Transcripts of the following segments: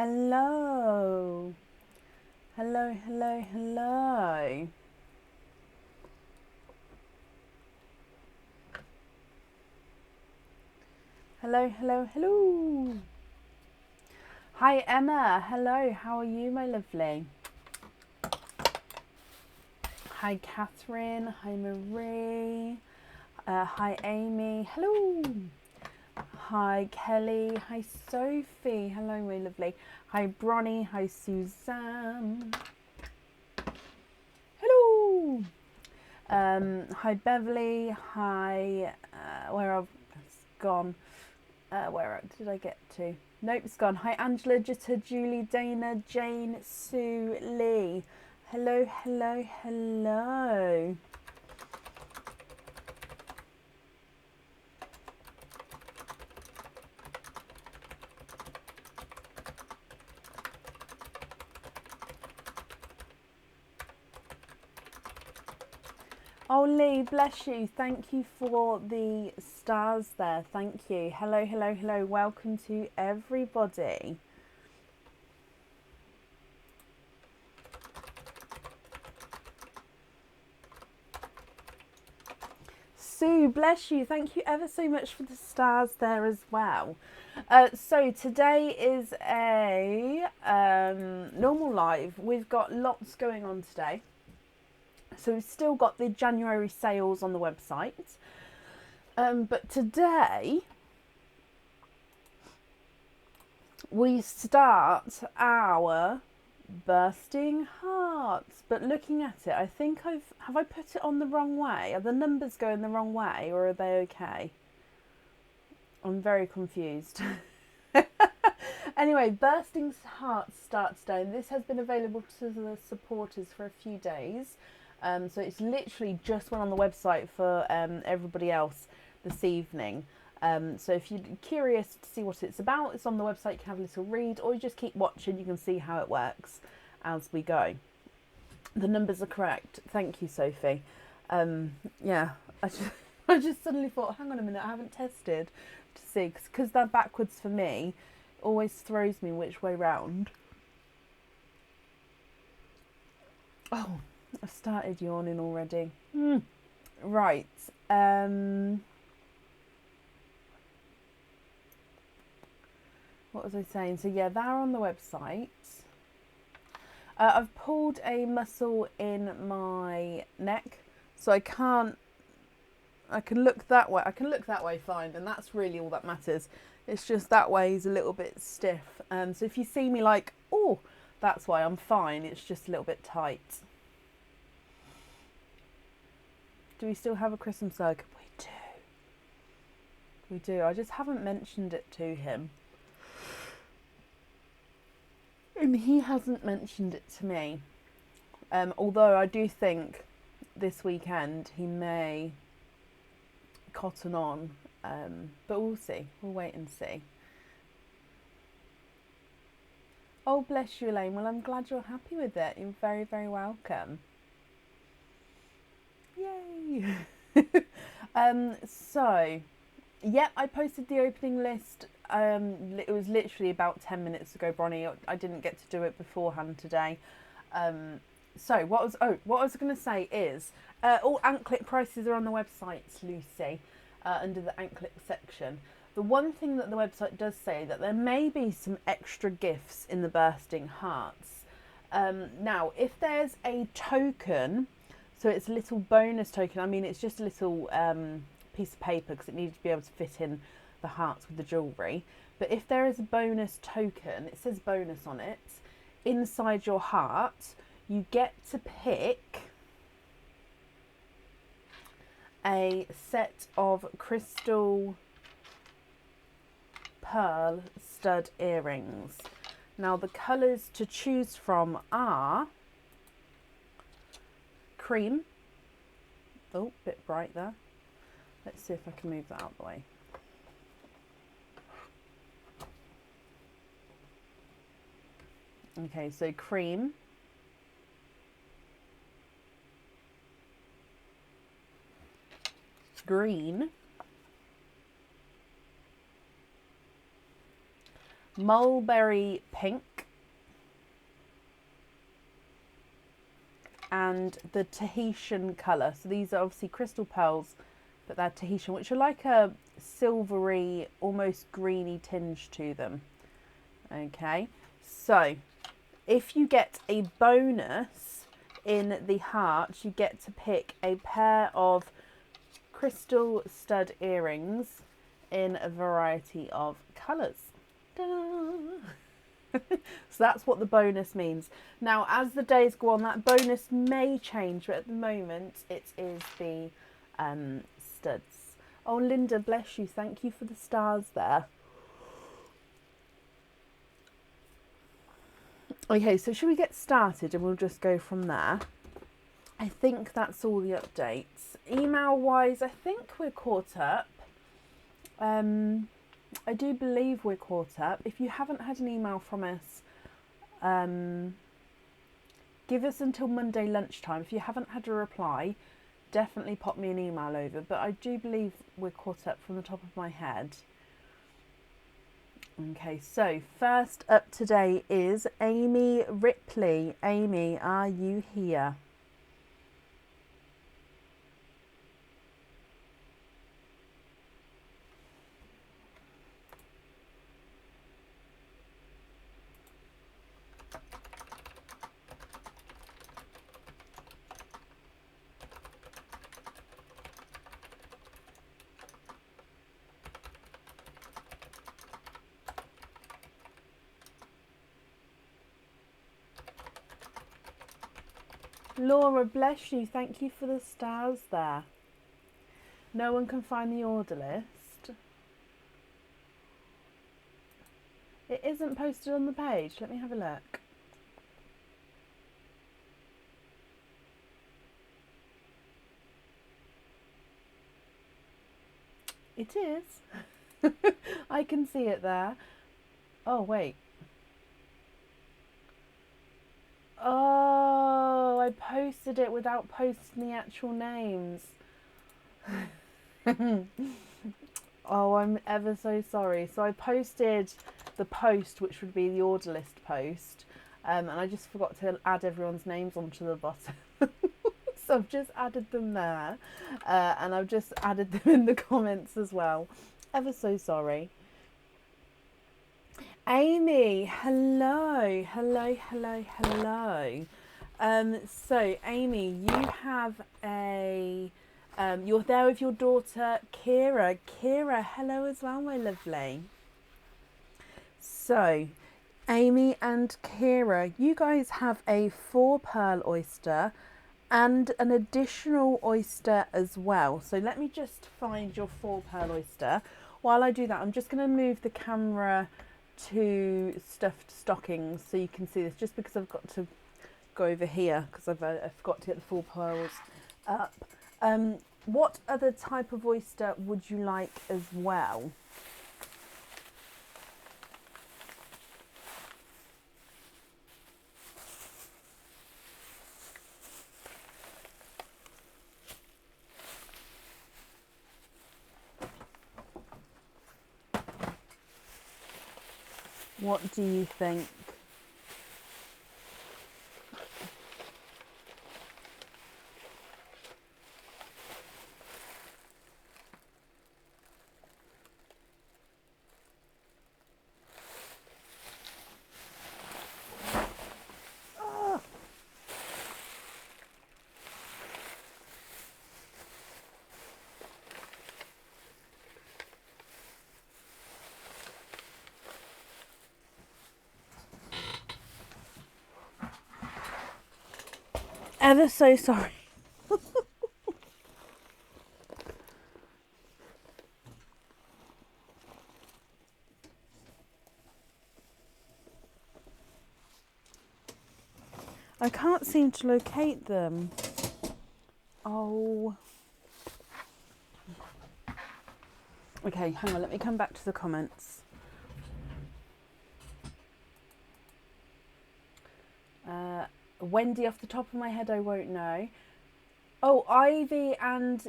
Hello. Hello, hello, hello. Hello, hello, hello. Hi, Emma. Hello, how are you, my lovely? Hi, Catherine. Hi, Marie. Hi, Amy. Hello. Hi, Kelly. Hi, Sophie. Hello, my lovely. Hi, Bronnie. Hi, Suzanne. Hello. Hi, Beverly. Hi, where I've gone. Where did I get to? Nope, it's gone. Hi, Angela, Jitta, Julie, Dana, Jane, Sue, Lee. Hello, hello, hello. Oh, Lee, bless you. Thank you for the stars there. Thank you. Hello, hello, hello. Welcome to everybody. Sue, bless you. Thank you ever so much for the stars there as well. So today is a normal live. We've got lots going on today. So we've still got the January sales on the website. But today we start our bursting hearts. But looking at it, I think have I put it on the wrong way? Are the numbers going the wrong way, or are they okay? I'm very confused. Anyway, bursting hearts starts today, and this has been available to the supporters for a few days. So it's literally just went on the website for everybody else this evening. So if you're curious to see what it's about, it's on the website. You can have a little read, or you just keep watching. You can see how it works as we go. The numbers are correct. Thank you, Sophie. Yeah, I just suddenly thought, hang on a minute, I haven't tested to see, because they're backwards for me. Always throws me which way round. Oh, I've started yawning already. Right. What was I saying? So yeah, they're on the website. I've pulled a muscle in my neck, so I can look that way. I can look that way fine, and that's really all that matters. It's just that way is a little bit stiff. So if you see me like, oh, that's why I'm fine. It's just a little bit tight. Do we still have a Christmas circuit? We do. We do. I just haven't mentioned it to him. And he hasn't mentioned it to me. Although I do think this weekend he may cotton on. But we'll see. We'll wait and see. Oh, bless you, Elaine. Well, I'm glad you're happy with it. You're very, very welcome. Yay! So, yeah, I posted the opening list. It was literally about 10 minutes ago, Bronnie. I didn't get to do it beforehand today. So what I was going to say is all anklet prices are on the website, Lucy, under the anklet section. The one thing that the website does say that there may be some extra gifts in the bursting hearts. Now, if there's a token. So it's a little bonus token. I mean, it's just a little piece of paper because it needs to be able to fit in the hearts with the jewellery. But if there is a bonus token, it says bonus on it, inside your heart, you get to pick a set of crystal pearl stud earrings. Now, the colours to choose from are cream. Oh, a bit bright there. Let's see if I can move that out of the way. Okay, so cream. Green. mulberry pink, and the Tahitian colour. So these are obviously crystal pearls, but they're Tahitian, which are like a silvery, almost greeny tinge to them. Okay, so if you get a bonus in the heart, you get to pick a pair of crystal stud earrings in a variety of colours. So that's what the bonus means. Now, as the days go on, that bonus may change, but at the moment it is the studs. Oh, Linda, bless you. Thank you for the stars there. Okay, so should we get started and we'll just go from there? I think that's all the updates. Email-wise, I think we're caught up. I do believe we're caught up. If you haven't had an email from us, give us until Monday lunchtime. If you haven't had a reply, definitely pop me an email over. But I do believe we're caught up from the top of my head. Okay, so first up today is Amy Ripley. Amy, are you here? Laura, bless you. Thank you for the stars there. No one can find the order list. It isn't posted on the page. Let me have a look. It is. I can see it there. Oh, wait. Oh, I posted it without posting the actual names. Oh, I'm ever so sorry. So I posted the post, which would be the order list post, and I just forgot to add everyone's names onto the bottom. So I've just added them there, and I've just added them in the comments as well. Ever so sorry. Amy, hello, hello, hello, hello. So Amy, you have a, you're there with your daughter, Kira. Kira, hello as well, my lovely. So, Amy and Kira, you guys have a 4 pearl oyster and an additional oyster as well. So let me just find your 4 pearl oyster. While I do that, I'm just going to move the camera to stuffed stockings so you can see this, just because I've got to go over here because I forgot to get the 4 pearls up. What other type of oyster would you like as well? What do you think? Ever so sorry. I can't seem to locate them. Oh. Okay, hang on, let me come back to the comments. Wendy, off the top of my head, I won't know. Oh, Ivy and...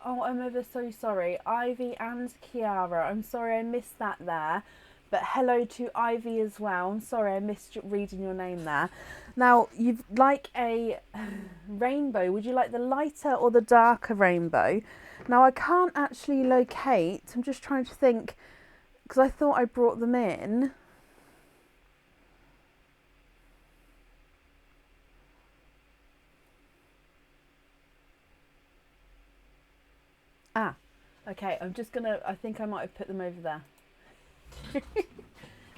Oh, I'm ever so sorry. Ivy and Kiara. I'm sorry I missed that there. But hello to Ivy as well. I'm sorry I missed reading your name there. Now, you'd like a rainbow. Would you like the lighter or the darker rainbow? Now, I can't actually locate. I'm just trying to think because I thought I brought them in. Ah, okay. I'm just gonna, I think I might have put them over there.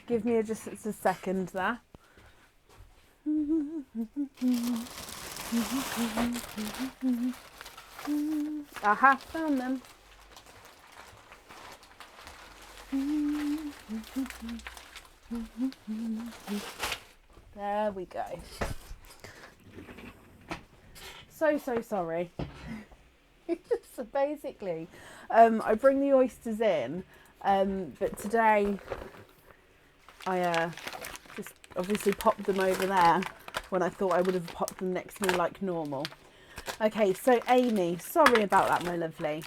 Give me just a second there. Aha, found them. There we go. So sorry. So basically, I bring the oysters in, but today I just obviously popped them over there when I thought I would have popped them next to me like normal. Okay, so Amy, sorry about that, my lovely.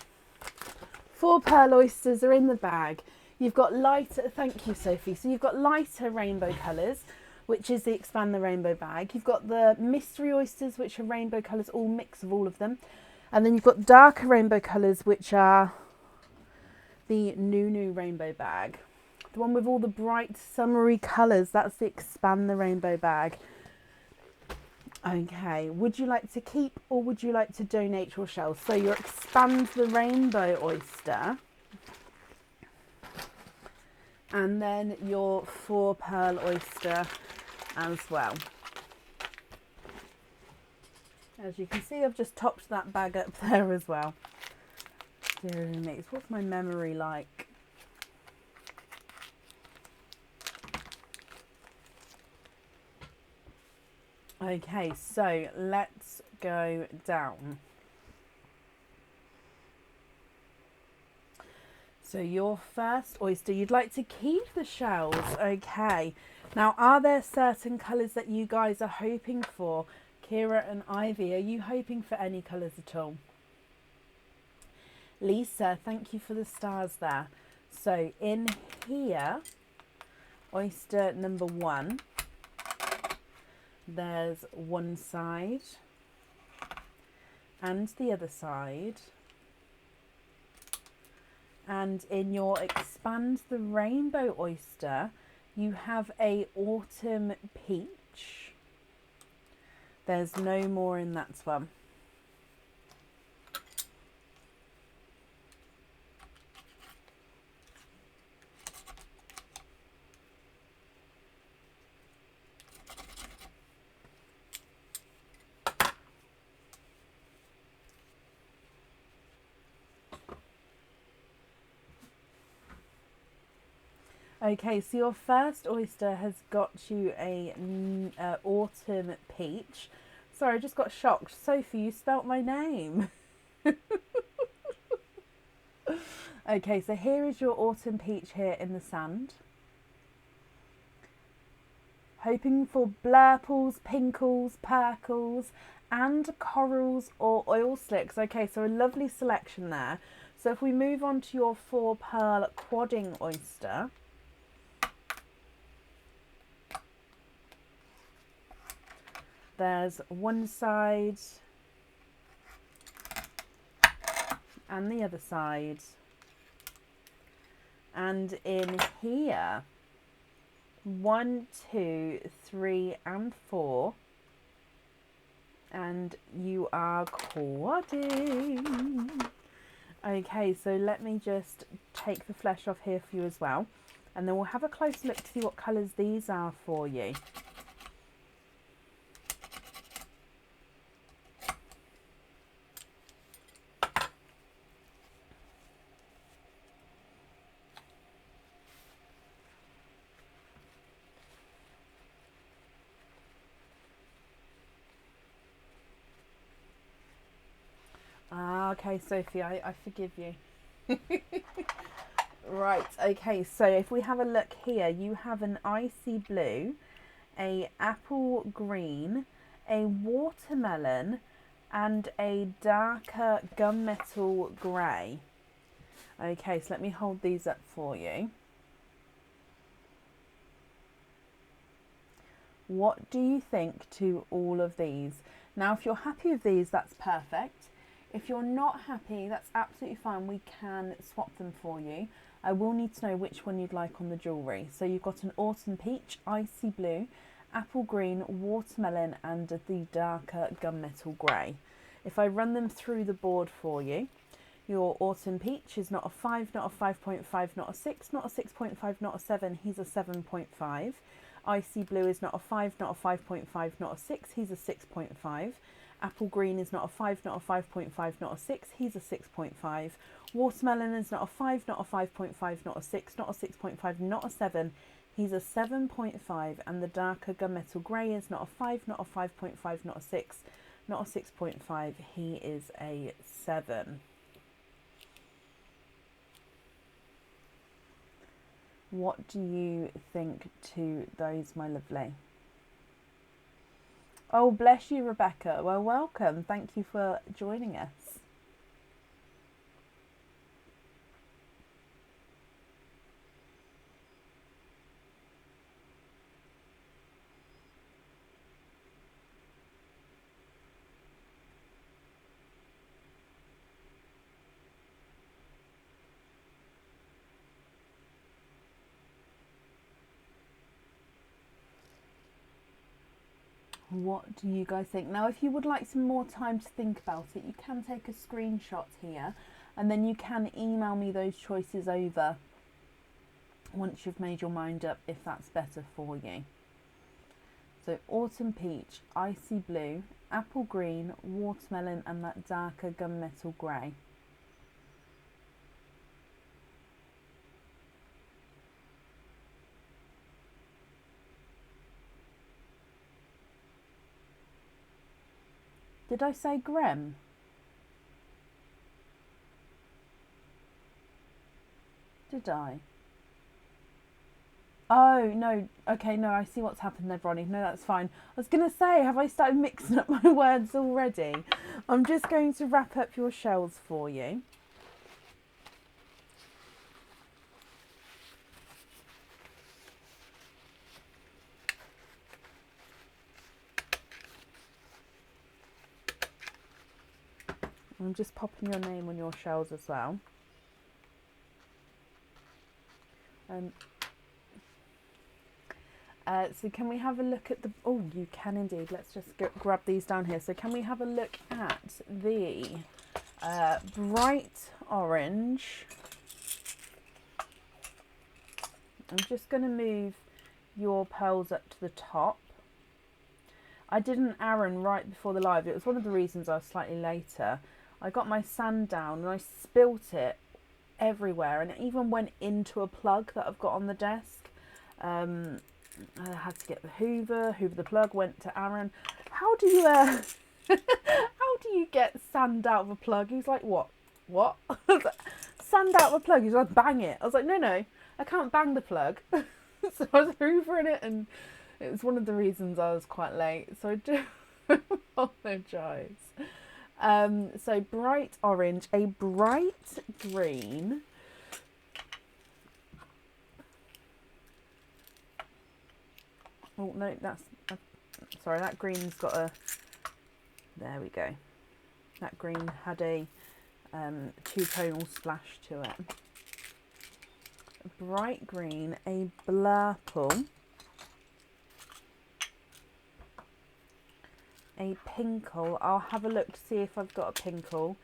4 pearl oysters are in the bag. You've got lighter, thank you, Sophie. So you've got lighter rainbow colours, which is the Expand the Rainbow bag. You've got the mystery oysters, which are rainbow colours, all mix of all of them. And then you've got darker rainbow colours, which are the New rainbow bag. The one with all the bright summery colours, that's the Expand the Rainbow bag. Okay, would you like to keep or would you like to donate your shells? So your Expand the Rainbow oyster. And then your 4 pearl oyster as well. As you can see, I've just topped that bag up there as well. Dear me, what's my memory like? Okay, so let's go down. So your first oyster, you'd like to keep the shells. Okay. Now, are there certain colours that you guys are hoping for? Kira and Ivy, are you hoping for any colours at all? Lisa, thank you for the stars there. So in here, oyster number 1, there's one side and the other side. And in your Expand the Rainbow oyster, you have a autumn peach. There's no more in that one. Okay, so your first oyster has got you a autumn peach. Sorry, I just got shocked. Sophie, you spelt my name. Okay, so here is your autumn peach here in the sand. Hoping for blurples, pinkles, purples, and corals or oil slicks. Okay, so a lovely selection there. So if we move on to your 4 pearl quadding oyster. There's one side and the other side. And in here, 1, 2, 3, and 4. And you are quadding. Okay, so let me just take the flesh off here for you as well. And then we'll have a close look to see what colours these are for you. Okay, Sophie, I forgive you. Right, okay, so if we have a look here, you have an icy blue, a apple green, a watermelon, and a darker gunmetal grey. Okay, so let me hold these up for you. What do you think to all of these? Now, if you're happy with these, that's perfect. If you're not happy, that's absolutely fine. We can swap them for you. I will need to know which one you'd like on the jewellery. So you've got an autumn peach, icy blue, apple green, watermelon, and the darker gunmetal grey. If I run them through the board for you, your autumn peach is not a 5, not a 5.5, not a 6, not a 6.5, not a 7, he's a 7.5. Icy blue is not a 5, not a 5.5, not a 6, he's a 6.5. Apple green is not a 5, not a 5.5, not a 6, he's a 6.5. Watermelon is not a 5, not a 5.5, not a 6, not a 6.5, not a 7, he's a 7.5. And the darker gunmetal grey is not a 5, not a 5.5, not a 6, not a 6.5, he is a 7. What do you think to those, my lovely? Oh, bless you, Rebecca. Well, welcome. Thank you for joining us. What do you guys think? Now, if you would like some more time to think about it, you can take a screenshot here and then you can email me those choices over once you've made your mind up, if that's better for you. So autumn peach, icy blue, apple green, watermelon, and that darker gunmetal grey. Did I say Grem? Did I? Oh, no. Okay, no, I see what's happened there, Bronnie. No, that's fine. I was going to say, have I started mixing up my words already? I'm just going to wrap up your shells for you. I'm just popping your name on your shells as well. So can we have a look at the... Oh, you can indeed. Let's just grab these down here. So can we have a look at the bright orange? I'm just going to move your pearls up to the top. I did an Aaron right before the live. It was one of the reasons I was slightly later. I got my sand down and I spilt it everywhere, and it even went into a plug that I've got on the desk. I had to get the Hoover the plug, went to Aaron. How do you how do you get sand out of a plug? He's like, what sand out of a plug? He's like, bang it. I was like, no, I can't bang the plug. So I was hoovering it, and it was one of the reasons I was quite late, so I do apologise. So bright orange, a bright green, oh no, that's, sorry, that green's got a, there we go, that green had a two-tonal splash to it. A bright green, a blurple, a pinkle, I'll have a look to see if I've got a pinkle,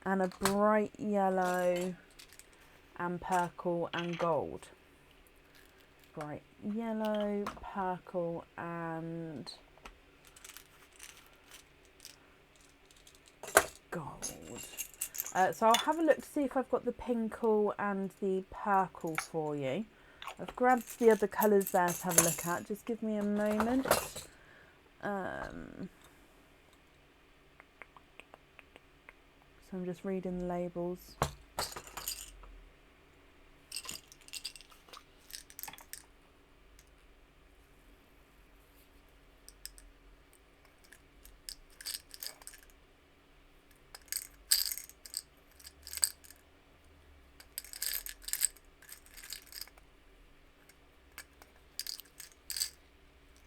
and a bright yellow and purple and gold. Bright yellow, purple and gold. So I'll have a look to see if I've got the pinkle and the purple for you. I've grabbed the other colours there to have a look at. Just give me a moment. So I'm just reading the labels.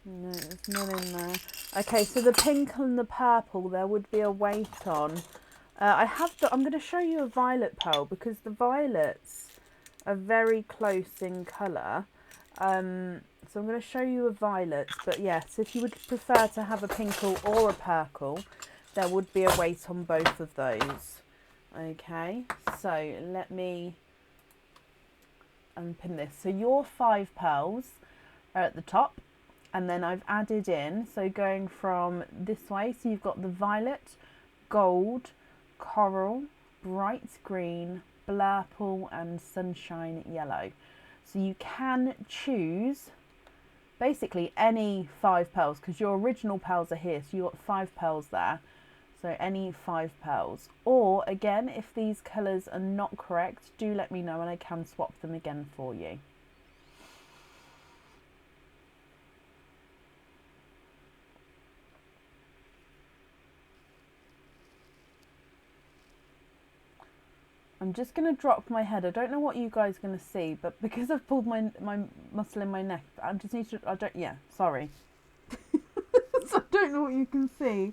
No, there's none in there. Okay, so the pink and the purple, there would be a weight on. I'm going to show you a violet pearl because the violets are very close in colour. So I'm going to show you a violet, but yes, if you would prefer to have a pink or a purple, there would be a weight on both of those. Okay, so let me unpin this. So your 5 pearls are at the top, and then I've added in, so going from this way, so you've got the violet, gold, coral, bright green, blurple and sunshine yellow. So you can choose basically any 5 pearls because your original pearls are here, so you've got 5 pearls there. So any 5 pearls. Or again, if these colours are not correct, do let me know and I can swap them again for you. I'm just going to drop my head. I don't know what you guys are going to see, but because I've pulled my muscle in my neck, I just need to, sorry. So I don't know what you can see,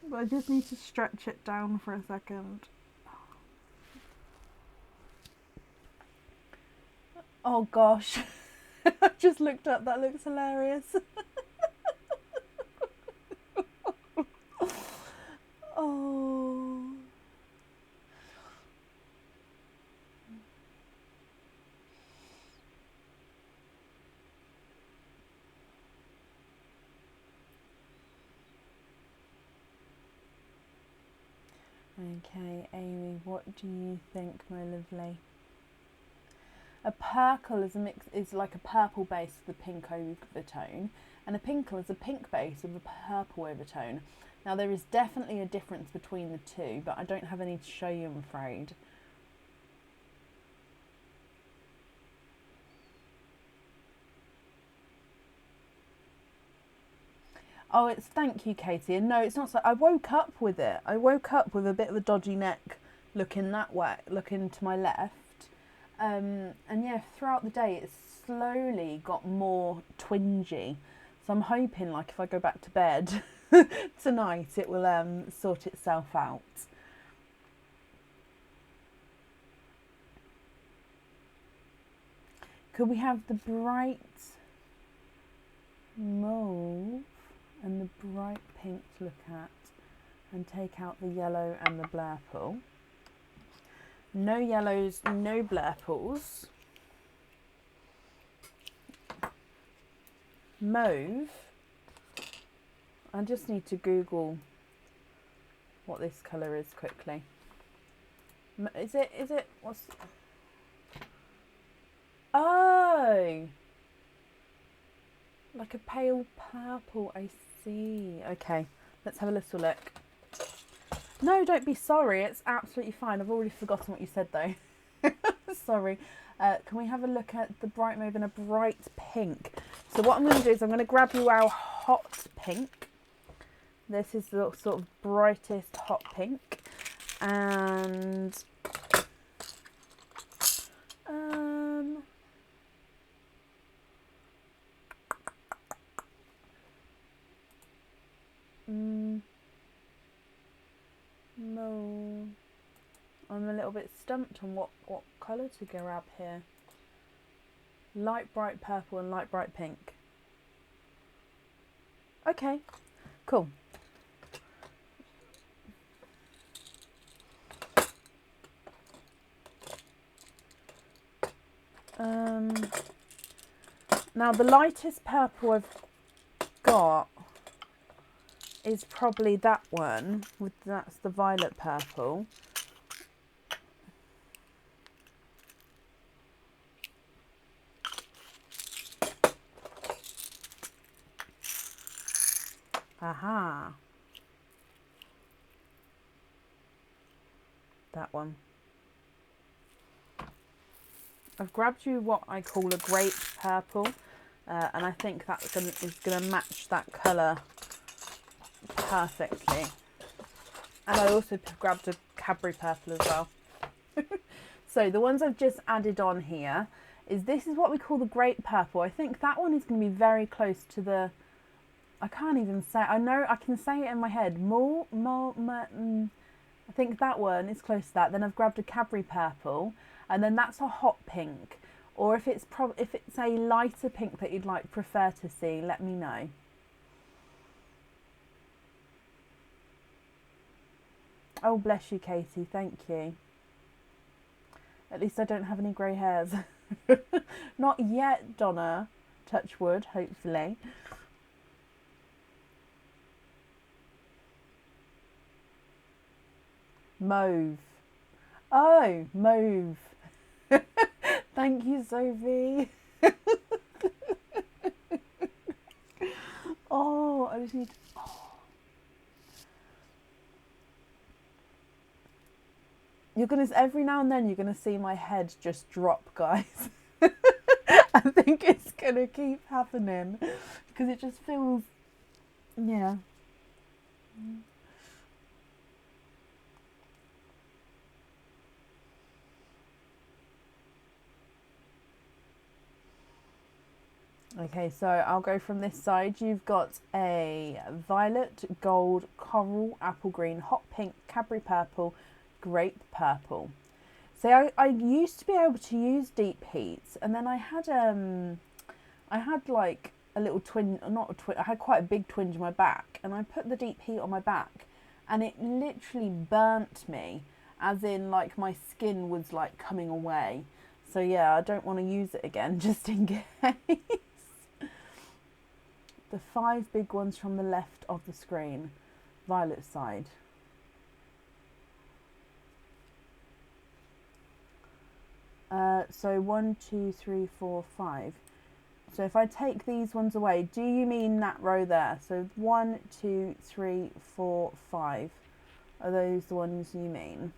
but I just need to stretch it down for a second. Oh gosh, I just looked up, that looks hilarious. Oh. Okay, Amy, what do you think, my lovely? A purple is like a purple base with a pink overtone, and a pinkle is a pink base with a purple overtone. Now there is definitely a difference between the two, but I don't have any to show you, I'm afraid. Oh, it's thank you, Katie. And no, it's not so. I woke up with it. I woke up with a bit of a dodgy neck looking that way, looking to my left. And yeah, throughout the day, it's slowly got more twingy. So I'm hoping, like, if I go back to bed tonight, it will sort itself out. Could we have the bright mauve and the bright pink to look at, and take out the yellow and the blurple? No yellows, no blurples. Mauve. I just need to Google what this colour is quickly. Is it, what's... Oh! Like a pale purple, I see. Okay, let's have a little look. No, don't be sorry. It's absolutely fine. I've already forgotten what you said, though. Sorry. Can we have a look at the bright mauve and a bright pink? So what I'm going to do is I'm going to grab you our hot pink. This is the sort of brightest hot pink. And... no, I'm a little bit stumped on what colour to grab here. Light bright purple and light bright pink. Okay, cool. Now the lightest purple I've got is probably that one, that's the violet purple. Aha. That one. I've grabbed you what I call a grape purple, and I think that is going to match that colour perfectly. And I also grabbed a Cadbury purple as well. So the ones I've just added on here this is what we call the grape purple. I think that one is going to be very close to the I can't even say. I know I can say it in my head. I think that one is close to that. Then I've grabbed a Cadbury purple, and then that's a hot pink. Or if it's a lighter pink that you'd prefer to see, let me know. Oh, bless you, Katie. Thank you. At least I don't have any grey hairs. Not yet, Donna. Touch wood, hopefully. Mauve. Oh, mauve. Thank you, Sophie. Oh, I just need... You're gonna, every now and then you're gonna see my head just drop, guys. I think it's gonna keep happening because it just feels, yeah. Okay, so I'll go from this side. You've got a violet, gold, coral, apple green, hot pink, Cadbury purple, grape purple. So I used to be able to use deep heats, and then I had like a little twinge, not a twinge, I had quite a big twinge in my back, and I put the deep heat on my back, and it literally burnt me, as in like my skin was like coming away. So yeah, I don't want to use it again, just in case. The 5 big ones from the left of the screen, violet side. So 1, 2, 3, 4, 5. So if I take these ones away, do you mean that row there? So 1, 2, 3, 4, 5. Are those the ones you mean?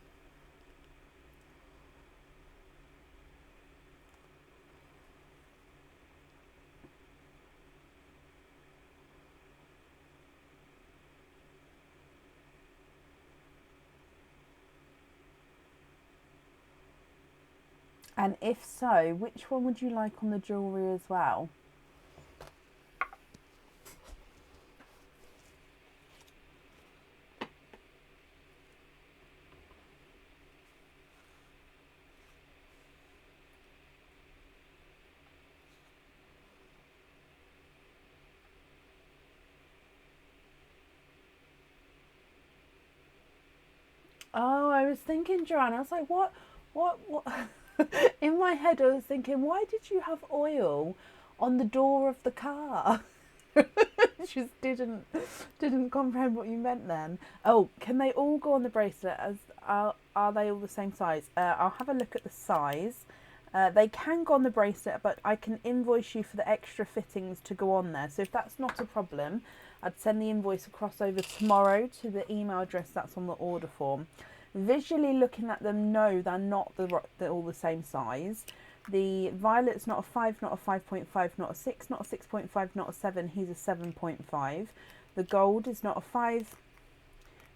And if so, which one would you like on the jewellery as well? Oh, I was thinking, Joanna, I was like, what? In my head, I was thinking, why did you have oil on the door of the car? Just didn't comprehend what you meant then. Oh, can they all go on the bracelet? Are they all the same size? I'll have a look at the size. They can go on the bracelet, but I can invoice you for the extra fittings to go on there. So if that's not a problem, I'd send the invoice across over tomorrow to the email address that's on the order form. Visually looking at them, no, they're not they're all the same size. The violet's not a 5, not a 5.5, not a 6, not a 6.5, not a 7. He's a 7.5. The gold is not a 5,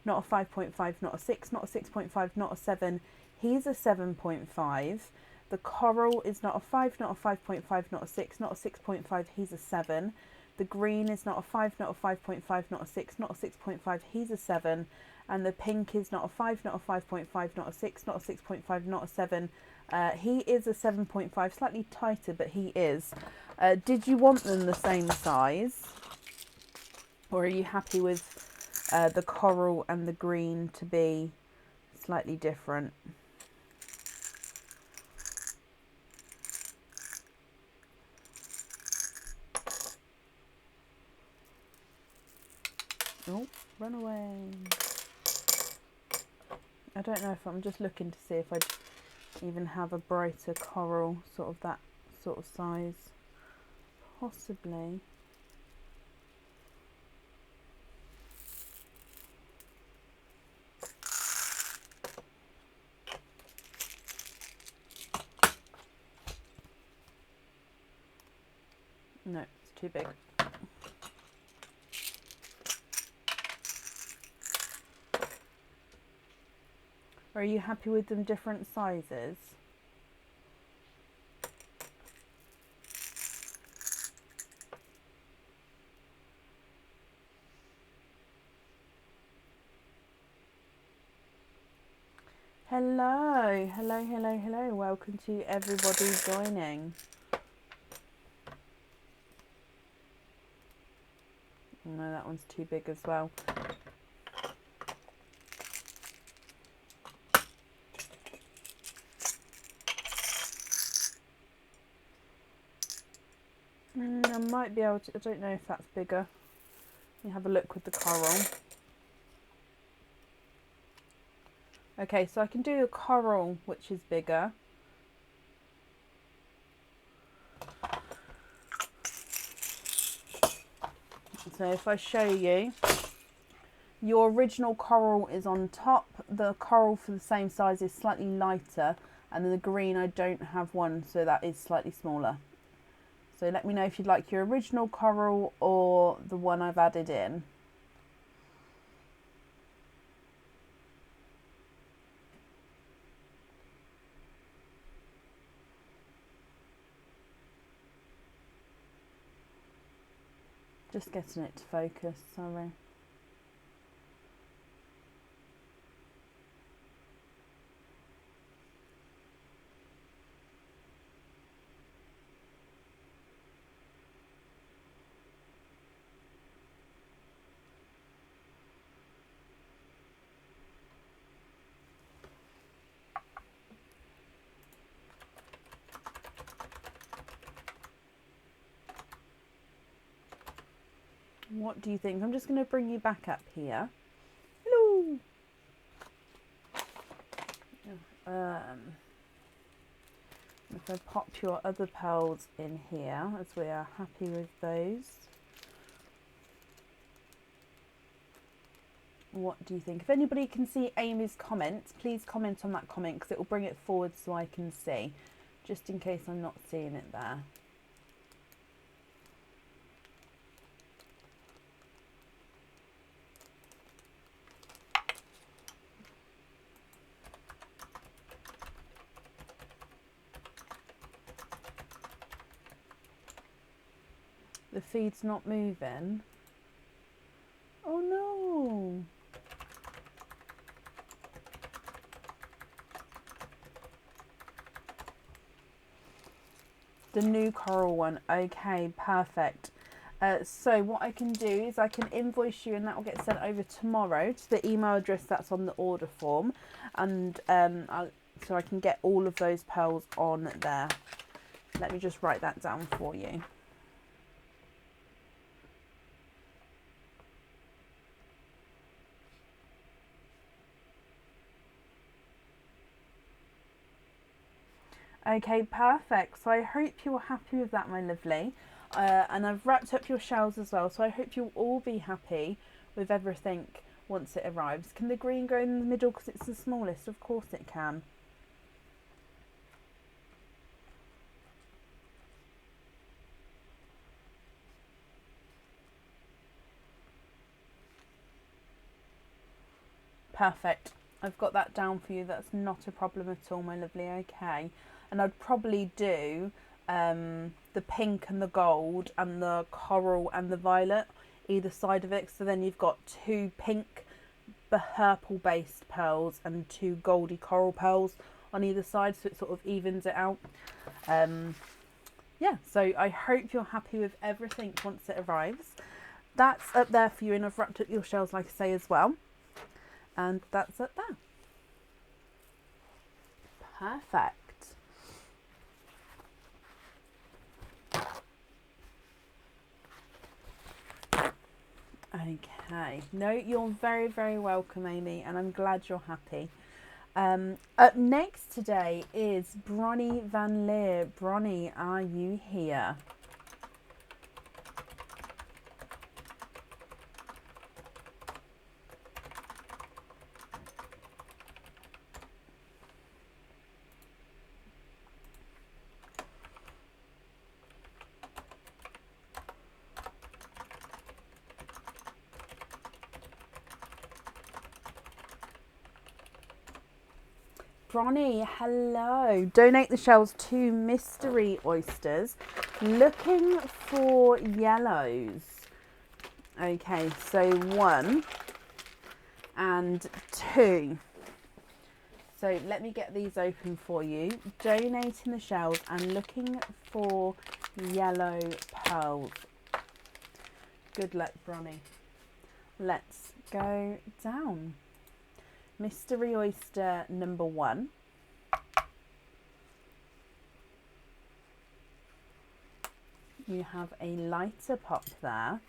not a 5.5, not a 6, not a 6.5, not a 7. He's a 7.5. The coral is not a 5, not a 5.5, not a 6, not a 6.5. He's a 7. The green is not a 5, not a 5.5, not a 6, not a 6.5. He's a 7. And the pink is not a 5, not a 5.5, not a 6, not a 6.5, not a 7. He is a 7.5, slightly tighter, but he is. Did you want them the same size? Or are you happy with the coral and the green to be slightly different? Oh, run away. I don't know if I'm just looking to see if I even have a brighter coral, sort of that sort of size. Possibly. No, it's too big. Are you happy with them different sizes? Hello, hello, hello, hello. Welcome to everybody joining. Oh, no, that one's too big as well. I might be able to, I don't know if that's bigger. Let me have a look with the coral. Okay, so I can do a coral, which is bigger. So if I show you, your original coral is on top. The coral for the same size is slightly lighter, and then the green I don't have one, so that is slightly smaller. So let me know if you'd like your original coral or the one I've added in. Just getting it to focus, sorry. What do you think? I'm just going to bring you back up here. Hello. If I pop your other pearls in here, as we are happy with those. What do you think? If anybody can see Amy's comments, please comment on that comment because it will bring it forward so I can see, just in case I'm not seeing it there. The feed's not moving. Oh no. The new coral one. Okay, perfect. So what I can do is I can invoice you and that will get sent over tomorrow to the email address that's on the order form, and so I can get all of those pearls on there. Let me just write that down for you. Okay, perfect. So I hope you're happy with that, my lovely. And I've wrapped up your shells as well, so I hope you'll all be happy with everything once it arrives. Can the green go in the middle because it's the smallest? Of course it can. Perfect. I've got that down for you. That's not a problem at all, my lovely. Okay. And I'd probably do the pink and the gold and the coral and the violet either side of it. So then you've got two pink purple based pearls and two goldy coral pearls on either side, so it sort of evens it out. Yeah, so I hope you're happy with everything once it arrives. That's up there for you, and I've wrapped up your shells like I say as well. And that's up there. Perfect. Okay. No, you're very, very welcome, Amy, and I'm glad you're happy. Up next today is Bronnie Van Leer. Bronnie, are you here? Bronnie, hello. Donate the shells to Mystery Oysters. Looking for yellows. Okay, so 1 and 2. So let me get these open for you. Donating the shells and looking for yellow pearls. Good luck, Bronnie. Let's go down. Mystery Oyster number 1. You have a lighter pop there.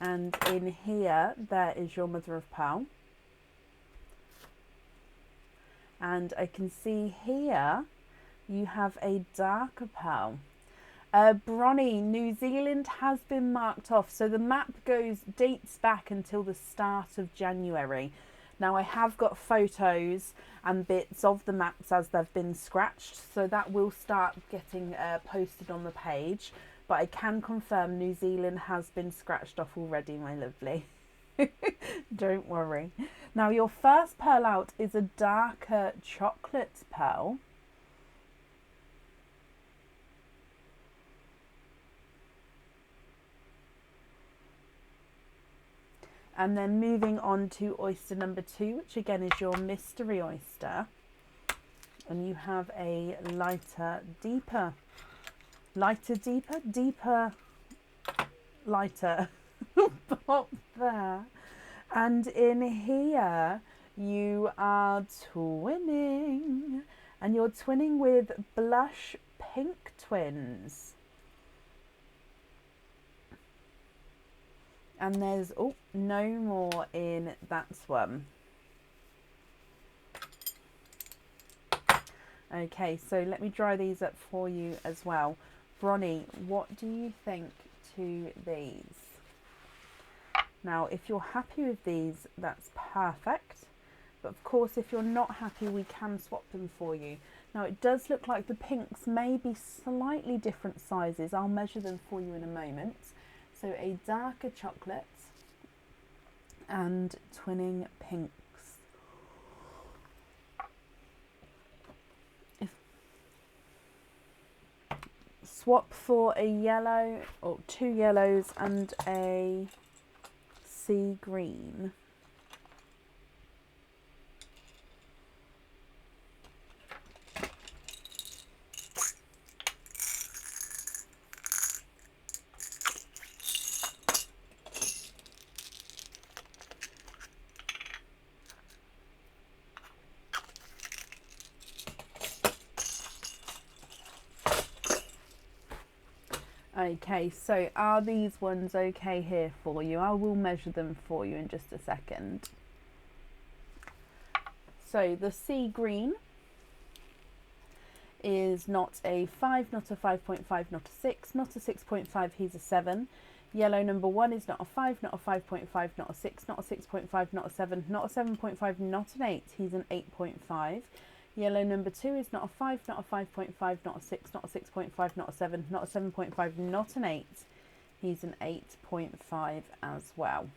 And in here, there is your mother of pearl. And I can see here, you have a darker pearl. Bronnie, New Zealand has been marked off. So the map dates back until the start of January. Now I have got photos and bits of the maps as they've been scratched. So that will start getting posted on the page. But I can confirm New Zealand has been scratched off already, my lovely. Don't worry. Now your first pearl out is a darker chocolate pearl. And then moving on to oyster number 2, which again is your mystery oyster. And you have a lighter, deeper pop there. And in here you are twinning, and you're twinning with blush pink twins. And there's no more in that one. Okay, so let me dry these up for you as well. Bronnie, what do you think to these? Now, if you're happy with these, that's perfect. But of course, if you're not happy, we can swap them for you. Now, it does look like the pinks may be slightly different sizes. I'll measure them for you in a moment. So a darker chocolate and twinning pinks. Swap for a yellow, or 2 yellows and a sea green. Okay, so are these ones okay here for you? I will measure them for you in just a second. So the sea green is not a 5, not a 5.5, not a 6, not a 6.5, he's a 7. Yellow number 1 is not a 5, not a 5.5, not a 6, not a 6.5, not a 7, not a 7.5, not an 8, he's an 8.5. Yellow number 2 is not a 5, not a 5.5, not a 6, not a 6.5, not a 7, not a 7.5, not an 8. He's an 8.5 as well.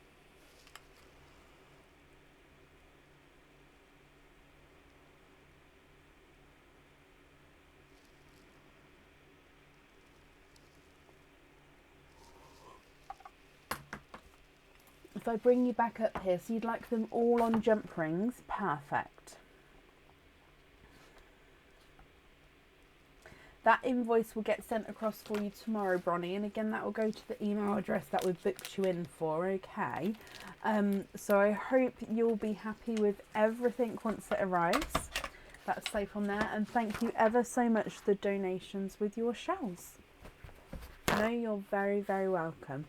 If I bring you back up here, so you'd like them all on jump rings, perfect. That invoice will get sent across for you tomorrow, Bronnie, and again that will go to the email address that we've booked you in for, okay? So I hope you'll be happy with everything once it arrives. That's safe on there, and thank you ever so much for the donations with your shells. No, you're very, very welcome.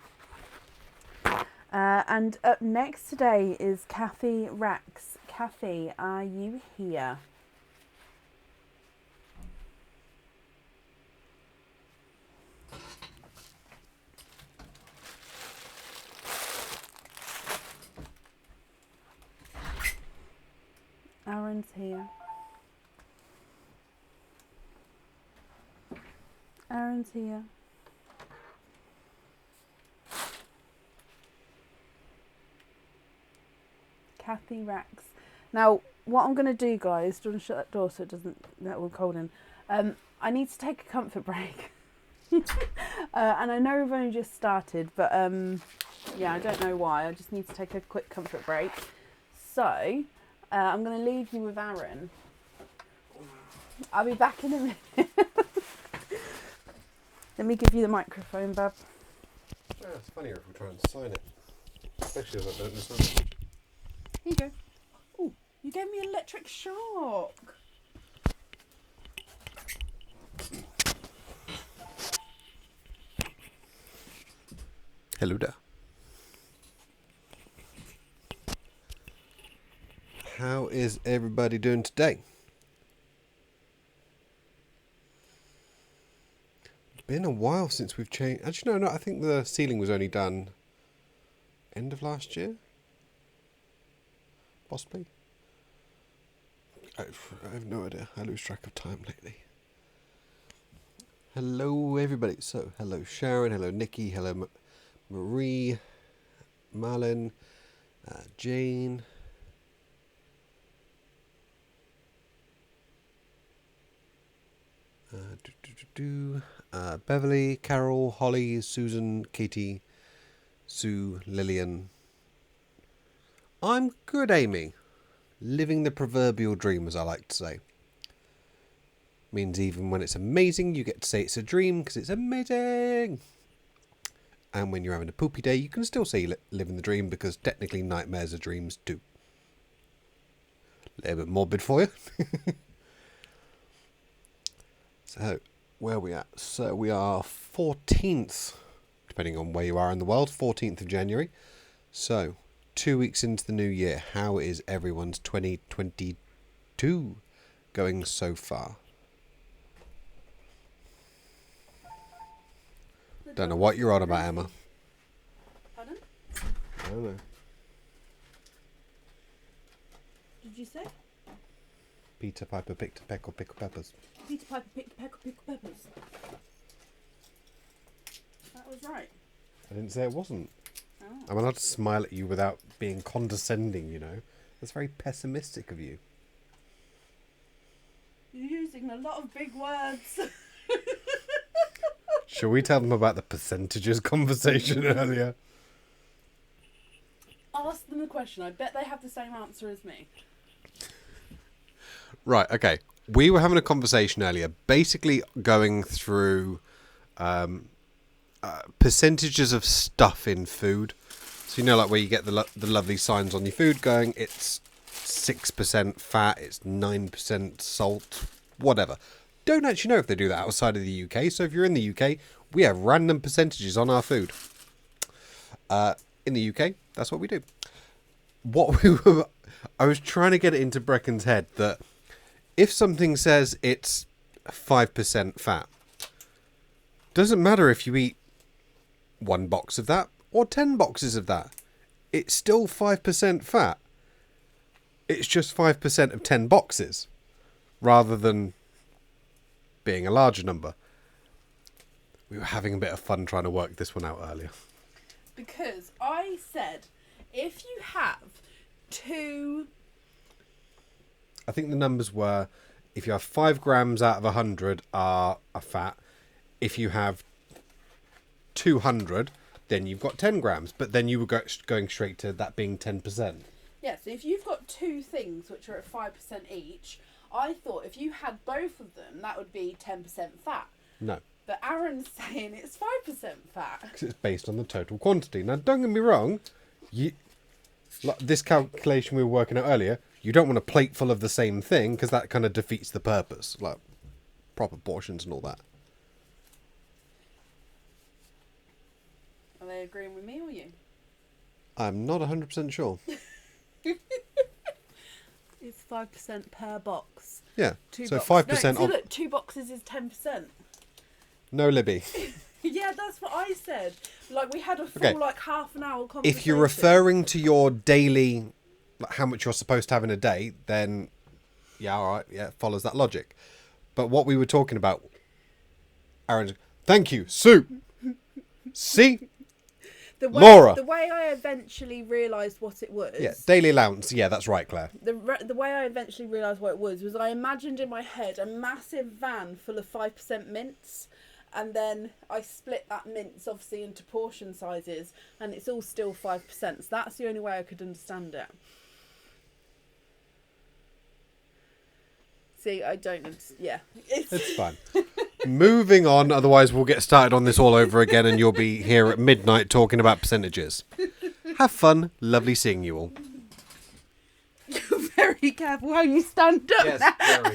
And up next today is Cathy Rex. Cathy, are you here? Aaron's here. Aaron's here. Cathy Rex. Now, what I'm going to do, guys, do you want to shut that door so it doesn't get all cold in? I need to take a comfort break. And I know we've only just started, but yeah, I don't know why. I just need to take a quick comfort break. So, I'm going to leave you with Aaron. I'll be back in a minute. Let me give you the microphone, bub. Yeah, it's funnier if we try and sign it. Especially as I don't understand it. Here you go. Oh, you gave me an electric shock. Hello there. How is everybody doing today? Been a while since we've changed. Actually, no, I think the ceiling was only done end of last year. Possibly. I have no idea. I lose track of time lately. Hello, everybody. So, hello, Sharon. Hello, Nikki. Hello, Marie. Marlon. Jane. Beverly, Carol, Holly, Susan, Katie, Sue, Lillian. I'm good, Amy. Living the proverbial dream, as I like to say. Means even when it's amazing, you get to say it's a dream because it's amazing. And when you're having a poopy day, you can still say living the dream because technically nightmares are dreams too. A little bit morbid for you. So, where are we at? So, we are 14th, depending on where you are in the world, 14th of January. So, 2 weeks into the new year, how is everyone's 2022 going so far? Don't know what you're on about, Emma. Pardon? I don't know. Did you say? Peter Piper picked a peck of pickled peppers. Peter Piper picked a peck of pickled peppers. That was right. I didn't say it wasn't. Oh. I'm allowed to smile at you without being condescending, you know. That's very pessimistic of you. You're using a lot of big words. Shall we tell them about the percentages conversation earlier? Ask them a question. I bet they have the same answer as me. Right, okay. We were having a conversation earlier, basically going through percentages of stuff in food. So, you know, like where you get the lovely signs on your food going, it's 6% fat, it's 9% salt, whatever. Don't actually know if they do that outside of the UK. So if you're in the UK, we have random percentages on our food. In the UK, that's what we do. I was trying to get it into Brecken's head that if something says it's 5% fat, doesn't matter if you eat 1 box of that or 10 boxes of that. It's still 5% fat. It's just 5% of 10 boxes rather than being a larger number. We were having a bit of fun trying to work this one out earlier. Because I said, if you have 2... I think the numbers were, if you have 5 grams out of 100 are fat. If you have 200, then you've got 10 grams. But then you were going straight to that being 10%. Yeah, so if you've got 2 things which are at 5% each, I thought if you had both of them, that would be 10% fat. No. But Aaron's saying it's 5% fat. Because it's based on the total quantity. Now, don't get me wrong. Like this calculation we were working out earlier, you don't want a plate full of the same thing because that kind of defeats the purpose. Like, proper portions and all that. Are they agreeing with me or you? I'm not 100% sure. It's 5% per box. Yeah. So 5%. 5% No, of... look, 2 boxes is 10%. No, Libby. Yeah, that's what I said. Like, we had a full, half an hour conversation. If you're referring to your daily, like how much you're supposed to have in a day, then, yeah, all right, yeah, it follows that logic. But what we were talking about, Aaron, thank you, Sue. See? Laura. The way I eventually realised what it was... Yeah, daily allowance. Yeah, that's right, Claire. The way I eventually realised what it was I imagined in my head a massive van full of 5% mints, and then I split that mints obviously into portion sizes, and it's all still 5%. So that's the only way I could understand it. See, I don't. Yeah, It's fine. Moving on, otherwise we'll get started on this all over again and you'll be here at midnight talking about percentages. Have fun. Lovely seeing you all. You're very careful how you stand up. Yes, now.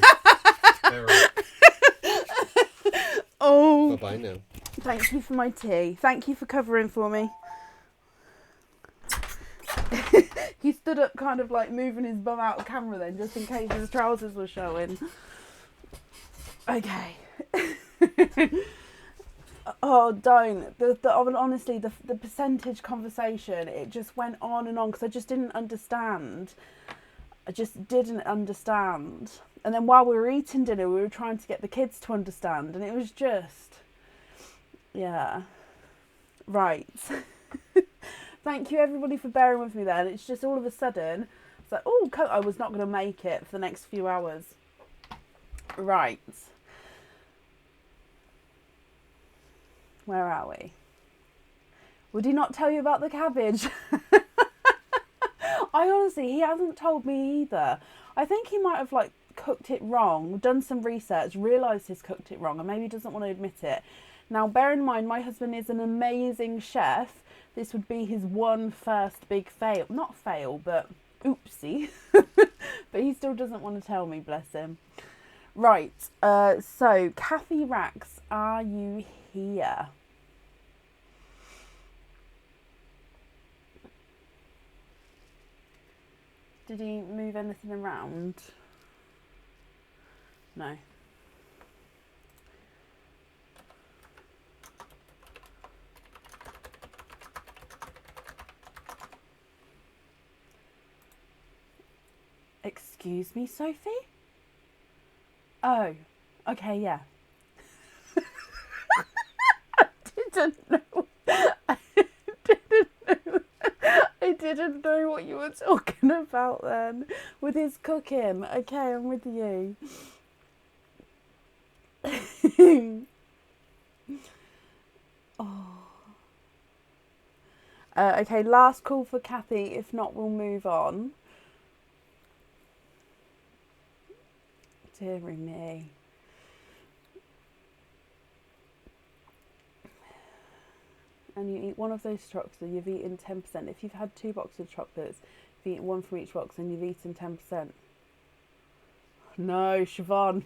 very. Oh. Bye-bye now. Thank you for my tea. Thank you for covering for me. He stood up kind of like moving his bum out of camera then, just in case his trousers were showing. Okay. Oh, don't. Honestly, the percentage conversation, it just went on and on because I just didn't understand. I just didn't understand. And then while we were eating dinner, we were trying to get the kids to understand, and it was just... Yeah. Right. Thank you everybody for bearing with me then. It's just all of a sudden, it's like, oh, I was not going to make it for the next few hours. Right. Where are we? Would he not tell you about the cabbage? I honestly, he hasn't told me either. I think he might have like cooked it wrong, done some research, realised he's cooked it wrong, and maybe doesn't want to admit it. Now, bear in mind, my husband is an amazing chef. This would be his first big fail. Not fail, but oopsie. But he still doesn't want to tell me, bless him. Right, so, Cathy Rax, are you here? Did he move anything around? No. Excuse me, Sophie? Oh, okay, yeah. I didn't know. I didn't know what you were talking about then. With his cooking. Okay, I'm with you. Oh. Okay, last call for Cathy. If not, we'll move on. Deary me. And you eat one of those chocolates, you've eaten 10%. If you've had 2 boxes of chocolates, you've eaten one from each box and you've eaten 10%. No, Siobhan.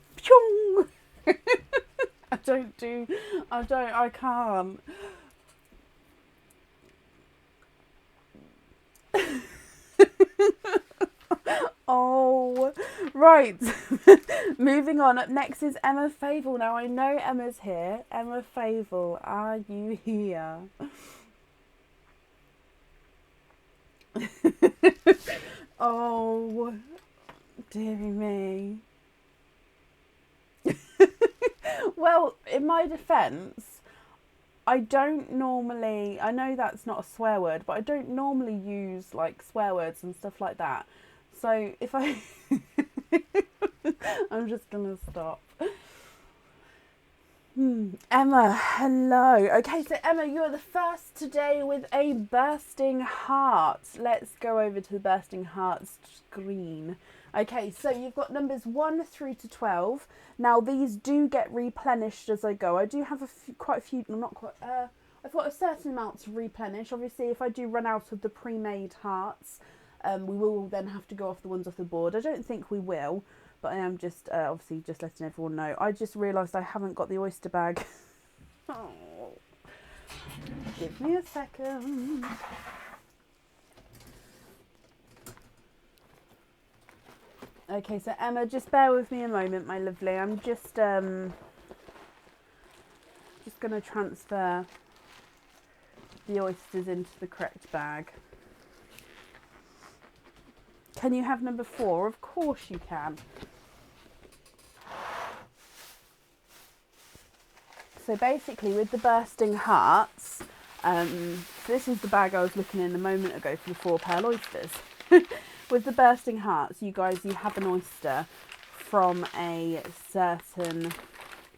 I can't. Oh, right. Moving on. Up next is Emma Fable. Now, I know Emma's here. Emma Fable, are you here? Oh, dearie me. Well, in my defence, I don't normally... I know that's not a swear word, but I don't normally use, like, swear words and stuff like that. So if I... I'm just going to stop. Emma, hello. Okay, so Emma, you are the first today with a bursting heart. Let's go over to the bursting hearts screen. Okay, so you've got numbers 1 through to 12. Now, these do get replenished as I go. I do have quite a few, not quite... I've got a certain amount to replenish. Obviously, if I do run out of the pre-made hearts... we will then have to go off the ones off the board. I don't think we will, but I am just obviously just letting everyone know. I just realised I haven't got the oyster bag. Oh. Give me a second. Okay, so Emma, just bear with me a moment, my lovely. I'm just going to transfer the oysters into the correct bag. Can you have number 4? Of course you can. So basically with the bursting hearts, this is the bag I was looking in a moment ago for the 4 pearl oysters. With the bursting hearts, you guys, you have an oyster from a certain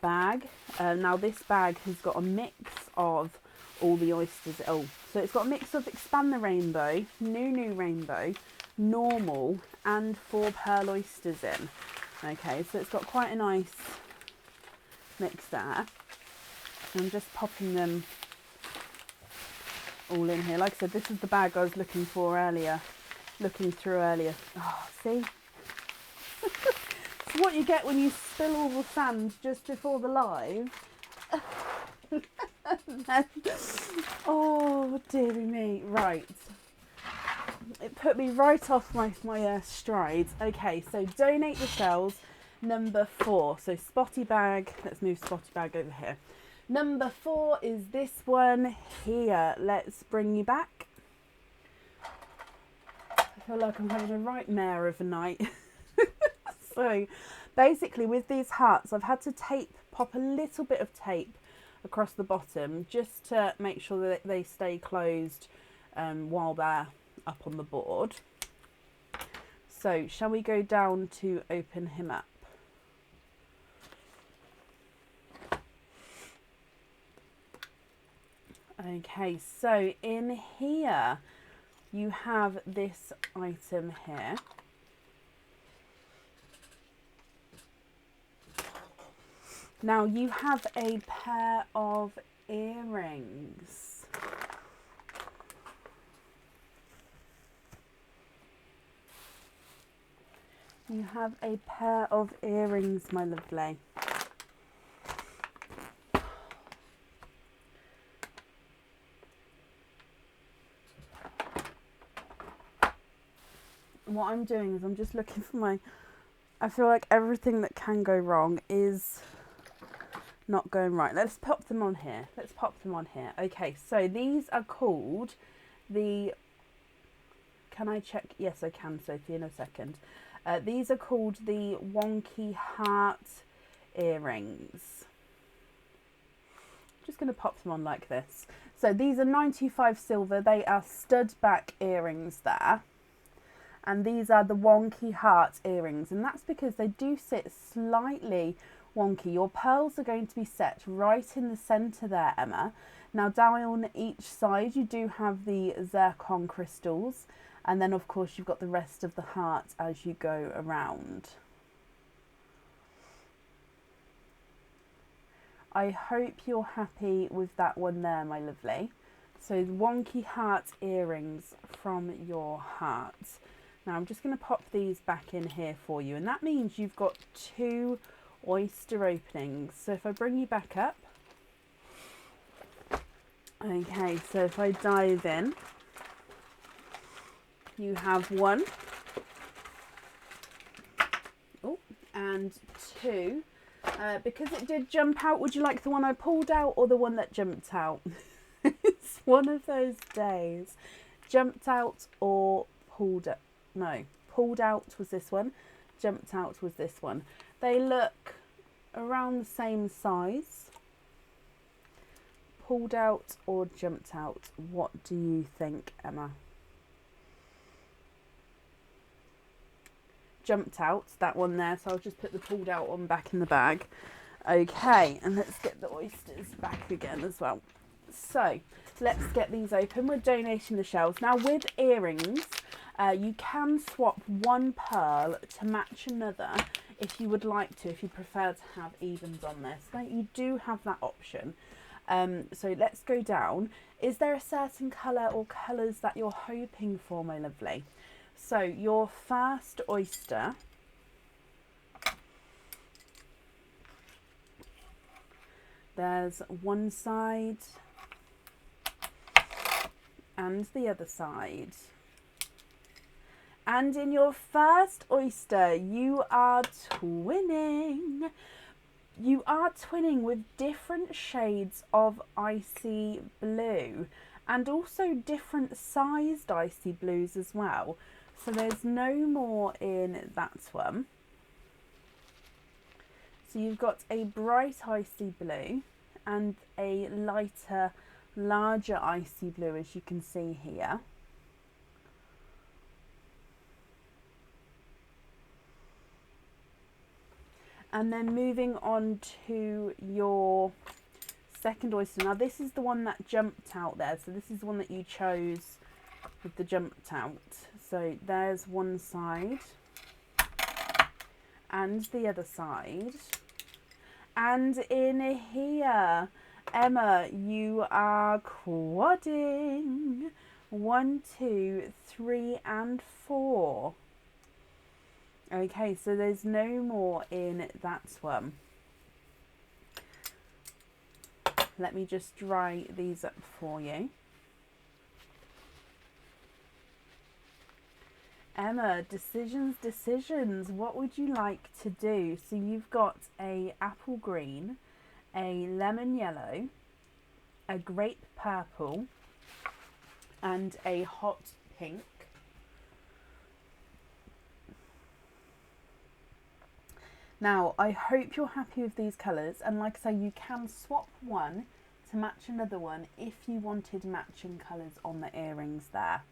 bag. Now this bag has got a mix of all the oysters. So it's got a mix of Expand the Rainbow, New Rainbow, normal, and 4 pearl oysters in. Okay, so it's got quite a nice mix there. I'm just popping them all in here. Like I said, this is the bag I was looking through earlier. Oh, see? It's what you get when you spill all the sand just before the live. Oh, dearie me. Right. It put me right off my strides. Okay, so donate the shells, number 4. So spotty bag. Let's move spotty bag over here. Number 4 is this one here. Let's bring you back. I feel like I'm having a right mare of a night. So basically with these hearts, I've had to pop a little bit of tape across the bottom just to make sure that they stay closed while they're up on the board. So shall we go down to open him up? Okay, so in here you have this item here. Now you have a pair of earrings. You have a pair of earrings, my lovely. What I'm doing is I'm just looking for I feel like everything that can go wrong is not going right. Let's pop them on here. Okay, so these are called the... Can I check? Yes, I can, Sophie, in a second. These are called the Wonky heart earrings. Just going to pop them on like this. So these are 95 silver. They are stud back earrings there. And these are the Wonky heart earrings. And that's because they do sit slightly wonky. Your pearls are going to be set right in the centre there, Emma. Now down on each side you do have the zircon crystals, and then of course you've got the rest of the heart as you go around. I hope you're happy with that one there, my lovely. So the Wonky heart earrings from your heart. Now I'm just going to pop these back in here for you, and that means you've got 2 oyster openings. So if I bring you back up, okay, so if I dive in, you have 1, oh, and 2. Because it did jump out, would you like the one I pulled out or the one that jumped out? It's one of those days. Jumped out or pulled out? No, pulled out was this one, jumped out was this one. They look around the same size. Pulled out or jumped out? What do you think, Emma? Jumped out, that one there, so I'll just put the pulled out one back in the bag. Okay, and let's get the oysters back again as well. So let's get these open. We're donating the shells. Now with earrings, you can swap one pearl to match another if you would like to, if you prefer to have evens on this. Now you do have that option. So let's go down. Is there a certain colour or colours that you're hoping for, my lovely? So your first oyster, there's one side and the other side. And in your first oyster, you are twinning. You are twinning with different shades of icy blue and also different sized icy blues as well. So there's no more in that one. So you've got a bright icy blue and a lighter, larger icy blue, as you can see here. And then moving on to your second oyster. Now this is the one that jumped out there. So this is the one that you chose with the jumped out. So there's one side. and the other side. And in here, Emma, you are quadding 1, 2, 3, and 4. Okay, so there's no more in that one. Let me just dry these up for you. Emma, decisions. What would you like to do? So you've got a apple green, a lemon yellow, a grape purple, and a hot pink. Now, I hope you're happy with these colours, and like I say, you can swap one to match another one if you wanted matching colours on the earrings there.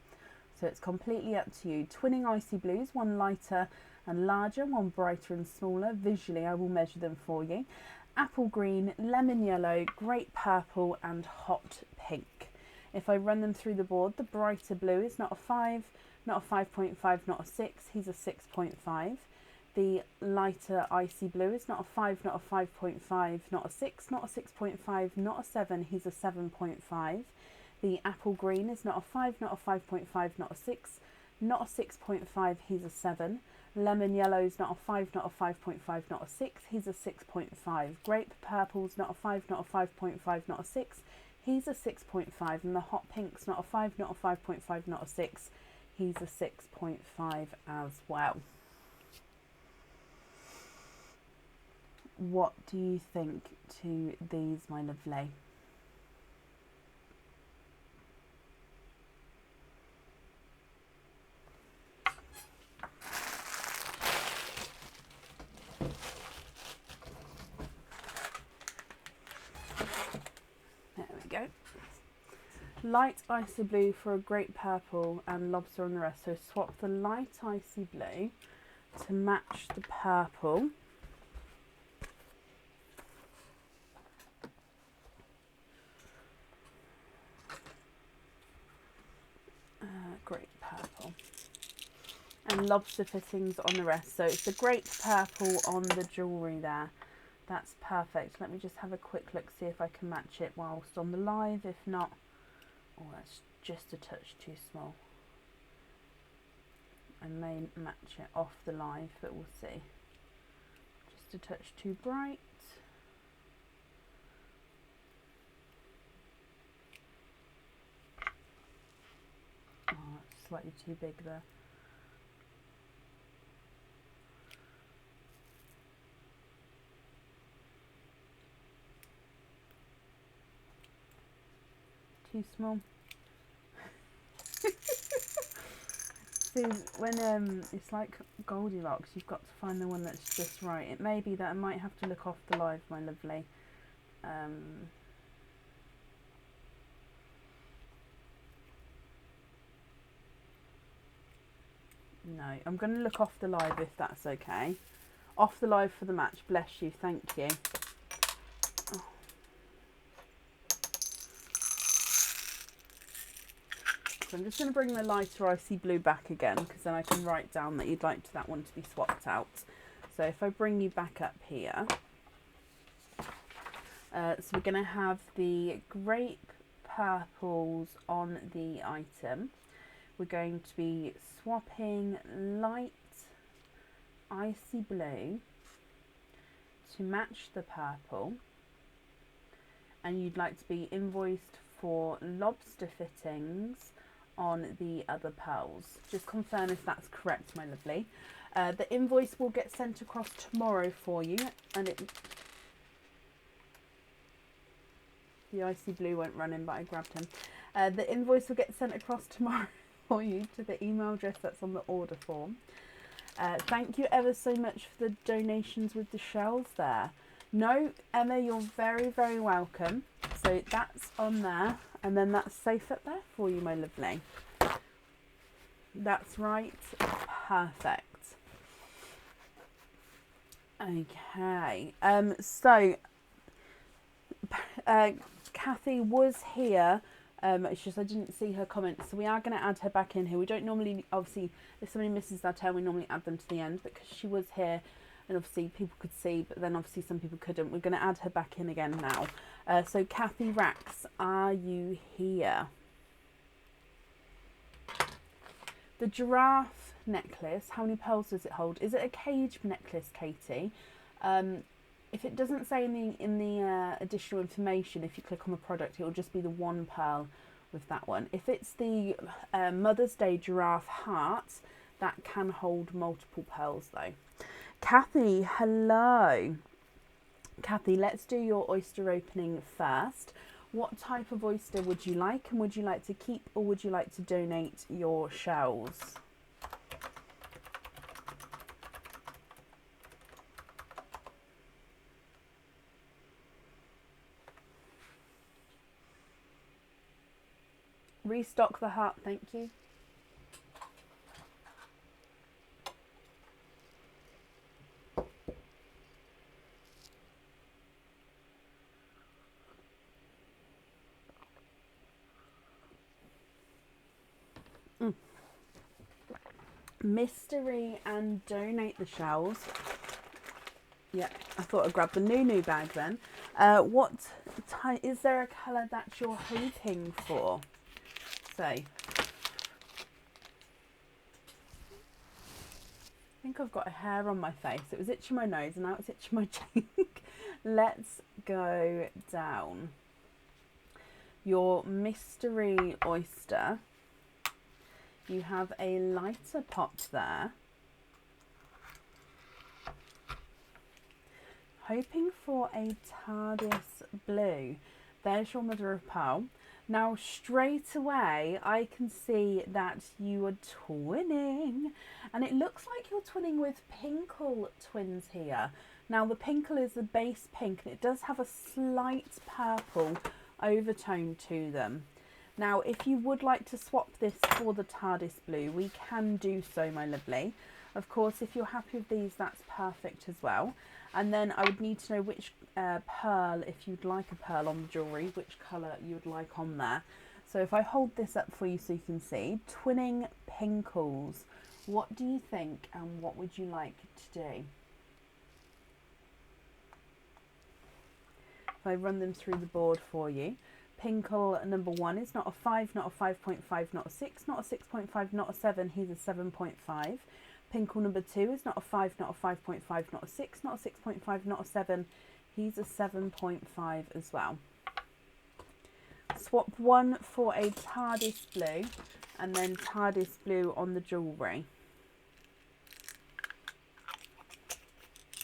So it's completely up to you. Twinning icy blues, one lighter and larger, one brighter and smaller. Visually, I will measure them for you. Apple green, lemon yellow, grape purple, and hot pink. If I run them through the board, the brighter blue is not a 5, not a 5.5, not a 6. He's a 6.5. The lighter icy blue is not a 5, not a 5.5, not a 6, not a 6.5, not a 7. He's a 7.5. The apple green is not a 5, not a 5.5, not a 6, not a 6.5, he's a 7. Lemon yellow is not a 5, not a 5.5, not a 6, he's a 6.5. Grape purple's not a 5, not a 5.5, not a 6, he's a 6.5. And the hot pink's not a 5, not a 5.5, not a 6, he's a 6.5 as well. What do you think to these, my lovely? There we go. Light icy blue for a grape purple and lobster on the rest. So swap the light icy blue to match the purple. Grape purple. And lobster fittings on the rest. So it's the grape purple on the jewellery there. That's perfect. Let me just have a quick look, see if I can match it whilst on the live. If not, oh, that's just a touch too small. I may match it off the live, but we'll see. Just a touch too bright. Oh, it's slightly too big there. Too small. See, when it's like Goldilocks, you've got to find the one that's just right. It may be that I might have to look off the live, my lovely. No, I'm going to look off the live if that's okay. Off the live for the match. Bless you. Thank you. Oh. So I'm just going to bring the lighter icy blue back again, because then I can write down that you'd like that one to be swapped out. So if I bring you back up here. So we're going to have the grape purples on the item. We're going to be swapping light icy blue to match the purple, and you'd like to be invoiced for lobster fittings on the other pearls. Just confirm if that's correct, my lovely. The invoice will get sent across tomorrow for you, and the icy blue won't run in, but I grabbed him. The invoice will get sent across tomorrow for you to the email address that's on the order form. Thank you ever so much for the donations with the shells there. No, Emma, you're very, very welcome. So that's on there, and then that's safe up there for you, my lovely. That's right. Perfect. Okay. So Cathy was here. It's just I didn't see her comments, so we are going to add her back in here. We don't normally, obviously, if somebody misses their turn, we normally add them to the end, but because she was here, and obviously people could see, but then obviously some people couldn't. We're going to add her back in again now. So Cathy Rax, are you here? The giraffe necklace, how many pearls does it hold? Is it a cage necklace, Katie? If it doesn't say in the additional information, if you click on the product, it will just be the one pearl with that one. If it's the Mother's Day giraffe heart, that can hold multiple pearls though. Cathy, hello. Cathy, let's do your oyster opening first. What type of oyster would you like, and would you like to keep or would you like to donate your shells? Restock the heart, thank you. Mystery and donate the shells. Yeah, I thought I'd grab the new bag then. What type, is there a colour that you're hoping for? Say. I think I've got a hair on my face. It was itching my nose and now it's itching my cheek. Let's go down. Your mystery oyster. You have a lighter pot there. Hoping for a TARDIS blue. There's your mother of pearl. Now straight away I can see that you are twinning, and it looks like you're twinning with Pinkle twins here. Now the Pinkle is the base pink and it does have a slight purple overtone to them. Now if you would like to swap this for the TARDIS blue, we can do so, my lovely. Of course, if you're happy with these, that's perfect as well. And then I would need to know which pearl, if you'd like a pearl on the jewellery, which colour you would like on there. So if I hold this up for you so you can see, twinning Pinkles, what do you think and what would you like to do? If I run them through the board for you. Pinkle number 1 is not a 5, not a 5.5, not a 6, not a 6.5, not a 7, he's a 7.5. Pinkle number 2 is not a 5, not a 5.5, not a 6, not a 6.5, not a 7, he's a 7.5 as well. Swap 1 for a TARDIS blue and then TARDIS blue on the jewellery.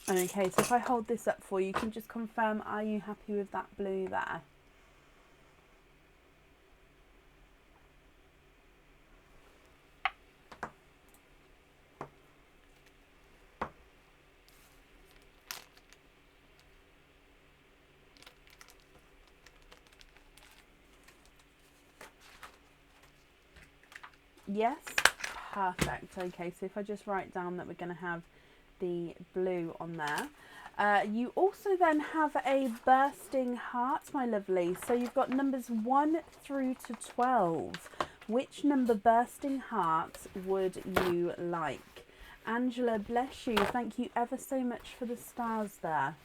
Okay, so if I hold this up for you, you can just confirm, are you happy with that blue there? Yes, perfect. Okay, so if I just write down that we're going to have the blue on there. You also then have a bursting heart, my lovely. So you've got numbers 1 through to 12. Which number bursting heart would you like? Angela, bless you. Thank you ever so much for the stars there.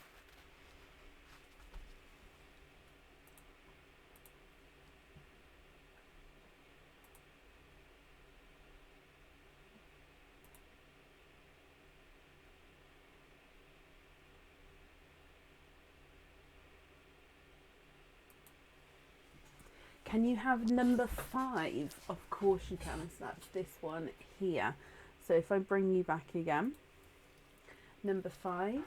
Can you have number 5? Of course you can. So that's this one here. So if I bring you back again, number 5.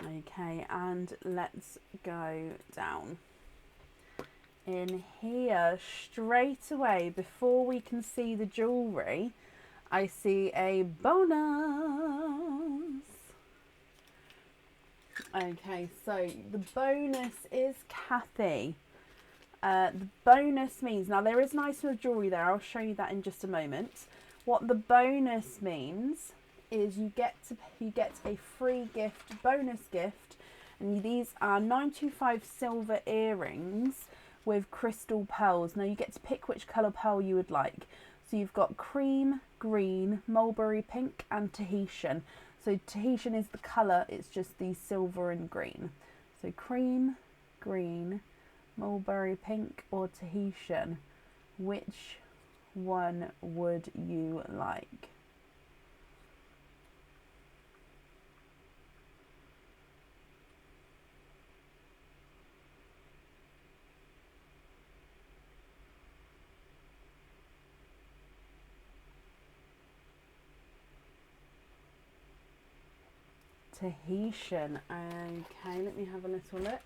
Okay, and let's go down. In here, straight away, before we can see the jewellery, I see a bonus. Okay, so the bonus is Cathy. The bonus means, now there is nice little jewellery there, I'll show you that in just a moment. What the bonus means is you get a free gift, bonus gift, and these are 925 silver earrings with crystal pearls. Now you get to pick which colour pearl you would like. So you've got cream, green, mulberry pink and Tahitian. So Tahitian is the colour, it's just the silver and green. So cream, green, mulberry pink or Tahitian. Which one would you like? Tahitian. Okay, let me have a little look.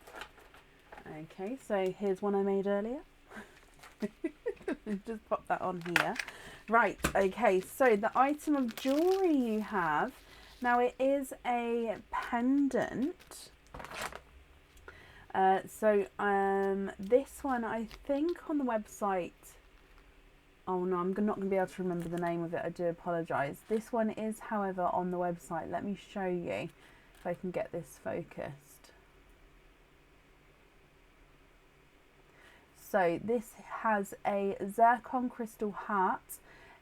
Okay, so here's one I made earlier. Just pop that on here. Right, okay, so the item of jewellery you have, now it is a pendant. This one, I think on the website, oh no, I'm not going to be able to remember the name of it, I do apologise. This one is, however, on the website. Let me show you if I can get this focused. So this has a zircon crystal heart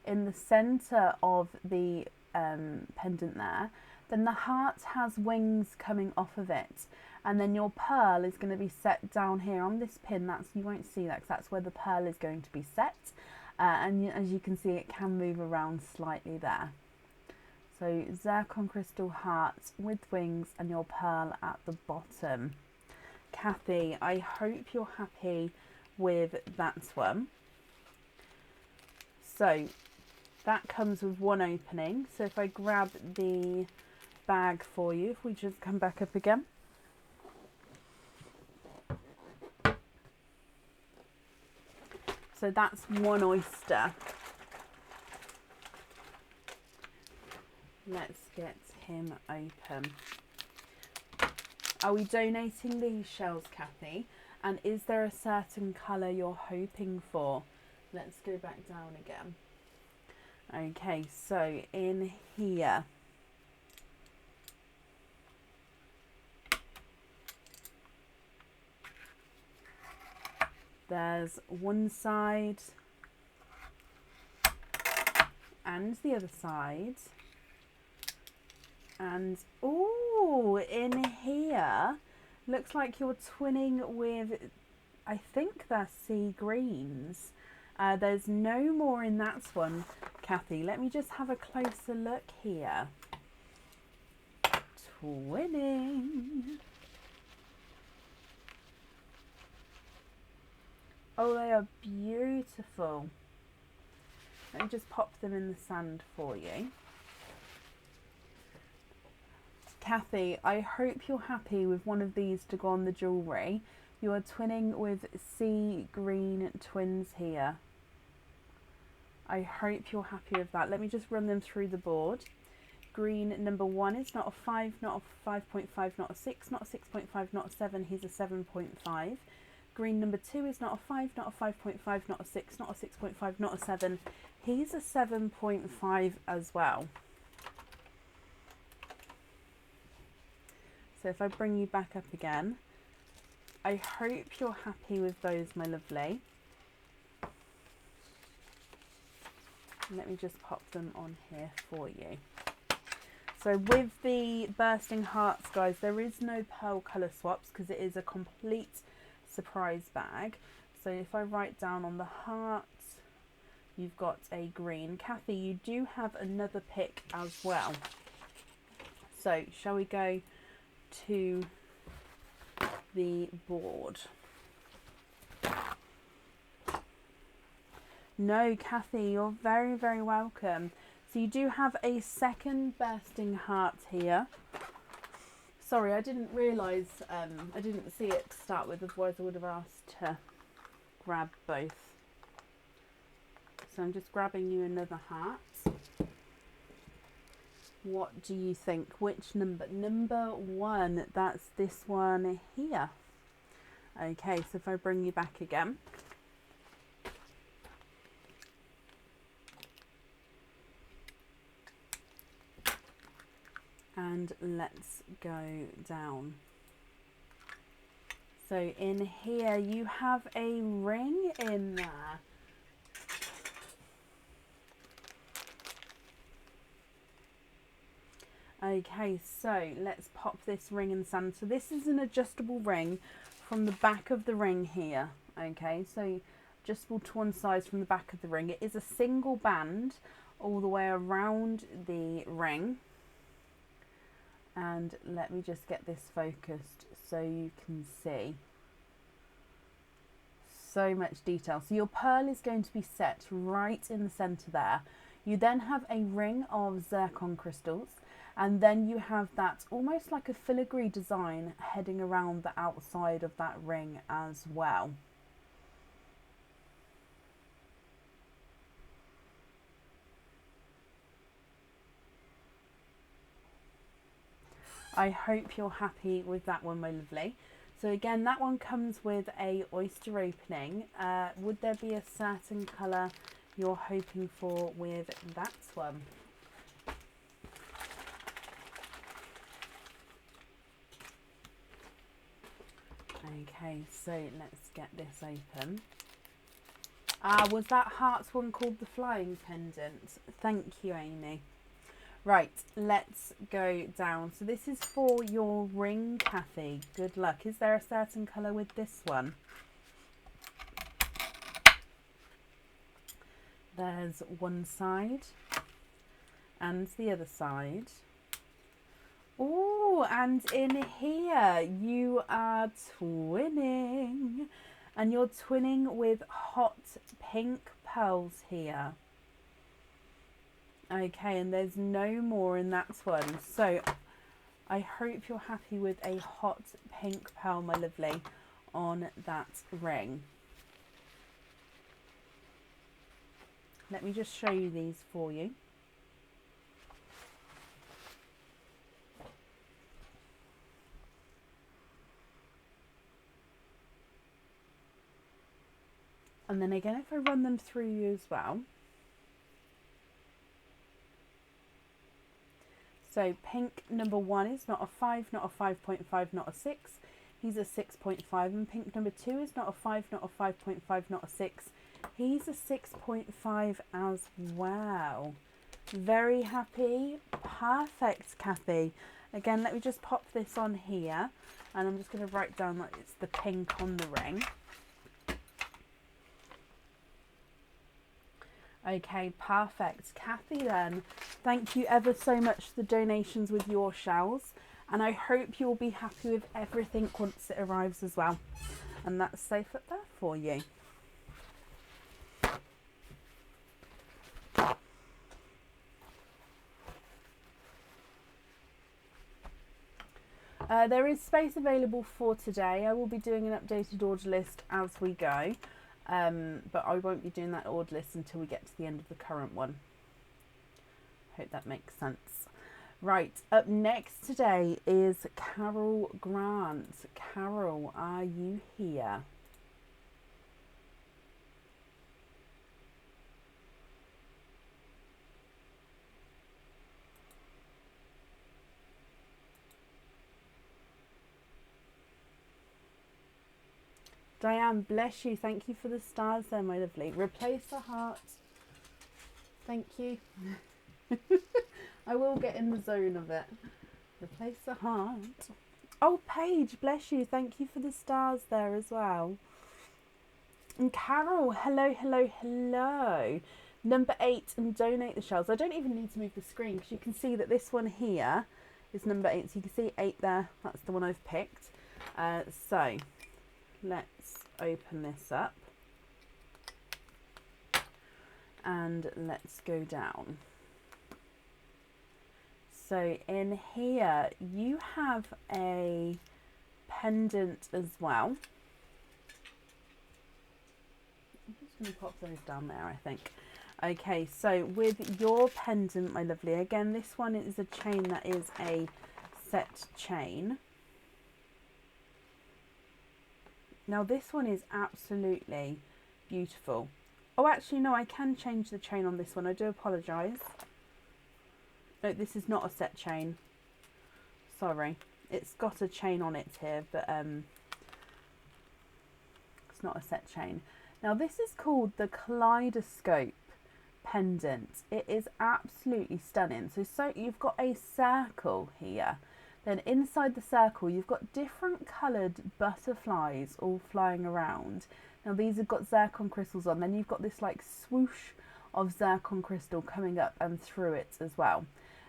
in the centre of the pendant there. Then the heart has wings coming off of it. And then your pearl is going to be set down here on this pin. You won't see that because that's where the pearl is going to be set. And as you can see, it can move around slightly there. So zircon crystal heart with wings and your pearl at the bottom. Cathy, I hope you're happy with that one. So that comes with one opening. So if I grab the bag for you, if we just come back up again. So that's one oyster. Let's get him open. Are we donating these shells, Cathy? And is there a certain colour you're hoping for? Let's go back down again. Okay, so in here, there's one side and the other side. And, oh, in here, looks like you're twinning with, I think they're sea greens. There's no more in that one, Cathy. Let me just have a closer look here. Twinning. Oh, they are beautiful. Let me just pop them in the sand for you. Cathy, I hope you're happy with one of these to go on the jewellery. You are twinning with sea green twins here. I hope you're happy with that. Let me just run them through the board. Green number 1 is not a 5, not a 5.5, not a 6, not a 6.5, not a 7. He's a 7.5. Green number 2 is not a 5, not a 5.5, not a 6, not a 6.5, not a 7. He's a 7.5 as well. So if I bring you back up again, I hope you're happy with those, my lovely. Let me just pop them on here for you. So with the bursting hearts, guys, there is no pearl colour swaps because it is a complete surprise bag. So if I write down on the heart, you've got a green. Cathy, you do have another pick as well. So shall we go to the board? No, Cathy, you're very, very welcome. So you do have a second bursting heart here. Sorry, I didn't realise, I didn't see it to start with, otherwise I would have asked to grab both. So I'm just grabbing you another heart. What do you think? Which number? Number 1, that's this one here. Okay, so if I bring you back again. And let's go down. So in here you have a ring in there. Okay, so let's pop this ring in the sand. So this is an adjustable ring from the back of the ring here. Okay, so adjustable to one side from the back of the ring. It is a single band all the way around the ring. And let me just get this focused so you can see. So much detail. So your pearl is going to be set right in the center there. You then have a ring of zircon crystals, and then you have that almost like a filigree design heading around the outside of that ring as well. I hope you're happy with that one, my lovely. So again, that one comes with a oyster opening. Would there be a certain colour you're hoping for with that one? Okay, so let's get this open. Was that Hearts one called the Flying Pendant? Thank you, Amy. Right, let's go down. So this is for your ring, Cathy. Good luck. Is there a certain colour with this one? There's one side and the other side. Oh, and in here you are twinning. And you're twinning with hot pink pearls here. Okay, and there's no more in that one. So I hope you're happy with a hot pink pearl, my lovely, on that ring. Let me just show you these for you. And then again, if I run them through you as well. So pink number 1 is not a 5, not a 5.5, not a 6. He's a 6.5. And pink number 2 is not a 5, not a 5.5, not a 6. He's a 6.5 as well. Very happy. Perfect, Cathy. Again, let me just pop this on here. And I'm just going to write down that it's the pink on the ring. Okay, perfect. Cathy then, thank you ever so much for the donations with your shells. And I hope you'll be happy with everything once it arrives as well. And that's safe up there for you. There is space available for today. I will be doing an updated order list as we go. But I won't be doing that order list until we get to the end of the current one. Hope that makes sense. Right, up next today is Carol Grant. Carol, are you here? Diane, bless you. Thank you for the stars there, my lovely. Replace the heart. Thank you. I will get in the zone of it. Replace the heart. Oh, Paige, bless you. Thank you for the stars there as well. And Carol, hello, hello, hello. Number 8, and donate the shells. I don't even need to move the screen because you can see that this one here is number 8. So you can see 8 there. That's the one I've picked. So let's open this up and let's go down. So in here you have a pendant as well. I'm just going to pop those down there, I think. Okay, so with your pendant, my lovely, again, this one is a chain that is a set chain. Now this one is absolutely beautiful. Oh, actually, no, I can change the chain on this one. I do apologise. No, this is not a set chain. Sorry. It's got a chain on it here, but it's not a set chain. Now this is called the Kaleidoscope Pendant. It is absolutely stunning. So you've got a circle here. Then inside the circle you've got different coloured butterflies all flying around. Now these have got zircon crystals on. Then you've got this like swoosh of zircon crystal coming up and through it as well.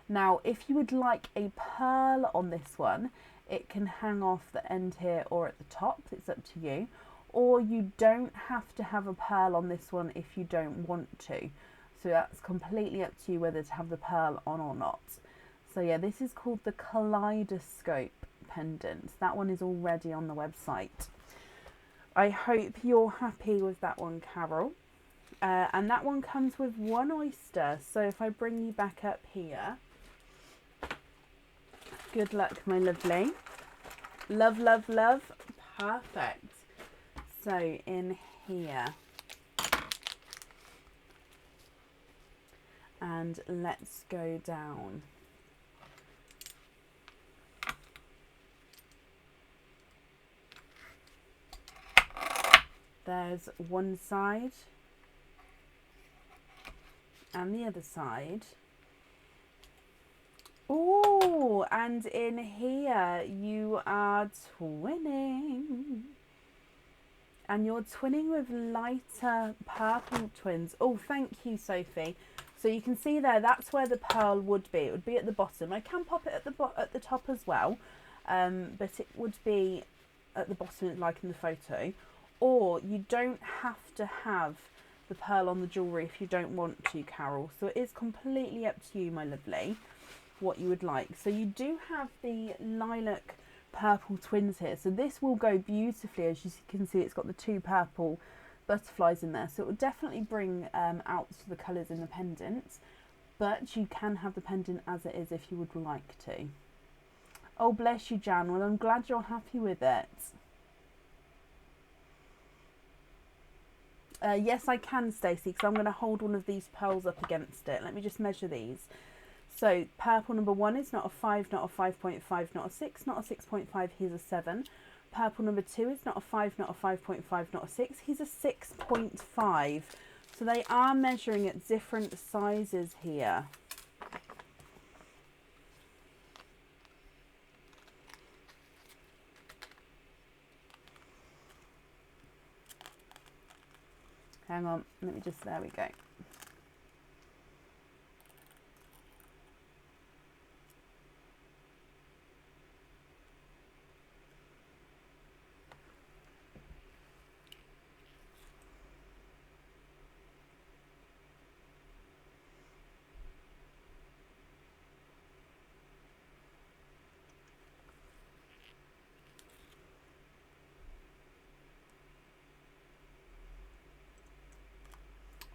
Now if you would like a pearl on this one, it can hang off the end here or at the top. It's up to you. Or you don't have to have a pearl on this one if you don't want to. So that's completely up to you whether to have the pearl on or not. So yeah, this is called the Kaleidoscope Pendant. That one is already on the website. I hope you're happy with that one, Carol. And that one comes with 1 oyster. So if I bring you back up here. Good luck, my lovely. Love, love, love. Perfect. So in here. And let's go down. There's one side. And the other side. Oh, and in here you are twinning. And you're twinning with lighter purple twins. Oh, thank you, Sophie. So you can see there, that's where the pearl would be. It would be at the bottom. I can pop it at the top as well, but it would be at the bottom like in the photo. Or you don't have to have the pearl on the jewellery if you don't want to, Carol. So it is completely up to you, my lovely, what you would like. So you do have the lilac purple twins here. So this will go beautifully. As you can see, it's got the 2 purple butterflies in there. So it will definitely bring out the colours in the pendant. But you can have the pendant as it is if you would like to. Oh, bless you, Jan. Well, I'm glad you're happy with it. Yes, I can, Stacey, because I'm going to hold one of these pearls up against it. Let me just measure these. So purple number 1 is not a 5, not a 5.5, not a 6, not a 6.5, he's a 7. Purple number 2 is not a 5, not a 5.5, not a 6, he's a 6.5. So they are measuring at different sizes here. Hang on, let me just, there we go.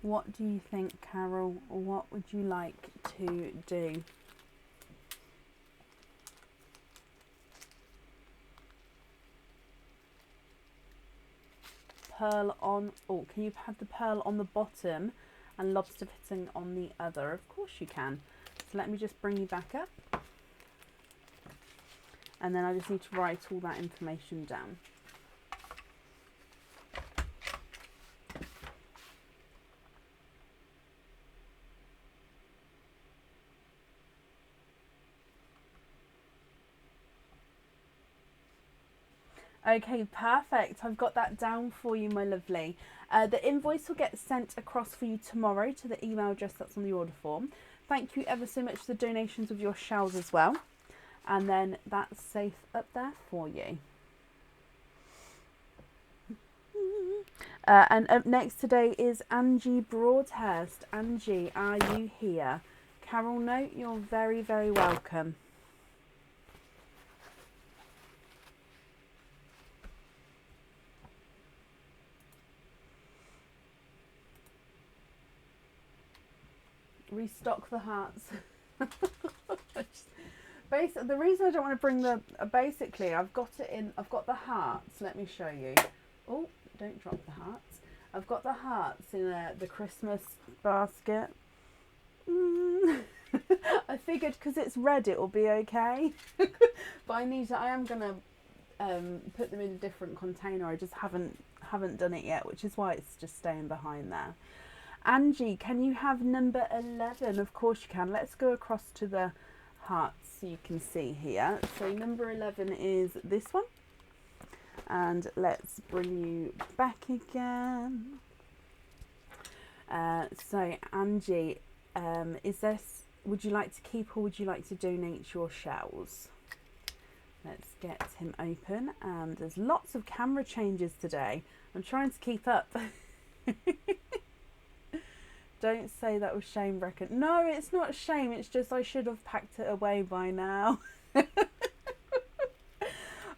What do you think, Carol? What would you like to do? Pearl on, oh, can you have the pearl on the bottom and lobster fitting on the other? Of course you can. So let me just bring you back up. And then I just need to write all that information down. Okay, perfect. I've got that down for you, my lovely. The invoice will get sent across for you tomorrow to the email address that's on the order form. Thank you ever so much for the donations of your shells as well. And then that's safe up there for you. And up next today is Angie Broadhurst. Angie, are you here? Carol, no, you're very, very welcome. Restock the hearts. Basically, the reason I don't want to bring the basically I've got the hearts. Let me show you. Oh, don't drop the hearts. I've got the hearts in the Christmas basket. I figured because it's red it will be okay. But I am gonna put them in a different container. I just haven't haven't done it yet, which is why it's just staying behind there. Angie, can you have number 11? Of course you can. Let's go across to the hearts so you can see here. So number 11 is this one. And let's bring you back again. So Angie, would you like to keep or would you like to donate your shells? Let's get him open. And there's lots of camera changes today. I'm trying to keep up. Don't say that was shame, Brecken. No, it's not shame. It's just I should have packed it away by now.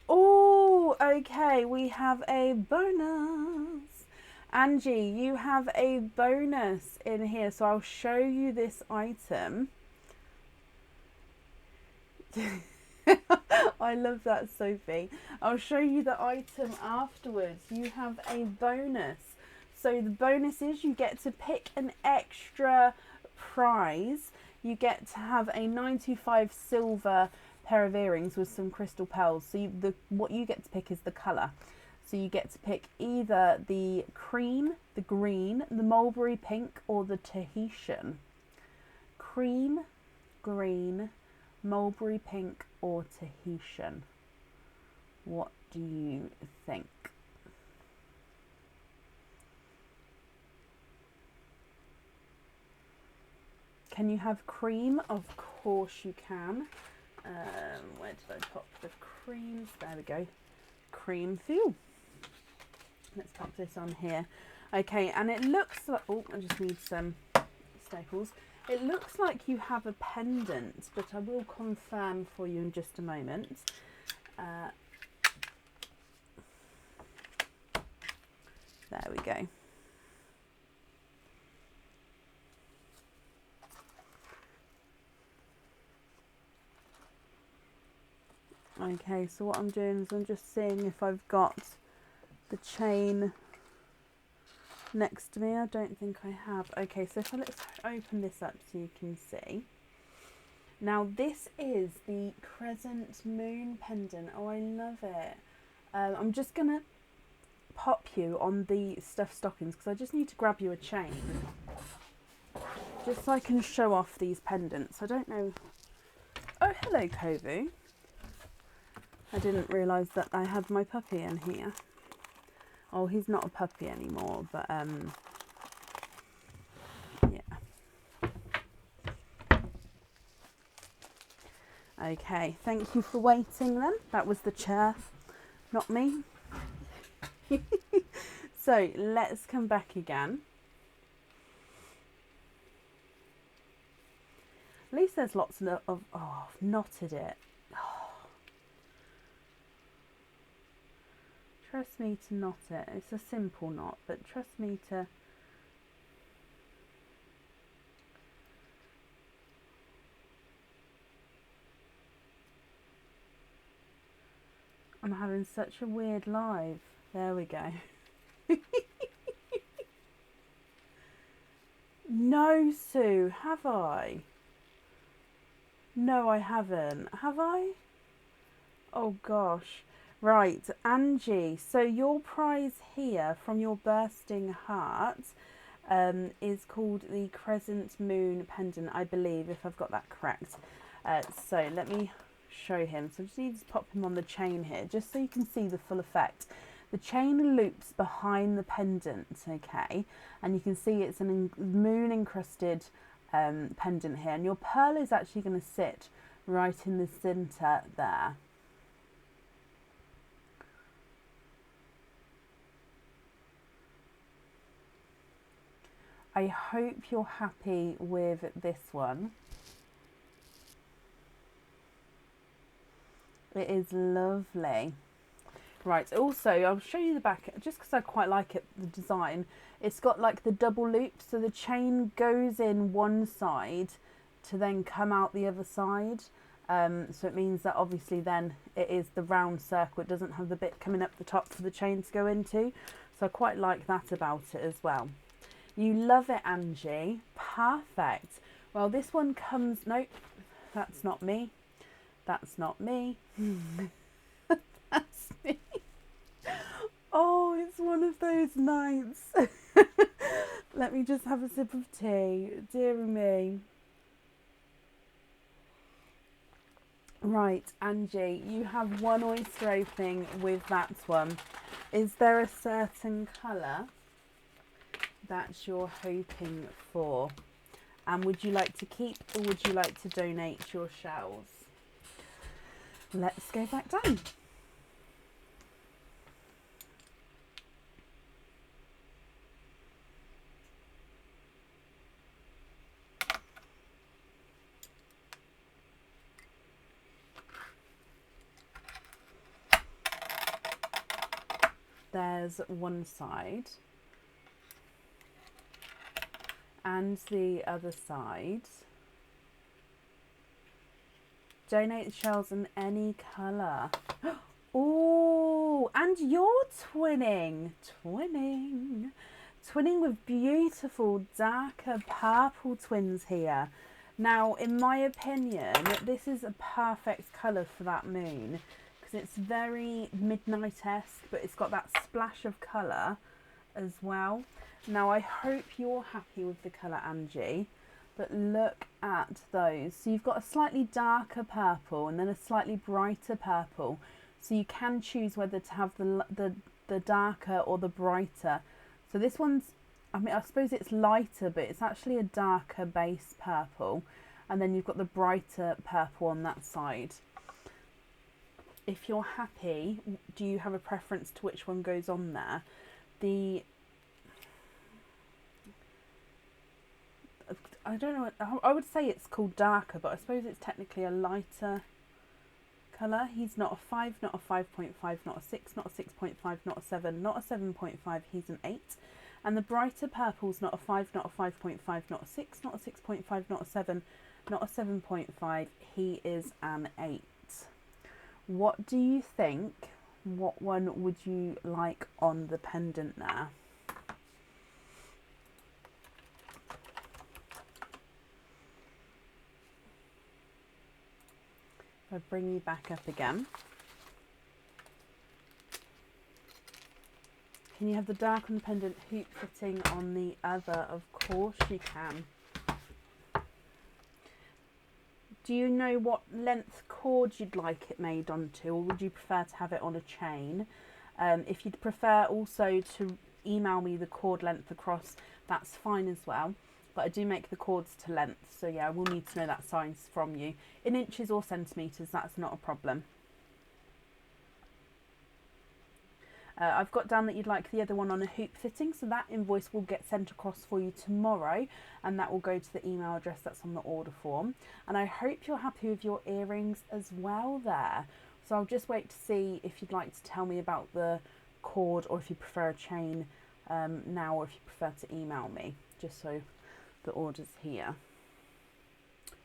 Oh, okay. We have a bonus. Angie, you have a bonus in here. So I'll show you this item. I love that, Sophie. I'll show you the item afterwards. You have a bonus. So the bonus is you get to pick an extra prize. You get to have a 925 silver pair of earrings with some crystal pearls. So what you get to pick is the colour. So you get to pick either the cream, the green, the mulberry pink, or the Tahitian. Cream, green, mulberry pink, or Tahitian. What do you think? Can you have cream? Of course you can. Where did I pop the creams? There we go. Cream for you. Let's pop this on here. Okay, and it looks like... Oh, I just need some staples. It looks like you have a pendant, but I will confirm for you in just a moment. There we go. Okay, so what I'm doing is I'm just seeing if I've got the chain next to me. I don't think I have. Okay, so let's open this up so you can see. Now this is the Crescent Moon Pendant. Oh, I love it. I'm just going to pop you on the stuffed stockings because I just need to grab you a chain. Just so I can show off these pendants. I don't know. Oh, hello, Kovu. I didn't realise that I had my puppy in here. Oh, he's not a puppy anymore, but yeah. Okay, thank you for waiting then. That was the chair, not me. So let's come back again. At least there's lots of oh, I've knotted it. Trust me to knot it. It's a simple knot, but trust me to... I'm having such a weird live. There we go. No, Sue, have I? No, I haven't. Have I? Oh, gosh. Right, Angie, so your prize here from your bursting heart is called the Crescent Moon Pendant, I believe, if I've got that correct. So let me show him. So I just need to pop him on the chain here, just so you can see the full effect. The chain loops behind the pendant, okay, and you can see it's a moon encrusted pendant here, and your pearl is actually going to sit right in the centre there. I hope you're happy with this one. It is lovely. Right, also I'll show you the back just because I quite like it, the design. It's got like the double loop, so the chain goes in one side to then come out the other side. So it means that obviously then it is the round circle. It doesn't have the bit coming up the top for the chain to go into. So I quite like that about it as well. You love it, Angie. Perfect. Well, this one comes... Nope, that's not me. That's not me. That's me. Oh, it's one of those nights. Let me just have a sip of tea. Dear me. Right, Angie, you have one oyster opening with that one. Is there a certain colour that you're hoping for? And would you like to keep or would you like to donate your shells? Let's go back down. There's one side. And the other side. Donate the shells in any colour. Oh, and you're twinning. Twinning with beautiful darker purple twins here. Now, in my opinion, this is a perfect colour for that moon because it's very midnight-esque, but it's got that splash of colour as well. Now, I hope you're happy with the colour, Angie, but look at those. So you've got a slightly darker purple and then a slightly brighter purple. So you can choose whether to have the darker or the brighter. So this one's, I mean, I suppose it's lighter, but it's actually a darker base purple. And then you've got the brighter purple on that side. If you're happy, do you have a preference to which one goes on there? I don't know, I would say it's called darker, but I suppose it's technically a lighter colour. He's not a 5, not a 5.5, not a 6, not a 6.5, not a 7, not a 7.5, he's an 8. And the brighter purple's not a 5, not a 5.5, not a 6, not a 6.5, not a 7, not a 7.5, he is an 8. What do you think? What one would you like on the pendant there? If I bring you back up again. Can you have the dark on the pendant hoop fitting on the other? Of course you can. Do you know what length cord you'd like it made onto, or would you prefer to have it on a chain? If you'd prefer also to email me the cord length across, that's fine as well. But I do make the cords to length, so yeah, I will need to know that size from you. In inches or centimetres, that's not a problem. I've got down that you'd like the other one on a hoop fitting, so that invoice will get sent across for you tomorrow, and that will go to the email address that's on the order form. And I hope you're happy with your earrings as well there. So I'll just wait to see if you'd like to tell me about the cord, or if you prefer a chain now, or if you prefer to email me, just so the order's here.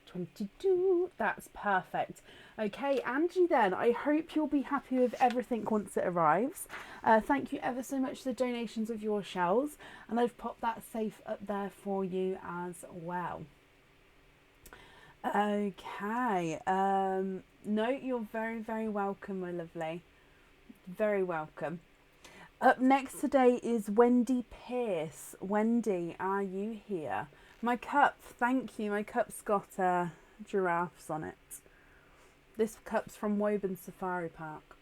22, that's perfect. Okay, Angie, then I hope you'll be happy with everything once it arrives. Thank you ever so much for the donations of your shells, and I've popped that safe up there for you as well. Okay, no, you're very, very welcome, my lovely. Very welcome. Up next today is Wendy Pierce. Wendy, are you here? My cup, thank you. My cup's got giraffes on it. This cup's from Woburn Safari Park.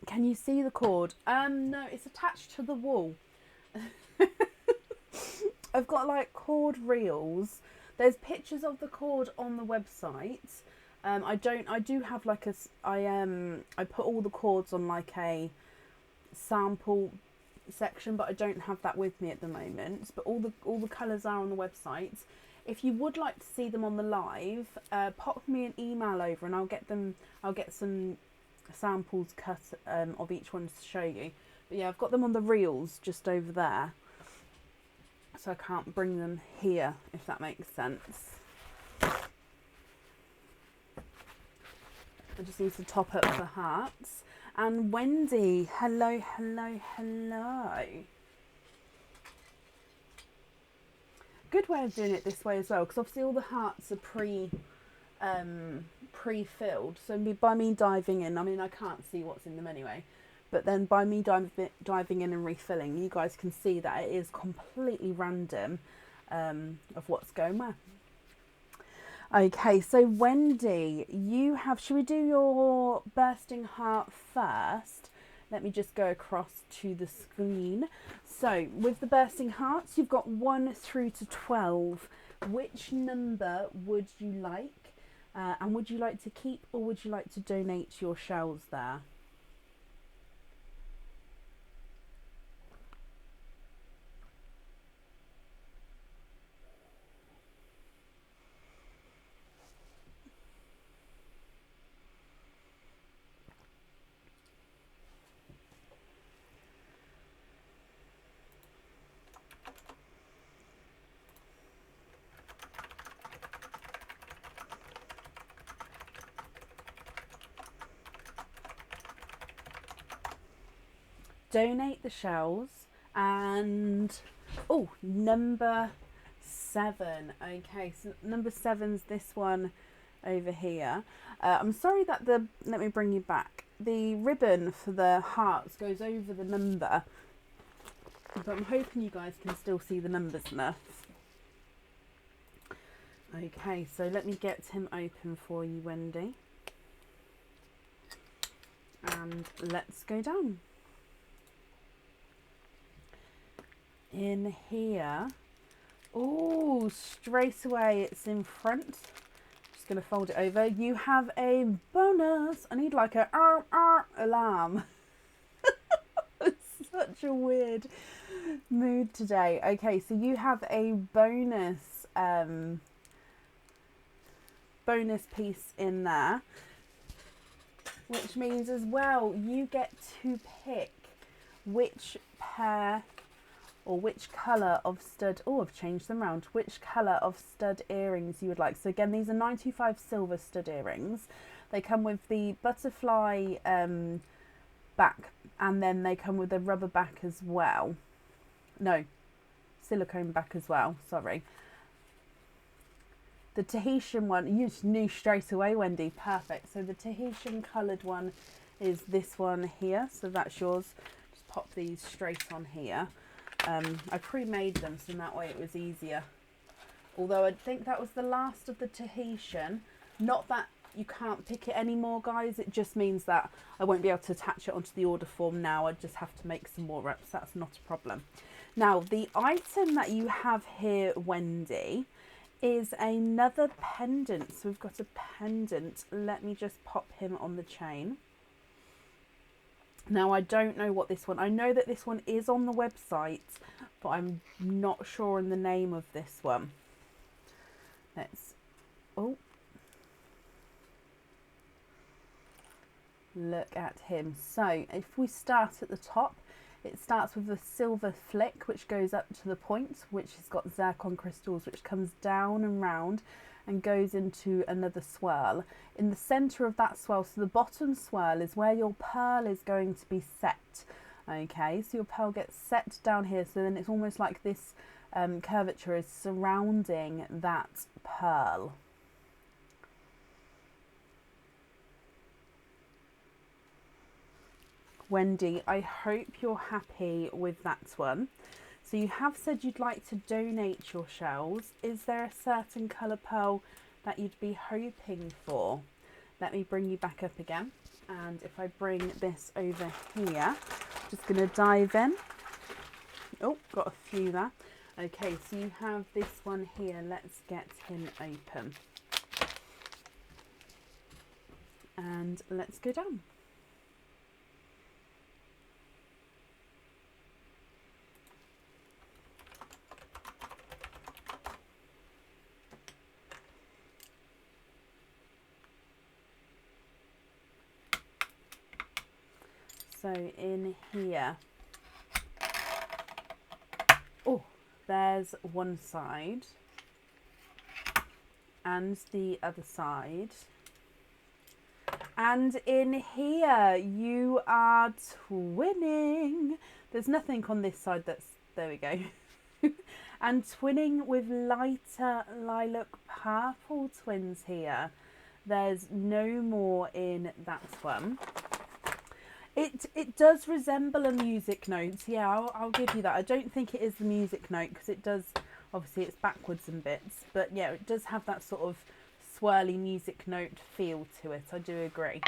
Can you see the cord? No, it's attached to the wall. I've got like cord reels. There's pictures of the cord on the website. I do have like I put all the cords on like a sample section, but I don't have that with me at the moment. But all the colours are on the website. If you would like to see them on the live, pop me an email over and I'll get some samples cut of each one to show you. But yeah, I've got them on the reels just over there, so I can't bring them here, if that makes sense. I just need to top up the hearts. And Wendy, hello, hello, hello. Good way of doing it this way as well, because obviously all the hearts are pre-filled. So by me diving in, I mean, I can't see what's in them anyway, but then by me diving in and refilling, you guys can see that it is completely random of what's going where. Okay, so Wendy, you have, should we do your bursting heart first? Let me just go across to the screen. So with the bursting hearts, you've got 1 through to 12. Which number would you like? And would you like to keep or would you like to donate your shells there? Donate the shells and number 7. Okay, so number 7's this one over here. I'm sorry that let me bring you back. The ribbon for the hearts goes over the number, but I'm hoping you guys can still see the numbers enough. Okay, so let me get him open for you, Wendy. And let's go down. In here, oh, straight away it's in front. Just gonna fold it over. You have a bonus. I need like a alarm. It's such a weird mood today. Okay, so you have a bonus bonus piece in there, which means as well you get to pick which pair or which colour of stud, I've changed them around, which colour of stud earrings you would like. So again, these are 95 silver stud earrings. They come with the butterfly back, and then they come with a rubber back as well. No, silicone back as well, sorry. The Tahitian one, you just knew straight away, Wendy, perfect. So the Tahitian coloured one is this one here, so that's yours. Just pop these straight on here. I pre-made them so that way it was easier. Although I think that was the last of the Tahitian. Not that you can't pick it anymore, guys. It just means that I won't be able to attach it onto the order form now. I just have to make some more reps. That's not a problem. Now, the item that you have here, Wendy, is another pendant. So we've got a pendant. Let me just pop him on the chain. Now, I don't know what this one, I know that this one is on the website, but I'm not sure on the name of this one. Let's, look at him. So if we start at the top, it starts with a silver flick, which goes up to the point, which has got zircon crystals, which comes down and round and goes into another swirl. In the centre of that swirl, so the bottom swirl is where your pearl is going to be set. Okay, so your pearl gets set down here, so then it's almost like this curvature is surrounding that pearl. Wendy, I hope you're happy with that one. So you have said you'd like to donate your shells. Is there a certain colour pearl that you'd be hoping for? Let me bring you back up again. And if I bring this over here, just going to dive in. Oh, got a few there. Okay, so you have this one here. Let's get him open. And let's go down. So in here, there's one side and the other side. And in here, you are twinning. There's nothing on this side that's, there we go. And twinning with lighter lilac purple twins here. There's no more in that one. It does resemble a music note. Yeah, I'll give you that. I don't think it is the music note because it does, obviously it's backwards and bits, but yeah, it does have that sort of swirly music note feel to it. I do agree.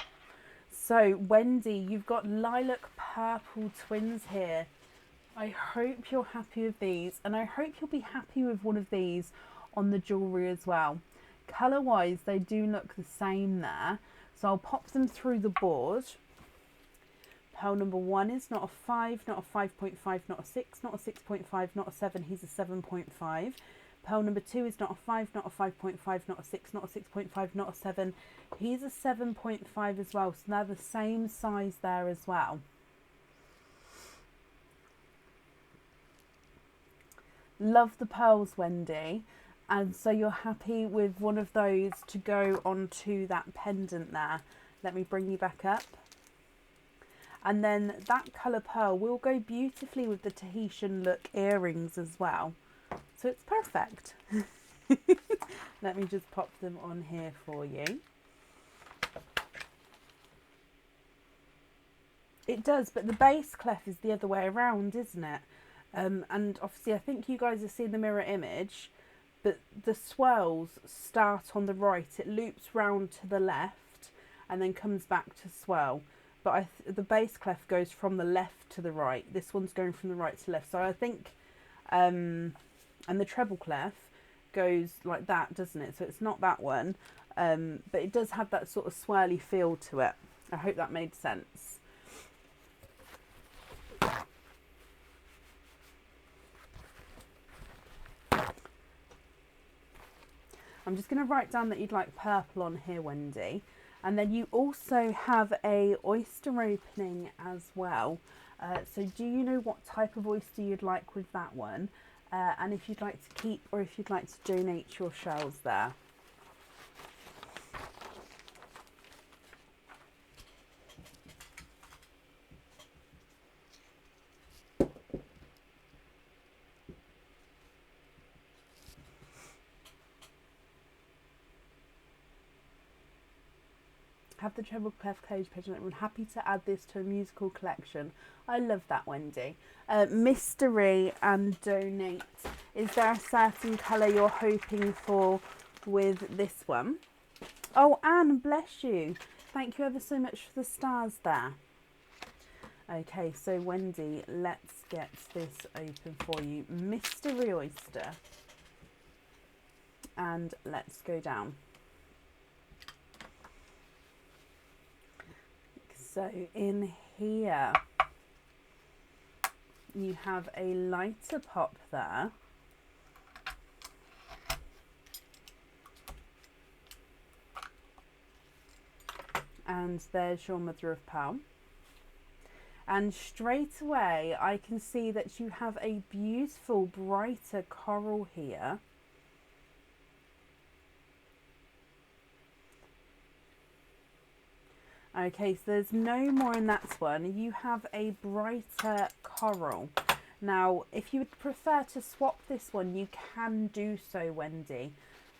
So Wendy, you've got lilac purple twins here. I hope you're happy with these, and I hope you'll be happy with one of these on the jewellery as well. Colour wise, they do look the same there, so I'll pop them through the board. Pearl number 1 is not a 5, not a 5.5, not a 6, not a 6.5, not a 7, he's a 7.5. Pearl number 2 is not a 5, not a 5.5, not a 6, not a 6.5, not a 7, he's a 7.5 as well, so they're the same size there as well. Love the pearls, Wendy, and so you're happy with one of those to go onto that pendant there. Let me bring you back up. And then that colour pearl will go beautifully with the Tahitian look earrings as well. So it's perfect. Let me just pop them on here for you. It does, but the base clef is the other way around, isn't it? And obviously I think you guys have seen the mirror image, but the swirls start on the right. It loops round to the left and then comes back to swirl. But the base clef goes from the left to the right. This one's going from the right to left. So I think, and the treble clef goes like that, doesn't it? So it's not that one, but it does have that sort of swirly feel to it. I hope that made sense. I'm just going to write down that you'd like purple on here, Wendy. And then you also have a oyster opening as well. So do you know what type of oyster you'd like with that one? And if you'd like to keep or if you'd like to donate your shells there. Have the treble clef closed pendant. I'm happy to add this to a musical collection. I love that, Wendy. Mystery and donate. Is there a certain colour you're hoping for with this one? Oh, Anne, bless you. Thank you ever so much for the stars there. Okay, so Wendy, let's get this open for you. Mystery oyster. And let's go down. So in here, you have a lighter pop there. And there's your mother of pearl. And straight away, I can see that you have a beautiful, brighter coral here. Okay, so there's no more in that one. You have a brighter coral. Now, if you would prefer to swap this one, you can do so, Wendy.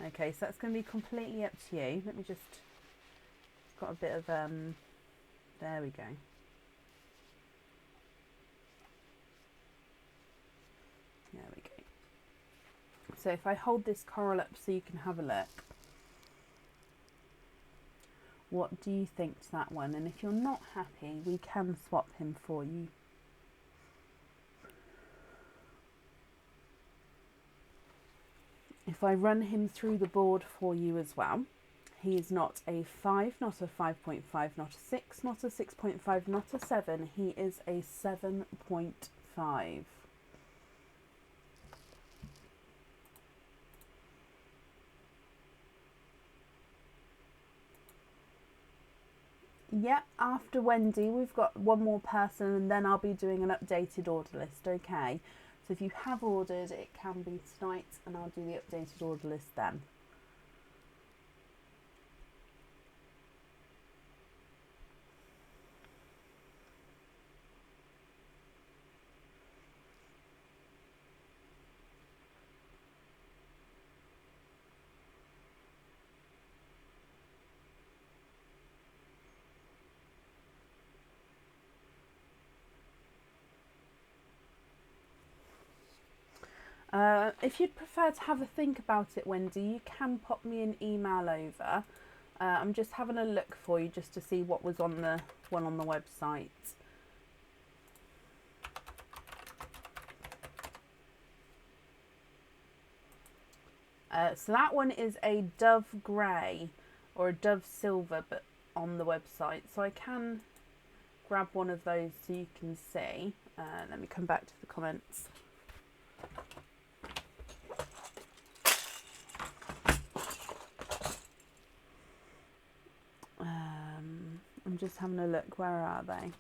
Okay, so that's going to be completely up to you. Let me just, got a bit of, there we go. There we go. So if I hold this coral up so you can have a look. What do you think to that one? And if you're not happy, we can swap him for you. If I run him through the board for you as well, he is not a 5, not a 5.5, not a 6, not a 6.5, not a 7. He is a 7.5. Yep, after Wendy, we've got one more person and then I'll be doing an updated order list, okay? So if you have ordered, it can be tonight and I'll do the updated order list then. If you'd prefer to have a think about it, Wendy, you can pop me an email over. I'm just having a look for you just to see what was on the one on the website. So that one is a dove grey or a dove silver, but on the website. So I can grab one of those so you can see. Let me come back to the comments. I'm just having a look. Where are they?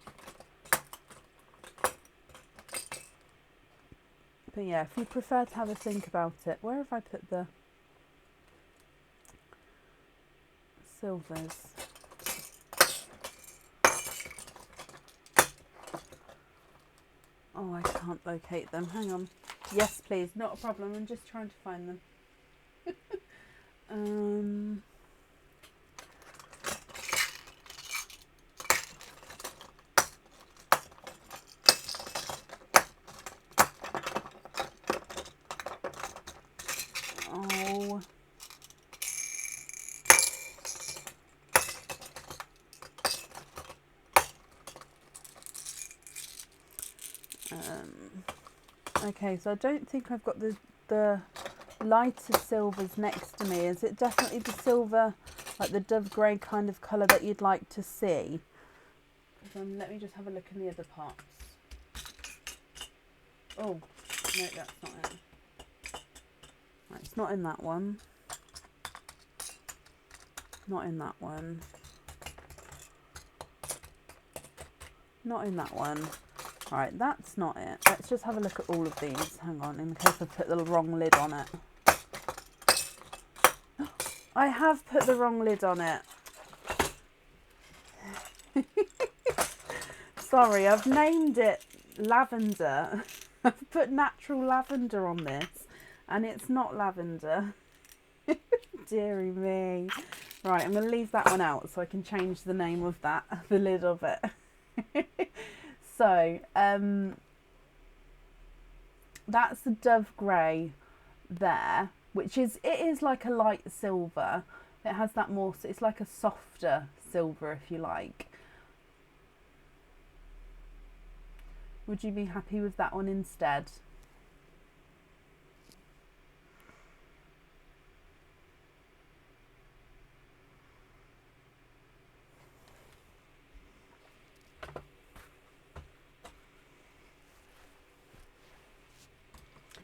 But yeah, if you prefer to have a think about it, where have I put the silvers? Oh, I can't locate them. Hang on. Yes, please. Not a problem. I'm just trying to find them. Oh. Okay, so I don't think I've got the lighter silvers next to me. Is it definitely the silver, like the dove grey kind of colour that you'd like to see? Let me just have a look in the other parts. Oh, no, that's not it. Right, it's not in that one. Not in that one. Not in that one. Right, that's not it. Let's just have a look at all of these. Hang on, in case I put the wrong lid on it. I have put the wrong lid on it. Sorry, I've named it lavender. I've put natural lavender on this, and it's not lavender. Deary me. Right, I'm going to leave that one out so I can change the name of that, the lid of it. So, that's the dove grey there, which is, it is like a light silver. It has that more, it's like a softer silver, if you like. Would you be happy with that one instead?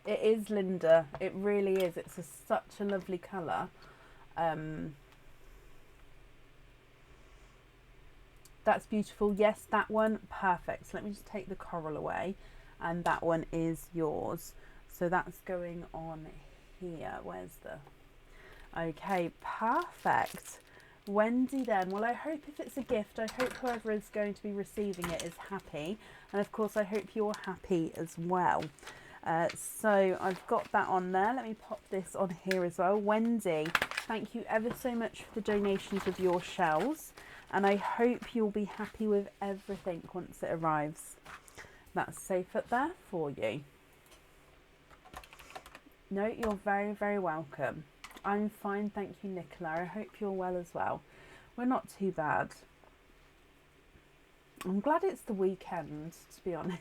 It is, Linda. It really is. It's such a lovely colour. That's beautiful. Yes, that one, perfect. So let me just take the coral away, and that one is yours. So that's going on here. Where's the... Okay, perfect. Wendy then. Well, I hope if it's a gift, I hope whoever is going to be receiving it is happy. And of course, I hope you're happy as well. So I've got that on there. Let me pop this on here as well. Wendy, thank you ever so much for the donations of your shells. And I hope you'll be happy with everything once it arrives. That's safe up there for you. No, you're very, very welcome. I'm fine, thank you, Nicola. I hope you're well as well. We're not too bad. I'm glad it's the weekend, to be honest.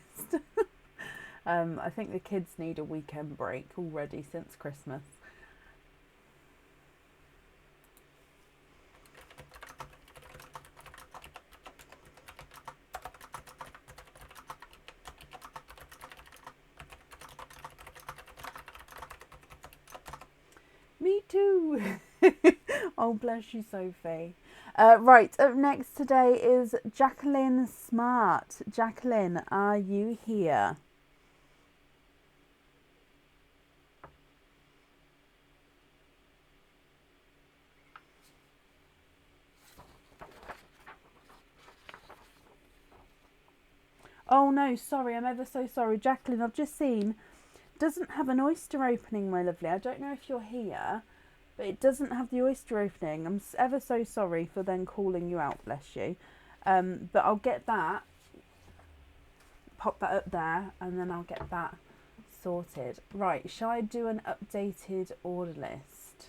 I think the kids need a weekend break already since Christmas. Me too. Oh, bless you, Sophie. Right, up next today is Jacqueline Smart. Jacqueline, are you here? Oh no, sorry, I'm ever so sorry. Jacqueline, I've just seen, doesn't have an oyster opening, my lovely. I don't know if you're here, but it doesn't have the oyster opening. I'm ever so sorry for then calling you out, bless you. But I'll get that, pop that up there, and then I'll get that sorted. Right, shall I do an updated order list?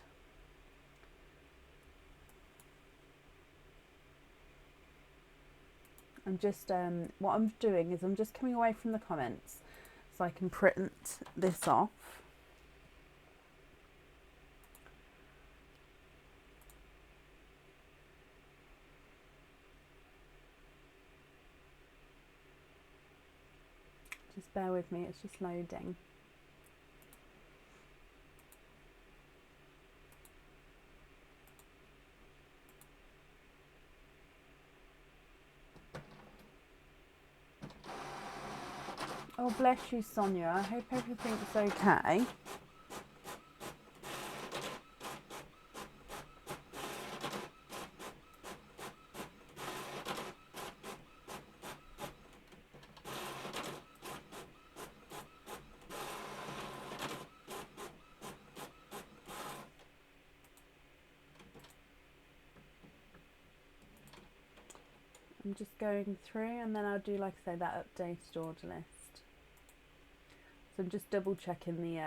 I'm just, what I'm doing is I'm just coming away from the comments so I can print this off. Just bear with me, it's just loading. Oh, bless you, Sonia. I hope everything's okay. I'm just going through and then I'll do, like I say, that updated order list. So I'm just double checking the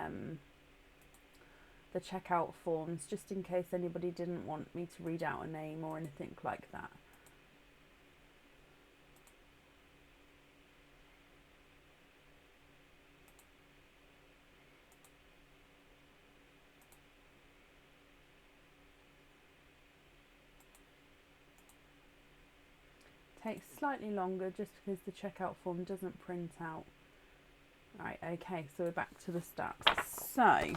checkout forms just in case anybody didn't want me to read out a name or anything like that. Takes slightly longer just because the checkout form doesn't print out. Right, okay, so we're back to the start. So,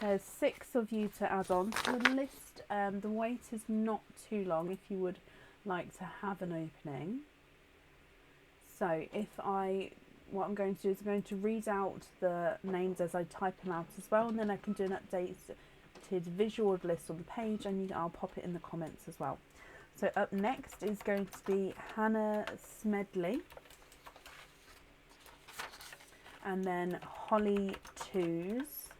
there's 6 of you to add on to the list. The wait is not too long if you would like to have an opening. So what I'm going to do is I'm going to read out the names as I type them out as well, and then I can do an updated visual list on the page, and I'll pop it in the comments as well. So up next is going to be Hannah Smedley, and then Holly Twos,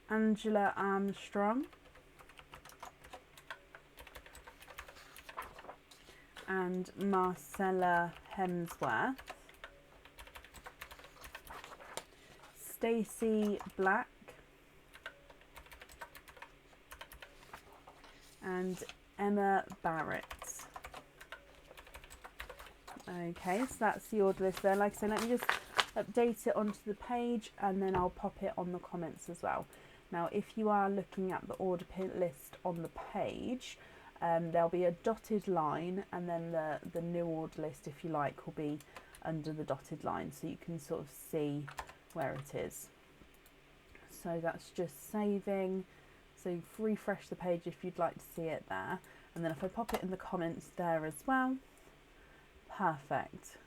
Angela Armstrong, and Marcella Hemsworth, Stacey Black, and Emma Barrett. Okay, so that's the order list there. Like I said, let me just update it onto the page and then I'll pop it on the comments as well. Now, if you are looking at the order list on the page, there'll be a dotted line, and then the new order list, if you like, will be under the dotted line, so you can sort of see where it is. So that's just saving. So refresh the page if you'd like to see it there, and then if I pop it in the comments there as well, perfect.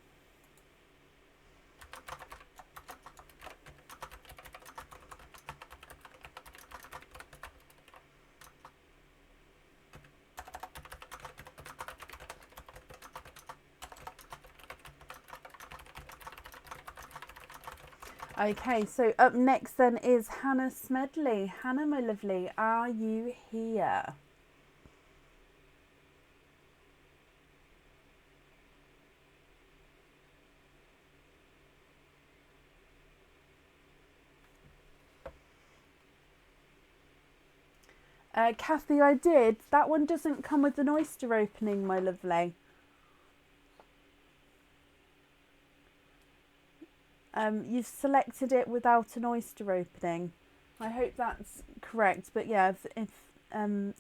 Okay, so up next then is Hannah Smedley. Hannah, my lovely, are you here? Cathy, I did. That one doesn't come with an oyster opening, my lovely. You've selected it without an oyster opening. I hope that's correct, but yeah, if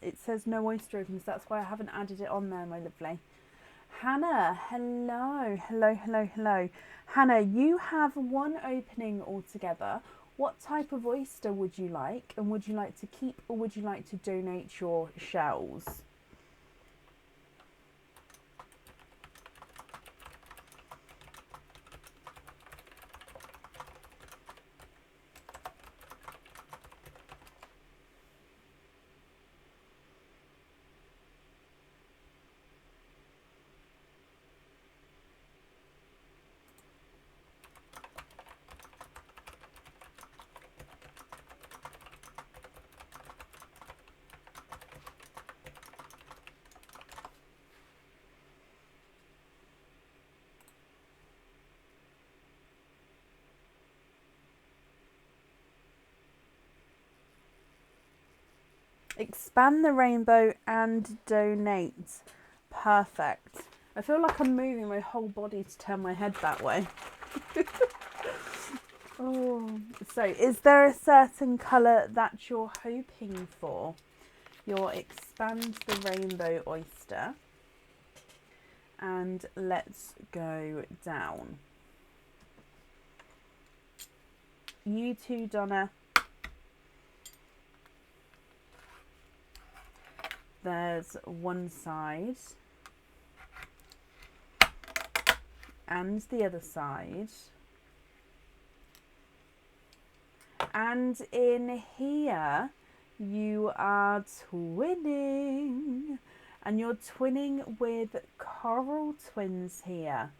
it says no oyster openings, that's why I haven't added it on there, my lovely. Hannah, hello, hello, hello, hello. Hannah, you have one opening altogether. What type of oyster would you like, and would you like to keep or would you like to donate your shells? Expand the rainbow and donate. Perfect. I feel like I'm moving my whole body to turn my head that way. Oh, so is there a certain colour that you're hoping for? You'll expand the rainbow oyster. And let's go down. You too, Donna. There's one side. And the other side. And in here, you are twinning. And you're twinning with coral twins here.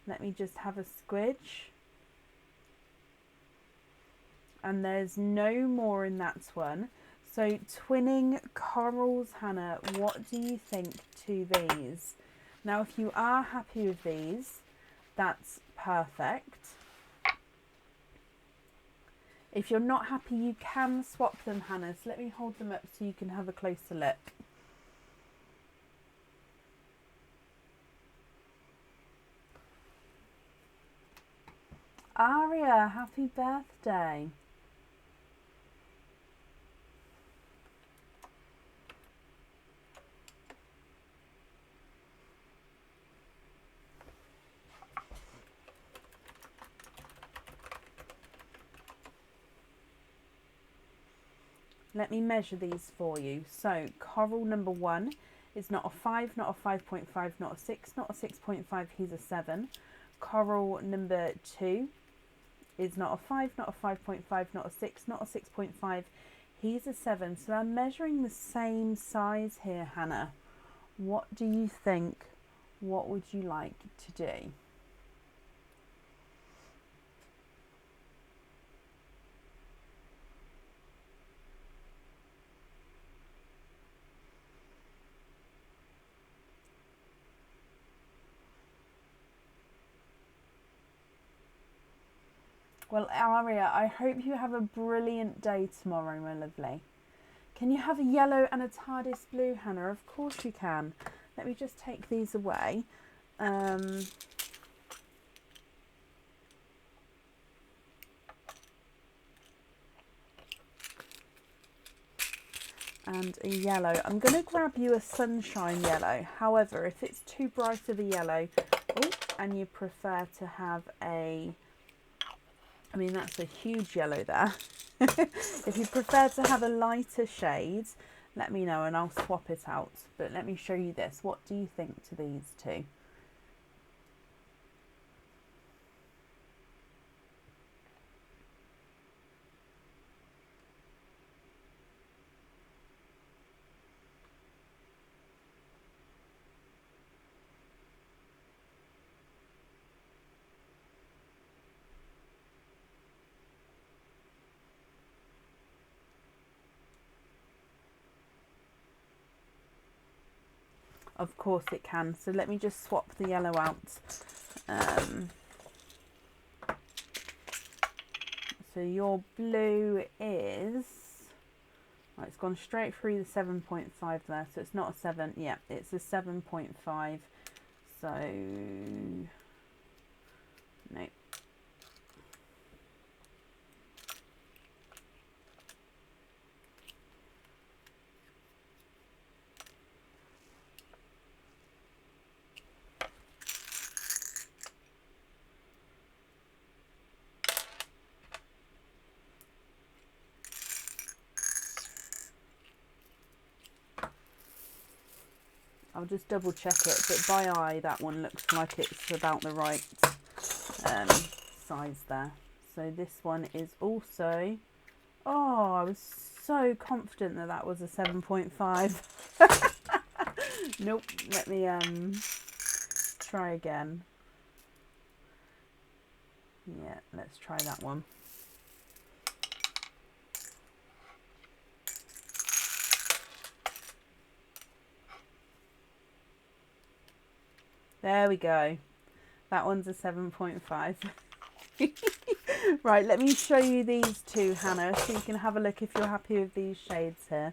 Let me just have a squidge. And there's no more in that one. So twinning corals, Hannah, what do you think to these? Now, if you are happy with these, that's perfect. If you're not happy, you can swap them, Hannah. So let me hold them up so you can have a closer look. Aria, happy birthday. Let me measure these for you. So coral number 1 is not a 5, not a 5.5, not a 6, not a 6.5, he's a 7. Coral number 2 is not a 5, not a 5.5, not a 6, not a 6.5, he's a 7. So I'm measuring the same size here, Hannah. What do you think? What would you like to do? Well, Aria, I hope you have a brilliant day tomorrow, my lovely. Can you have a yellow and a TARDIS blue, Hannah? Of course you can. Let me just take these away. And a yellow. I'm going to grab you a sunshine yellow. However, if it's too bright of a yellow, and you prefer to have a... I mean, that's a huge yellow there. If you prefer to have a lighter shade, let me know and I'll swap it out. But let me show you this. What do you think to these two? Of course it can. So let me just swap the yellow out. So your blue is... Oh, it's gone straight through the 7.5 there. So it's not a 7. Yeah, it's a 7.5. So... No. I'll just double check it, but by eye that one looks like it's about the right size there. So this one is also, oh, I was so confident that that was a 7.5. Nope, let me try again. Yeah, let's try that one. There we go. That one's a 7.5. Right, let me show you these two, Hannah, so you can have a look if you're happy with these shades here.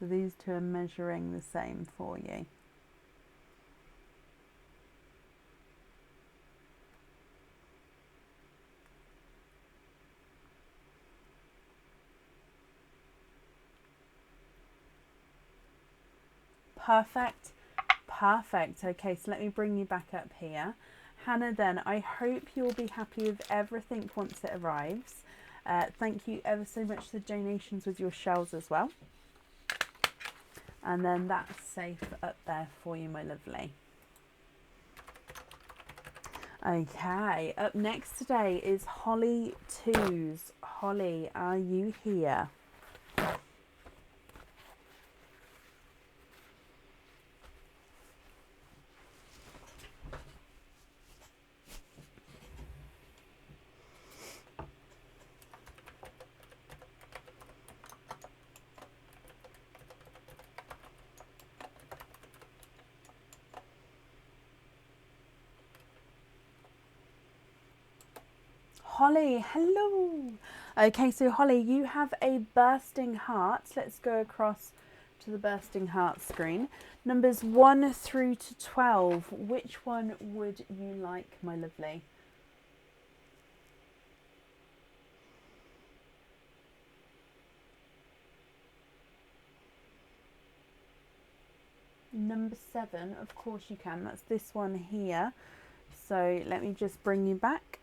So these two are measuring the same for you. Perfect. Perfect. Okay, so let me bring you back up here. Hannah, then, I hope you'll be happy with everything once it arrives. Thank you ever so much for the donations with your shells as well. And then that's safe up there for you, my lovely. Okay, up next today is Holly Twos. Holly, are you here? Holly, hello. Okay, so Holly, you have a bursting heart. Let's go across to the bursting heart screen. Numbers 1 through to 12. Which one would you like, my lovely? Number 7, of course you can. That's this one here. So let me just bring you back.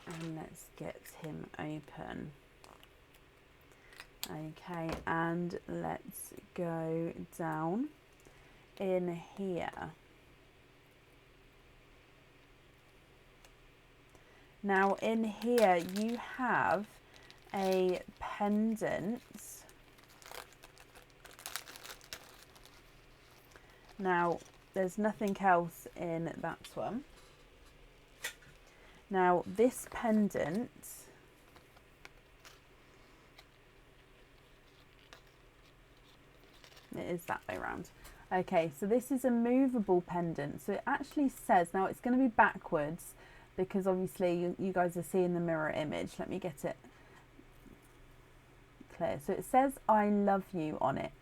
And let's get him open. Okay, and let's go down in here. Now in here you have a pendant. Now there's nothing else in that one. Now this pendant it is that way around. Okay, so this is a movable pendant. So it actually says, now it's going to be backwards because obviously you guys are seeing the mirror image. Let me get it clear. So it says I love you on it,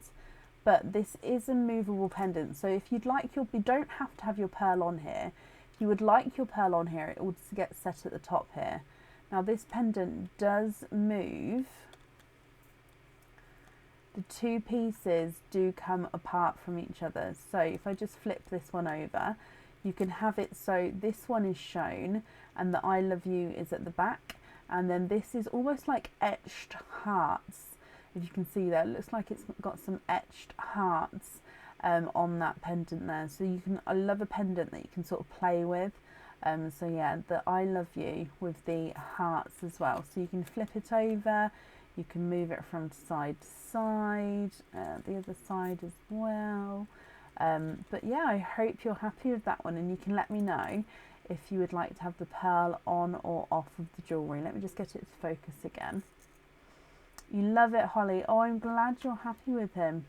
but this is a movable pendant. So if you'd like you don't have to have your pearl on here. If you would like your pearl on here, it will get set at the top here. Now this pendant does move. The two pieces do come apart from each other. So if I just flip this one over, you can have it so this one is shown and the I love you is at the back, and then this is almost like etched hearts. If you can see there, it looks like it's got some etched hearts on that pendant there. So you can, I love a pendant that you can sort of play with. So yeah, the I love you with the hearts as well. So you can flip it over, you can move it from side to side, the other side as well. But yeah, I hope you're happy with that one, and you can let me know if you would like to have the pearl on or off of the jewellery. Let me just get it to focus again. You love it, Holly. Oh, I'm glad you're happy with him.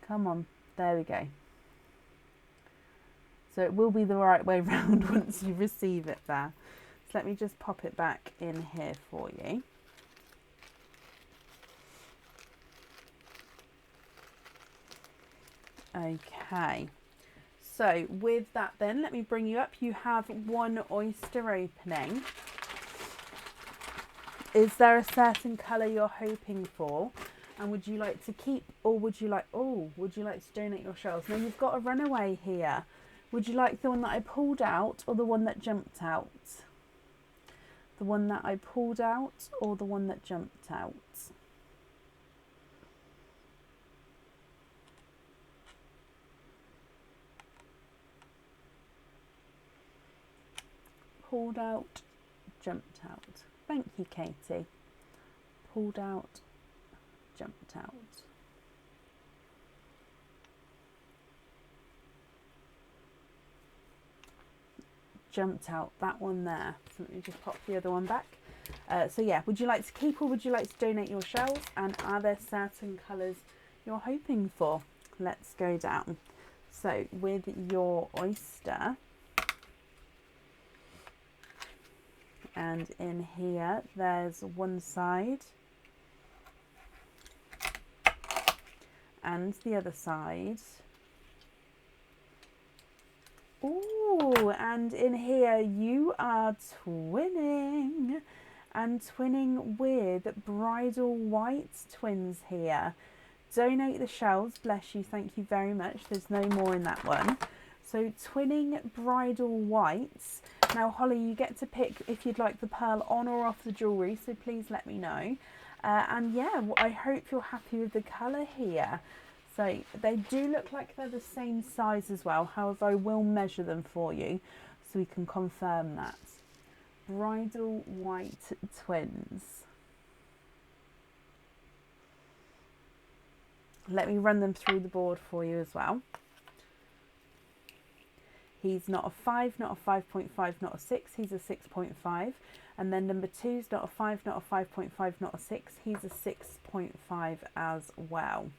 Come on, there we go. So it will be the right way round once you receive it there. So let me just pop it back in here for you. Okay, so with that then, let me bring you up. You have one oyster opening. Is there a certain colour you're hoping for? And would you like to keep, or would you like to donate your shells? Now you've got a runaway here. Would you like the one that I pulled out or the one that jumped out? The one that I pulled out or the one that jumped out? Pulled out, jumped out. Thank you, Katie. Pulled out, jumped out. Jumped out, that one there. So let me just pop the other one back. So yeah, would you like to keep or would you like to donate your shells? And are there certain colours you're hoping for? Let's go down. So with your oyster, and in here there's one side and the other side. Ooh, and in here you are twinning, and twinning with Bridal White twins here. Donate the shells, bless you, thank you very much. There's no more in that one. So twinning Bridal Whites. Now Holly, you get to pick if you'd like the pearl on or off the jewellery, so please let me know. And yeah, I hope you're happy with the colour here. So they do look like they're the same size as well. However, I will measure them for you so we can confirm that. Bridal White twins. Let me run them through the board for you as well. He's not a 5, not a 5.5, not a 6. He's a 6.5. And then number 2's not a 5, not a 5.5, not a 6. He's a 6.5 as well.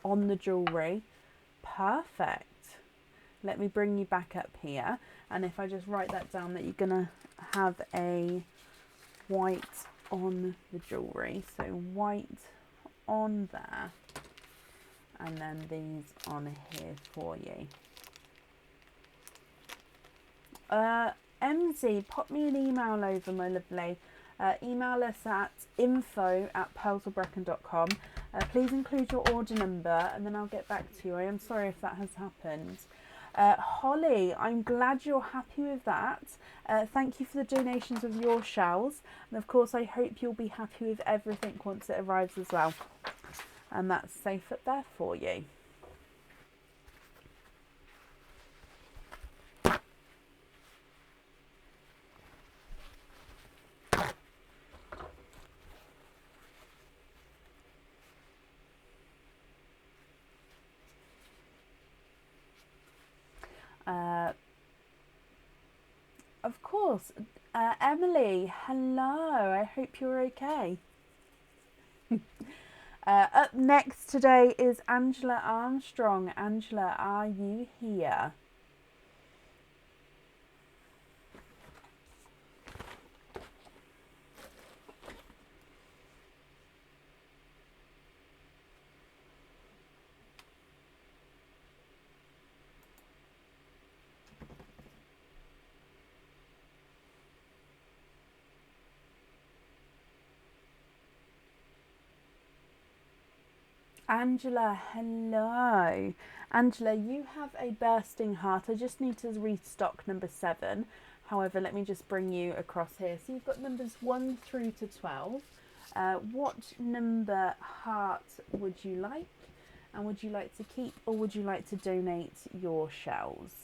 On the jewellery. Perfect. Let me bring you back up here, and if I just write that down, that you're gonna have a white on the jewellery, so white on there, and then these on here for you. MZ, pop me an email over, my lovely. Email us at info@pearlsofbrecon.com. Please include your order number and then I'll get back to you. I am sorry if that has happened. Holly, I'm glad you're happy with that. Thank you for the donations of your shells. And of course, I hope you'll be happy with everything once it arrives as well. And that's safe up there for you. Of course. Emily, hello. I hope you're okay. Up next today is Angela Armstrong. Angela, are you here? Angela, hello. Angela, you have a bursting heart. I just need to restock number 7. However, let me just bring you across here. So you've got numbers 1 through to 12. What number heart would you like? And would you like to keep or would you like to donate your shells?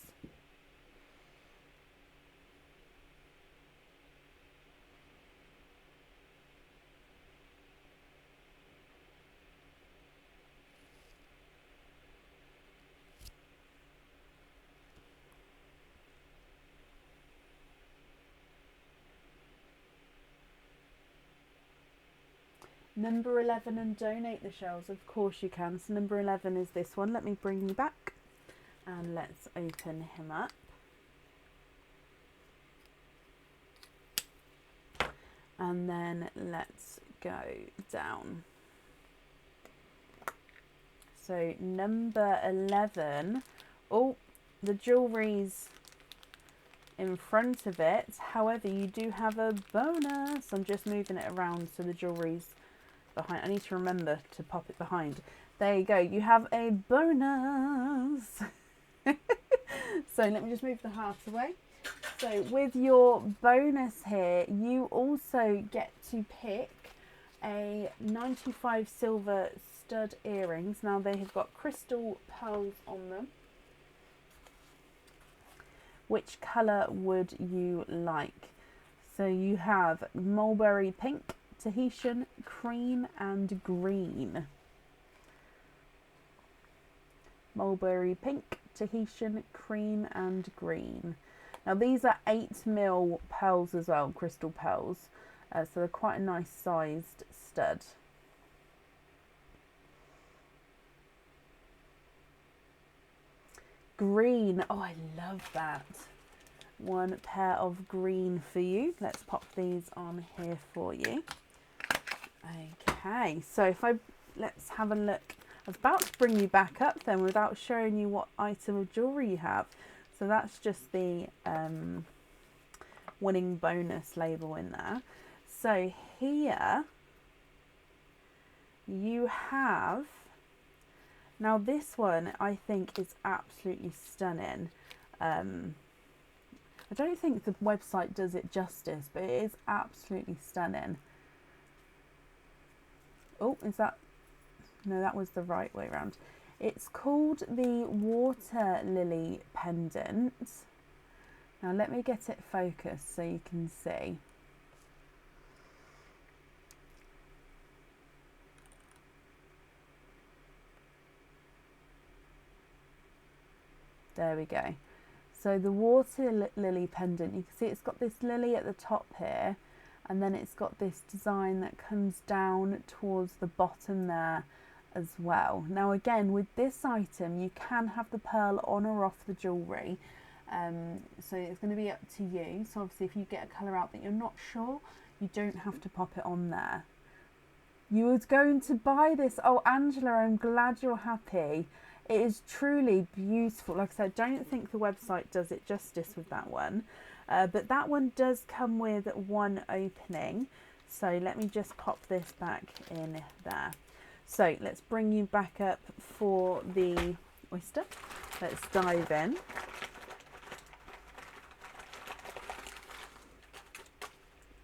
Number 11 and donate the shells. Of course you can. So number 11 is this one. Let me bring you back and let's open him up. And then let's go down. So number 11. Oh, the jewellery's in front of it. However, you do have a bonus. I'm just moving it around so the jewellery's behind. I need to remember to pop it behind. There you go. You have a bonus. So let me just move the heart away. So with your bonus here, you also get to pick a 95 silver stud earrings. Now they have got crystal pearls on them. Which colour would you like? So you have mulberry pink, Tahitian, cream and green. Mulberry pink, Tahitian, cream and green. Now these are 8mm pearls as well, crystal pearls. So they're quite a nice sized stud. Green. Oh, I love that. One pair of green for you. Let's pop these on here for you. Okay, so let's have a look. I was about to bring you back up then without showing you what item of jewellery you have. So that's just the winning bonus label in there. So here you have, now this one I think is absolutely stunning. I don't think the website does it justice, but it is absolutely stunning. Oh, is that, no, that was the right way around. It's called the Water Lily Pendant. Now let me get it focused so you can see. There we go. So the Water Lily Pendant, you can see it's got this lily at the top here, and then it's got this design that comes down towards the bottom there as well. Now again, with this item you can have the pearl on or off the jewellery, so it's going to be up to you. So obviously if you get a colour out that you're not sure, you don't have to pop it on there. You was going to buy this. Oh Angela, I'm glad you're happy. It is truly beautiful. Like I said, I don't think the website does it justice with that one. But that one does come with one opening. So let me just pop this back in there. So let's bring you back up for the oyster. Let's dive in.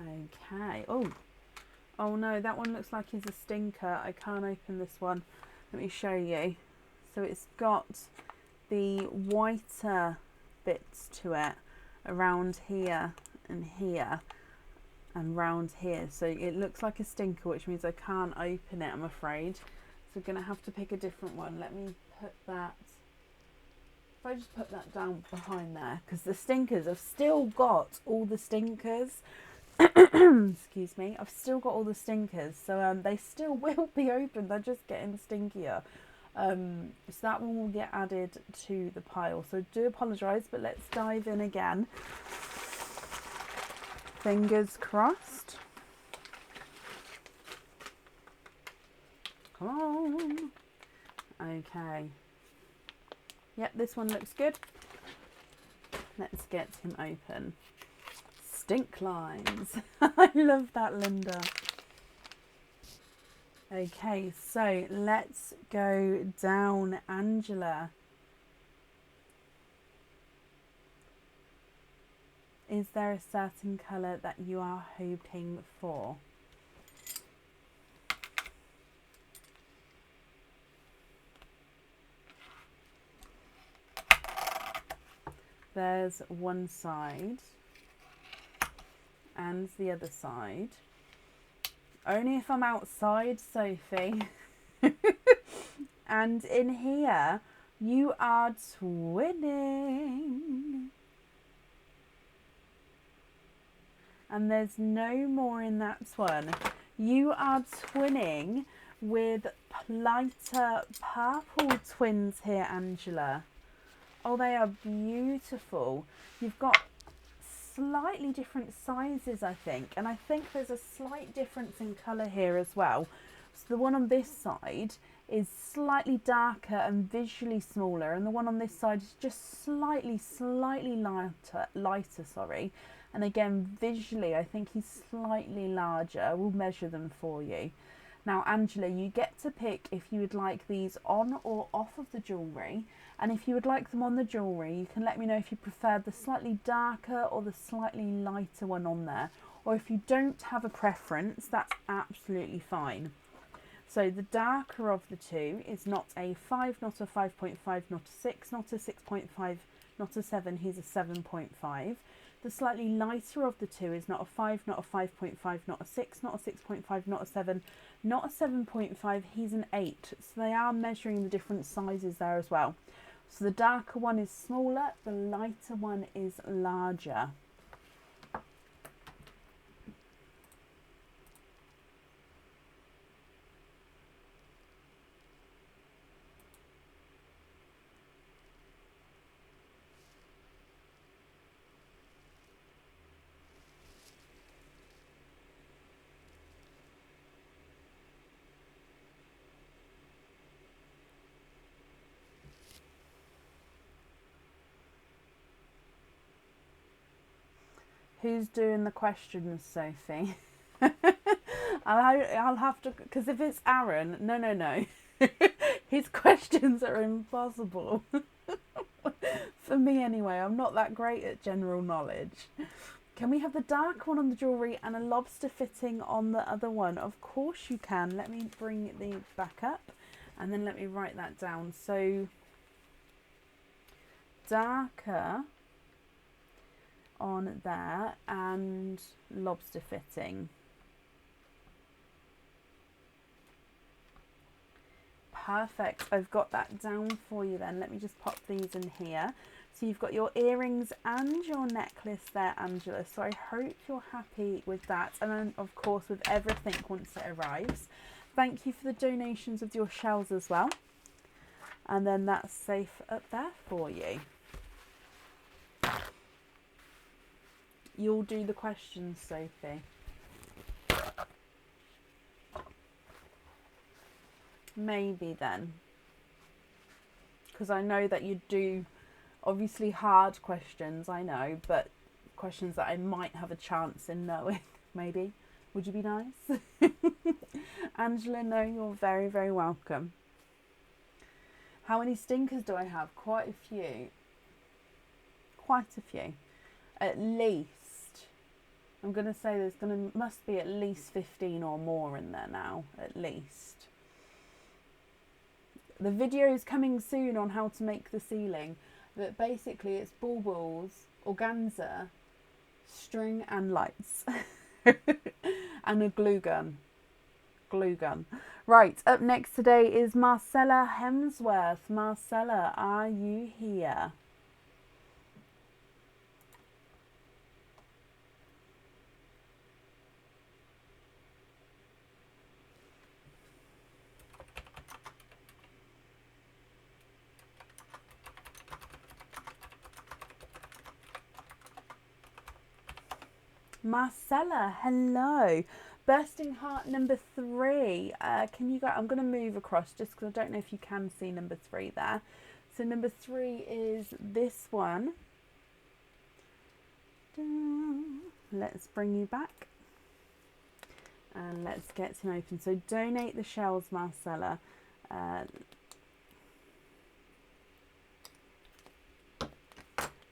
Okay. Oh no, that one looks like it's a stinker. I can't open this one. Let me show you. So it's got the whiter bits to it around here and here and round here. So it looks like a stinker, which means I can't open it, I'm afraid. So I'm going to have to pick a different one. Let me put that, if I just put that down behind there, because the stinkers, I've still got all the stinkers. Excuse me, I've still got all the stinkers, so they still will be open, they're just getting stinkier. So that one will get added to the pile, so do apologise, but let's dive in again. Fingers crossed. Come on. Okay. Yep, this one looks good. Let's get him open. Stink lines. I love that, Linda. Okay, so let's go down, Angela. Is there a certain colour that you are hoping for? There's one side and the other side. Only if I'm outside, Sophie. And in here, you are twinning. And there's no more in that one. You are twinning with lighter purple twins here, Angela. Oh, they are beautiful. You've got slightly different sizes, I think, and I think there's a slight difference in colour here as well. So the one on this side is slightly darker and visually smaller, and the one on this side is just slightly lighter, sorry. And again, visually, I think he's slightly larger. We'll measure them for you. Now, Angela, you get to pick if you would like these on or off of the jewellery. And if you would like them on the jewellery, you can let me know if you prefer the slightly darker or the slightly lighter one on there. Or if you don't have a preference, that's absolutely fine. So the darker of the two is not a 5, not a 5.5, not a 6, not a 6.5, not a 7, he's a 7.5. The slightly lighter of the two is not a 5, not a 5.5, not a 6, not a 6.5, not a 7, not a 7.5, he's an 8. So they are measuring the different sizes there as well. So the darker one is smaller, the lighter one is larger. Who's doing the questions, Sophie? I'll have to, because if it's Aaron, no. His questions are impossible. For me anyway, I'm not that great at general knowledge. Can we have the dark one on the jewellery and a lobster fitting on the other one? Of course you can. Let me bring the back up and then let me write that down. So darker on there and lobster fitting. Perfect. I've got that down for you then. Let me just pop these in here. So you've got your earrings and your necklace there, Angela. So I hope you're happy with that. And then, of course, with everything once it arrives. Thank you for the donations of your shells as well. And then that's safe up there for you. You'll do the questions, Sophie. Maybe then. Because I know that you do obviously hard questions, I know, but questions that I might have a chance in knowing, maybe. Would you be nice? Angela, no, you're very, very welcome. How many stinkers do I have? Quite a few. Quite a few. At least. I'm going to say must be at least 15 or more in there now, at least. The video is coming soon on how to make the ceiling, but basically it's baubles, organza, string and lights and a glue gun. Right, up next today is Marcella Hemsworth. Marcella, are you here? Marcella, hello. Bursting heart number 3. Can you go? I'm going to move across just because I don't know if you can see number 3 there. So number 3 is this one. Let's bring you back. And let's get him open. So donate the shells, Marcella.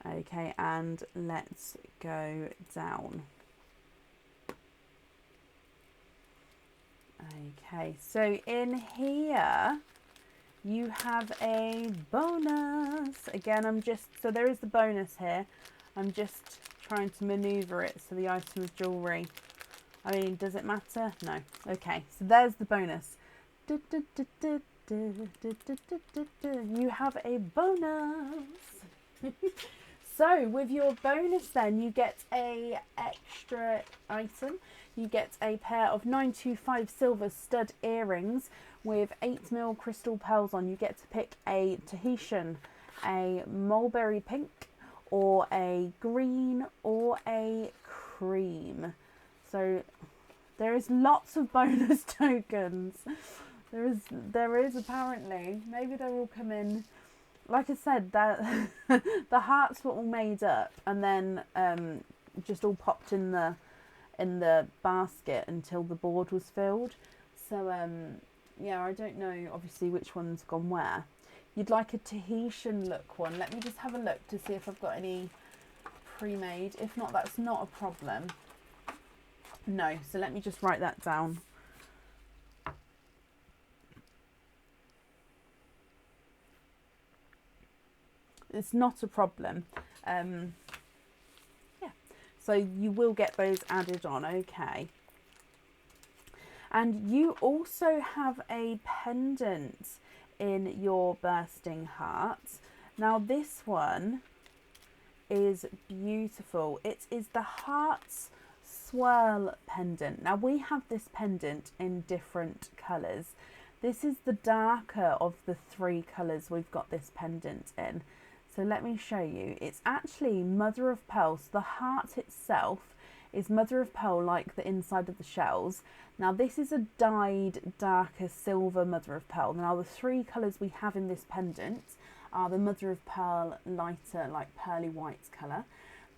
Okay, and let's go down. Okay, so in here you have a bonus. Again, so there is the bonus here. I'm just trying to maneuver it so the item of jewellery. I mean, does it matter? No. Okay, so there's the bonus. You have a bonus. So with your bonus then, you get a extra item. You get a pair of 925 silver stud earrings with 8mm crystal pearls on. You get to pick a Tahitian, a mulberry pink, or a green, or a cream. So there is lots of bonus tokens. There is apparently. Maybe they will come in. Like I said, that the hearts were all made up and then just all popped in the basket until the board was filled. So yeah, I don't know obviously which one's gone where. You'd like a Tahitian look one. Let me just have a look to see if I've got any pre-made. If not, that's not a problem. No, so let me just write that down. It's not a problem. Yeah, so you will get those added on, okay. And you also have a pendant in your bursting heart. Now this one is beautiful. It is the Heart's Swirl pendant. Now we have this pendant in different colours. This is the darker of the 3 colours we've got this pendant in. So let me show you. It's actually mother of pearl. So the heart itself is mother of pearl like the inside of the shells. Now this is a dyed darker silver mother of pearl. Now the 3 colours we have in this pendant are the mother of pearl lighter like pearly white colour,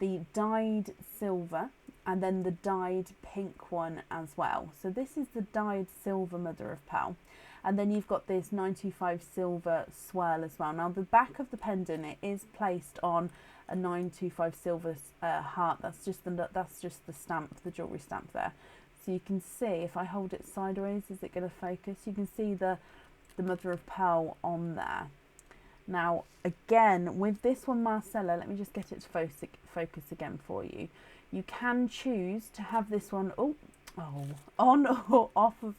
the dyed silver, and then the dyed pink one as well. So this is the dyed silver mother of pearl. And then you've got this 925 silver swirl as well. Now the back of the pendant, it is placed on a 925 silver heart. That's just the stamp, the jewellery stamp there. So you can see, if I hold it sideways, is it going to focus? You can see the mother of pearl on there. Now again, with this one, Marcella, let me just get it to focus again for you. You can choose to have this one on or off of.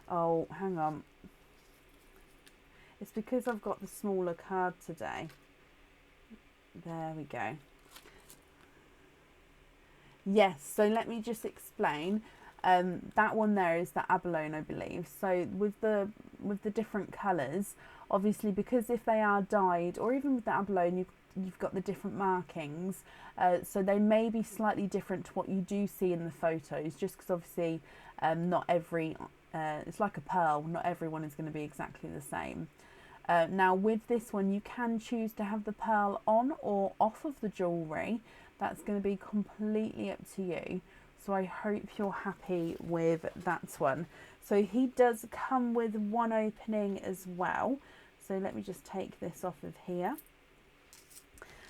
Oh, hang on. It's because I've got the smaller card today. There we go. Yes, so let me just explain. That one there is the abalone, I believe. So with the different colours, obviously, because if they are dyed, or even with the abalone, you've got the different markings, so they may be slightly different to what you do see in the photos, just because obviously not every it's like a pearl, not everyone is going to be exactly the same. Now with this one, you can choose to have the pearl on or off of the jewellery. That's going to be completely up to you. So I hope you're happy with that one. So he does come with one opening as well. So let me just take this off of here.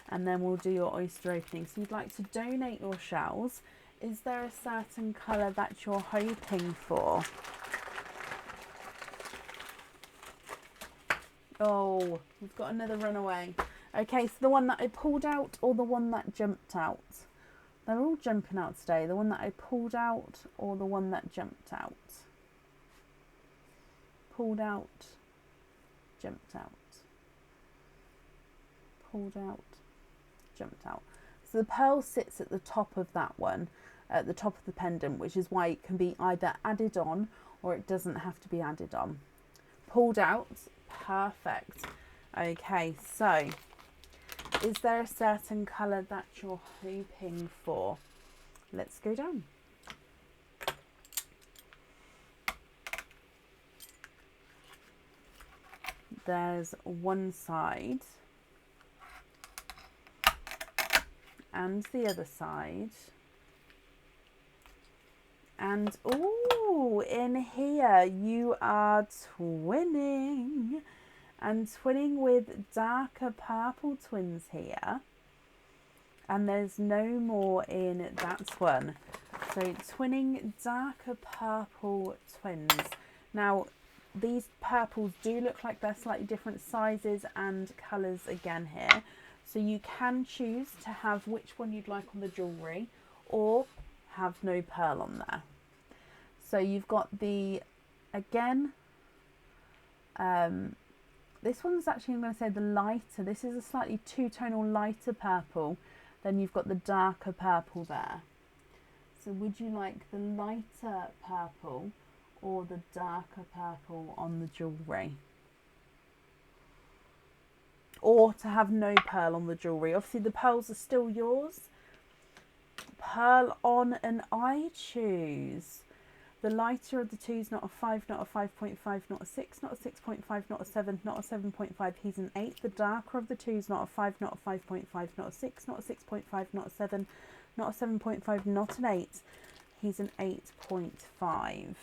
And then we'll do your oyster opening. So you'd like to donate your shells. Is there a certain colour that you're hoping for? Oh, we've got another runaway. Okay, so the one that I pulled out or the one that jumped out? They're all jumping out today. The one that I pulled out or the one that jumped out? Pulled out, jumped out. Pulled out, jumped out. So the pearl sits at the top of that one, at the top of the pendant, which is why it can be either added on or it doesn't have to be added on. Pulled out, perfect. Okay, so is there a certain colour that you're hoping for? Let's go down. There's one side and the other side. And oh, in here you are twinning. And twinning with darker purple twins here. And there's no more in that one. So twinning darker purple twins. Now these purples do look like they're slightly different sizes and colours again here. So you can choose to have which one you'd like on the jewellery or have no pearl on there. So you've got the, again, this one's actually, I'm going to say the lighter. This is a slightly two-tonal lighter purple. Then you've got the darker purple there. So would you like the lighter purple or the darker purple on the jewellery? Or to have no pearl on the jewellery. Obviously the pearls are still yours. Pearl on, and I choose the lighter of the twos, not a 5, not a 5.5, not a 6, not a 6.5, not a 7, not a 7.5, he's an 8. The darker of the twos, not a 5, not a 5.5, not a 6, not a 6.5, not a 7, not a 7.5, not an 8. He's an 8.5.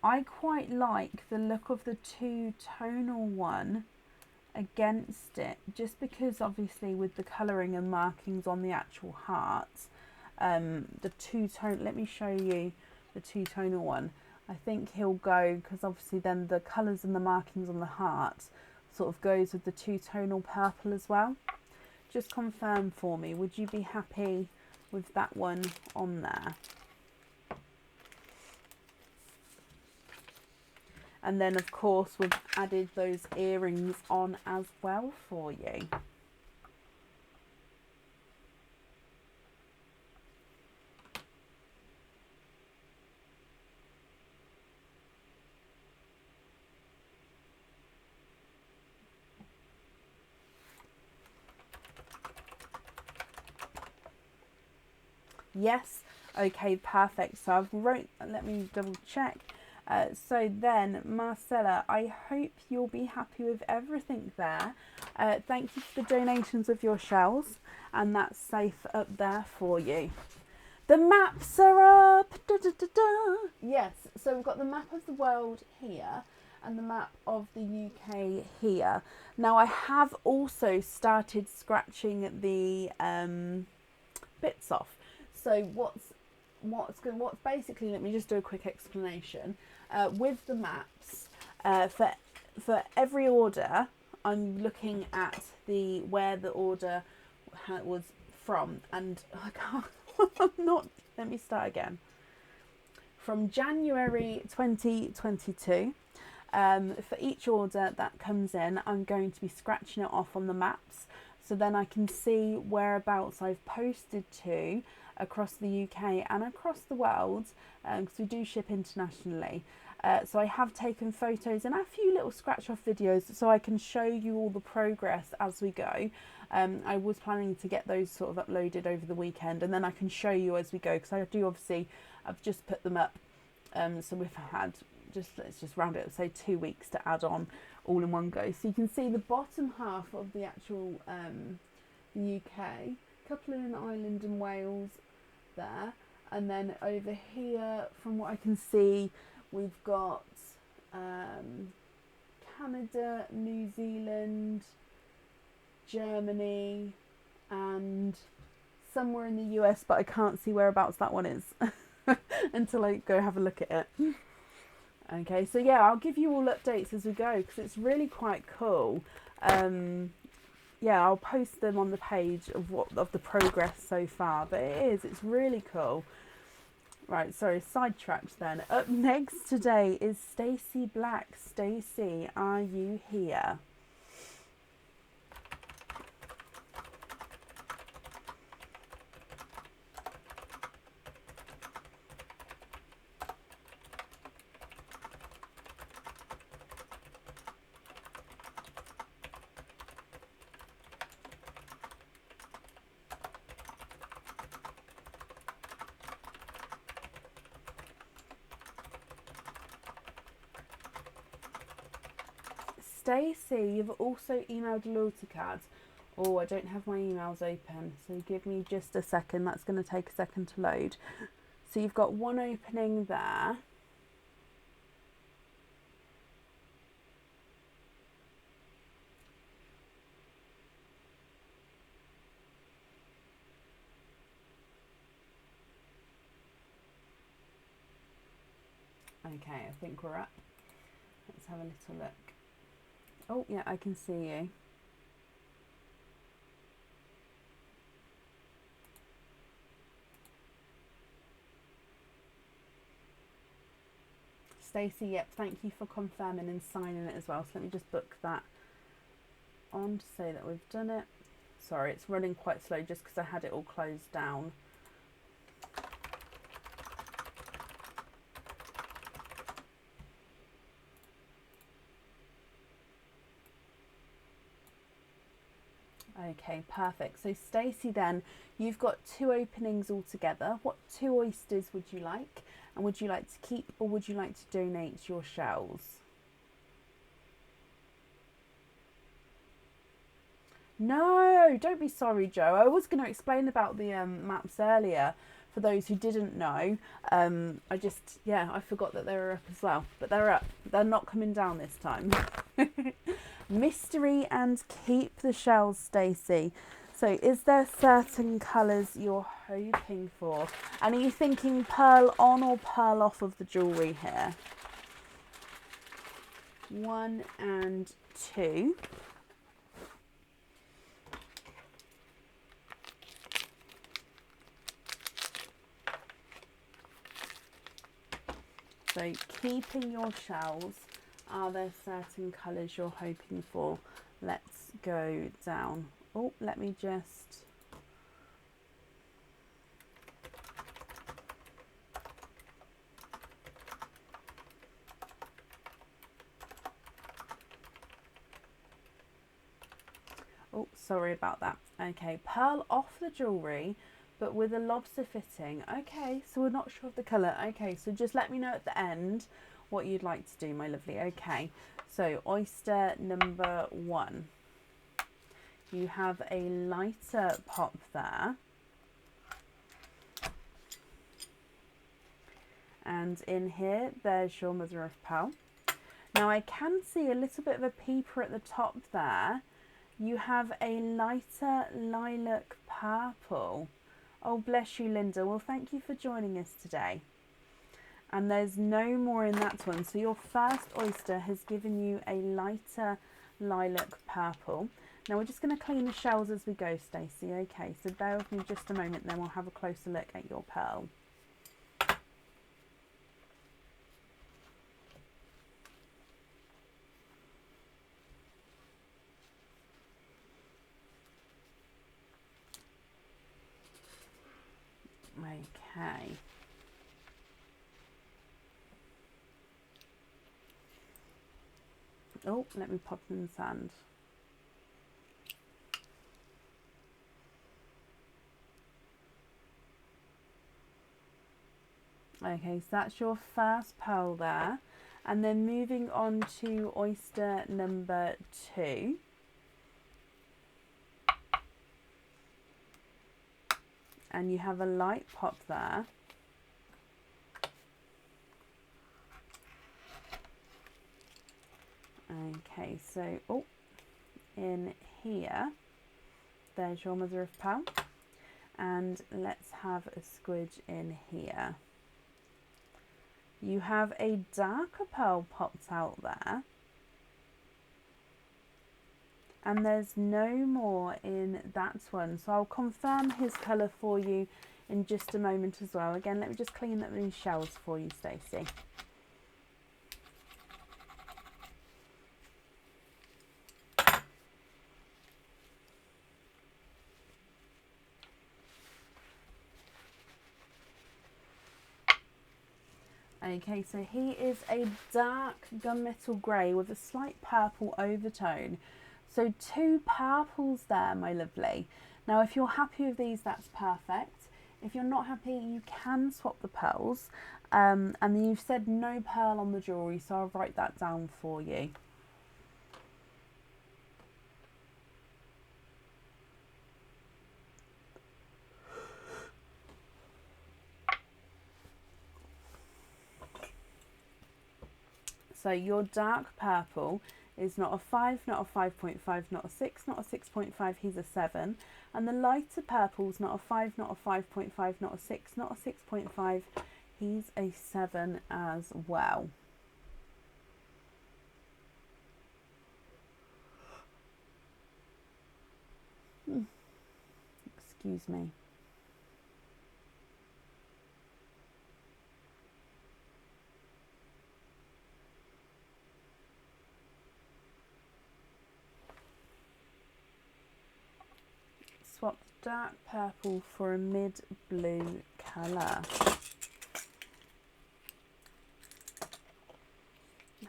I quite like the look of the two-tonal one against it, just because obviously with the colouring and markings on the actual heart, the two-tone, let me show you the two-tonal one. I think he'll go, because obviously then the colours and the markings on the heart sort of goes with the two-tonal purple as well. Just confirm for me, would you be happy with that one on there? And then of course we've added those earrings on as well for you. Yes, okay, perfect. So I've let me double check. So then, Marcella, I hope you'll be happy with everything there. Thank you for the donations of your shells, and that's safe up there for you. The maps are up. Da, da, da, da. Yes, so we've got the map of the world here and the map of the UK here. Now I have also started scratching the bits off. So what's basically, let me just do a quick explanation. With the maps, for every order, I'm looking at where the order was from, and I can't. I'm not. Let me start again. From January 2022, for each order that comes in, I'm going to be scratching it off on the maps, so then I can see whereabouts I've posted to across the UK and across the world, because we do ship internationally. So I have taken photos and a few little scratch off videos so I can show you all the progress as we go. I was planning to get those sort of uploaded over the weekend, and then I can show you as we go, because I do obviously, I've just put them up, so we've had, let's just round it up, say 2 weeks to add on all in one go. So you can see the bottom half of the actual UK, a couple in Ireland and Wales there, and then over here, from what I can see, we've got Canada, New Zealand, Germany, and somewhere in the US, but I can't see whereabouts that one is until I go have a look at it. Okay, so yeah, I'll give you all updates as we go, because it's really quite cool. Yeah, I'll post them on the page of the progress so far, but it's really cool. Right, sorry, sidetracked then. Up next today is Stacey Black. Stacey, are you here? Stacey, you've also emailed a loyalty card. Oh, I don't have my emails open, so give me just a second. That's going to take a second to load. So you've got one opening there. Okay, I think we're up. Let's have a little look. Oh, yeah, I can see you. Stacey, yep, thank you for confirming and signing it as well. So let me just book that on to say that we've done it. Sorry, it's running quite slow just because I had it all closed down. Okay, perfect. So Stacey, then you've got 2 openings altogether. What 2 oysters would you like? And would you like to keep, or would you like to donate your shells? No, don't be sorry, Joe. I was going to explain about the maps earlier for those who didn't know. I forgot that they were up as well. But they're up. They're not coming down this time. Mystery and keep the shells, Stacey. So is there certain colours you're hoping for? And are you thinking pearl on or pearl off of the jewellery here? 1 and 2. So keeping your shells, are there certain colours you're hoping for? Let's go down. Oh, let me just... Oh, sorry about that. Okay, pearl off the jewellery, but with a lobster fitting. Okay, so we're not sure of the colour. Okay, so just let me know at the end what you'd like to do, my lovely. Okay, so oyster number 1. You have a lighter pop there. And in here, there's your mother of pearl. Now I can see a little bit of a peeper at the top there. You have a lighter lilac purple. Oh, bless you, Linda. Well, thank you for joining us today. And there's no more in that one. So your first oyster has given you a lighter lilac purple. Now we're just going to clean the shells as we go, Stacey. Okay, so bear with me just a moment, then we'll have a closer look at your pearl. Okay. Oh, let me pop them in the sand. Okay, so that's your first pearl there. And then moving on to oyster number 2. And you have a light pop there. Okay, so in here, there's your mother of pearl. And let's have a squidge in here. You have a darker pearl popped out there. And there's no more in that one. So I'll confirm his colour for you in just a moment as well. Again, let me just clean up these shells for you, Stacey. Okay, so he is a dark gunmetal grey with a slight purple overtone. So 2 purples there, my lovely. Now, if you're happy with these, that's perfect. If you're not happy, you can swap the pearls. And then you've said no pearl on the jewellery, so I'll write that down for you. So your dark purple is not a 5, not a 5.5, not a 6, not a 6.5, he's a 7. And the lighter purple's not a 5, not a 5.5, not a 6, not a 6.5, he's a 7 as well. Excuse me. Swap dark purple for a mid blue colour.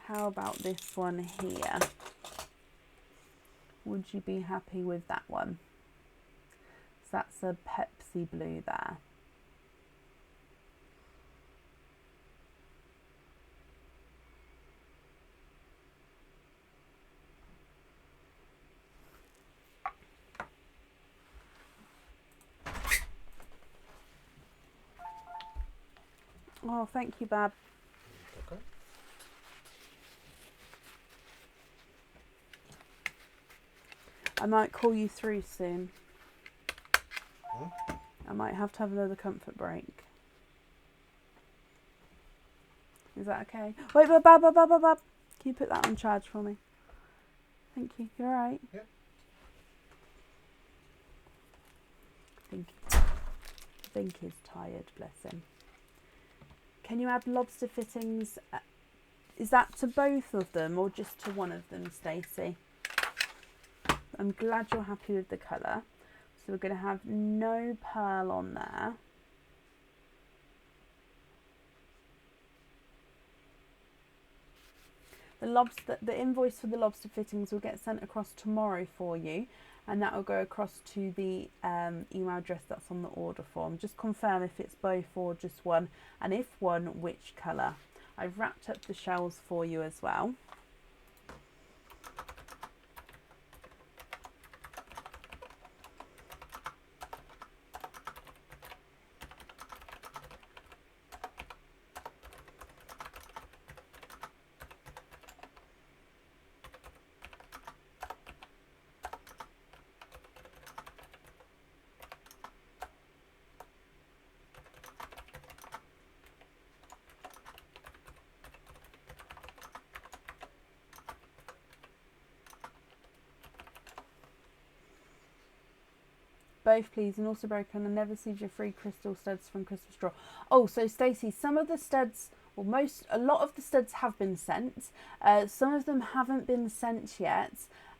How about this one here? Would you be happy with that one? So that's a Pepsi blue there. Oh, thank you, Bab. Okay. I might call you through soon. Hmm? I might have to have another comfort break. Is that okay? Wait, Bab. Can you put that on charge for me? Thank you. You alright? Yeah. I think he's tired, bless him. Can you add lobster fittings? Is that to both of them or just to one of them, Stacey? I'm glad you're happy with the colour. So we're going to have no pearl on there. The invoice for the lobster fittings will get sent across tomorrow for you, and that will go across to the email address that's on the order form. Just confirm if it's both or just one, and if one, which colour. I've wrapped up the shells for you as well. Both please, and also broken. I never received your free crystal studs from Crystal Straw. Oh, so Stacey, some of the studs, well, a lot of the studs have been sent. Some of them haven't been sent yet.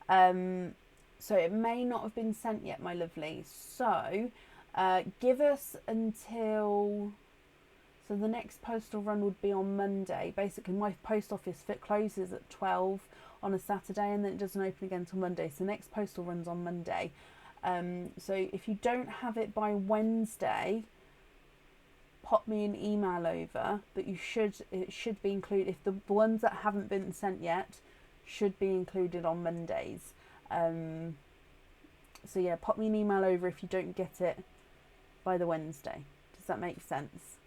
So it may not have been sent yet, my lovely. So give us until, so the next postal run would be on Monday. Basically, my post office closes at 12 on a Saturday, and then it doesn't open again until Monday. So the next postal run's on Monday. So if you don't have it by Wednesday, pop me an email over, but it should be included. If the ones that haven't been sent yet should be included on Mondays. So yeah, pop me an email over if you don't get it by the Wednesday. Does that make sense?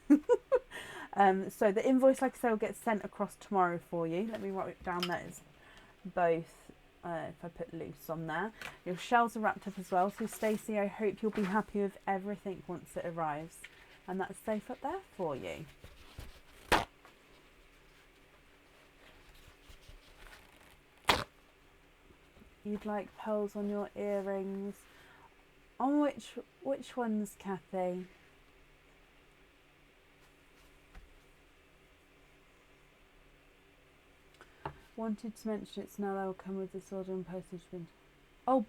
So the invoice, like I say, will get sent across tomorrow for you. Let me write it down. That is both. If I put loose on there. Your shells are wrapped up as well. So Stacey, I hope you'll be happy with everything once it arrives. And that's safe up there for you. You'd like pearls on your earrings. On which ones, Cathy? Wanted to mention it's now they'll come with this order and postage bin. Oh,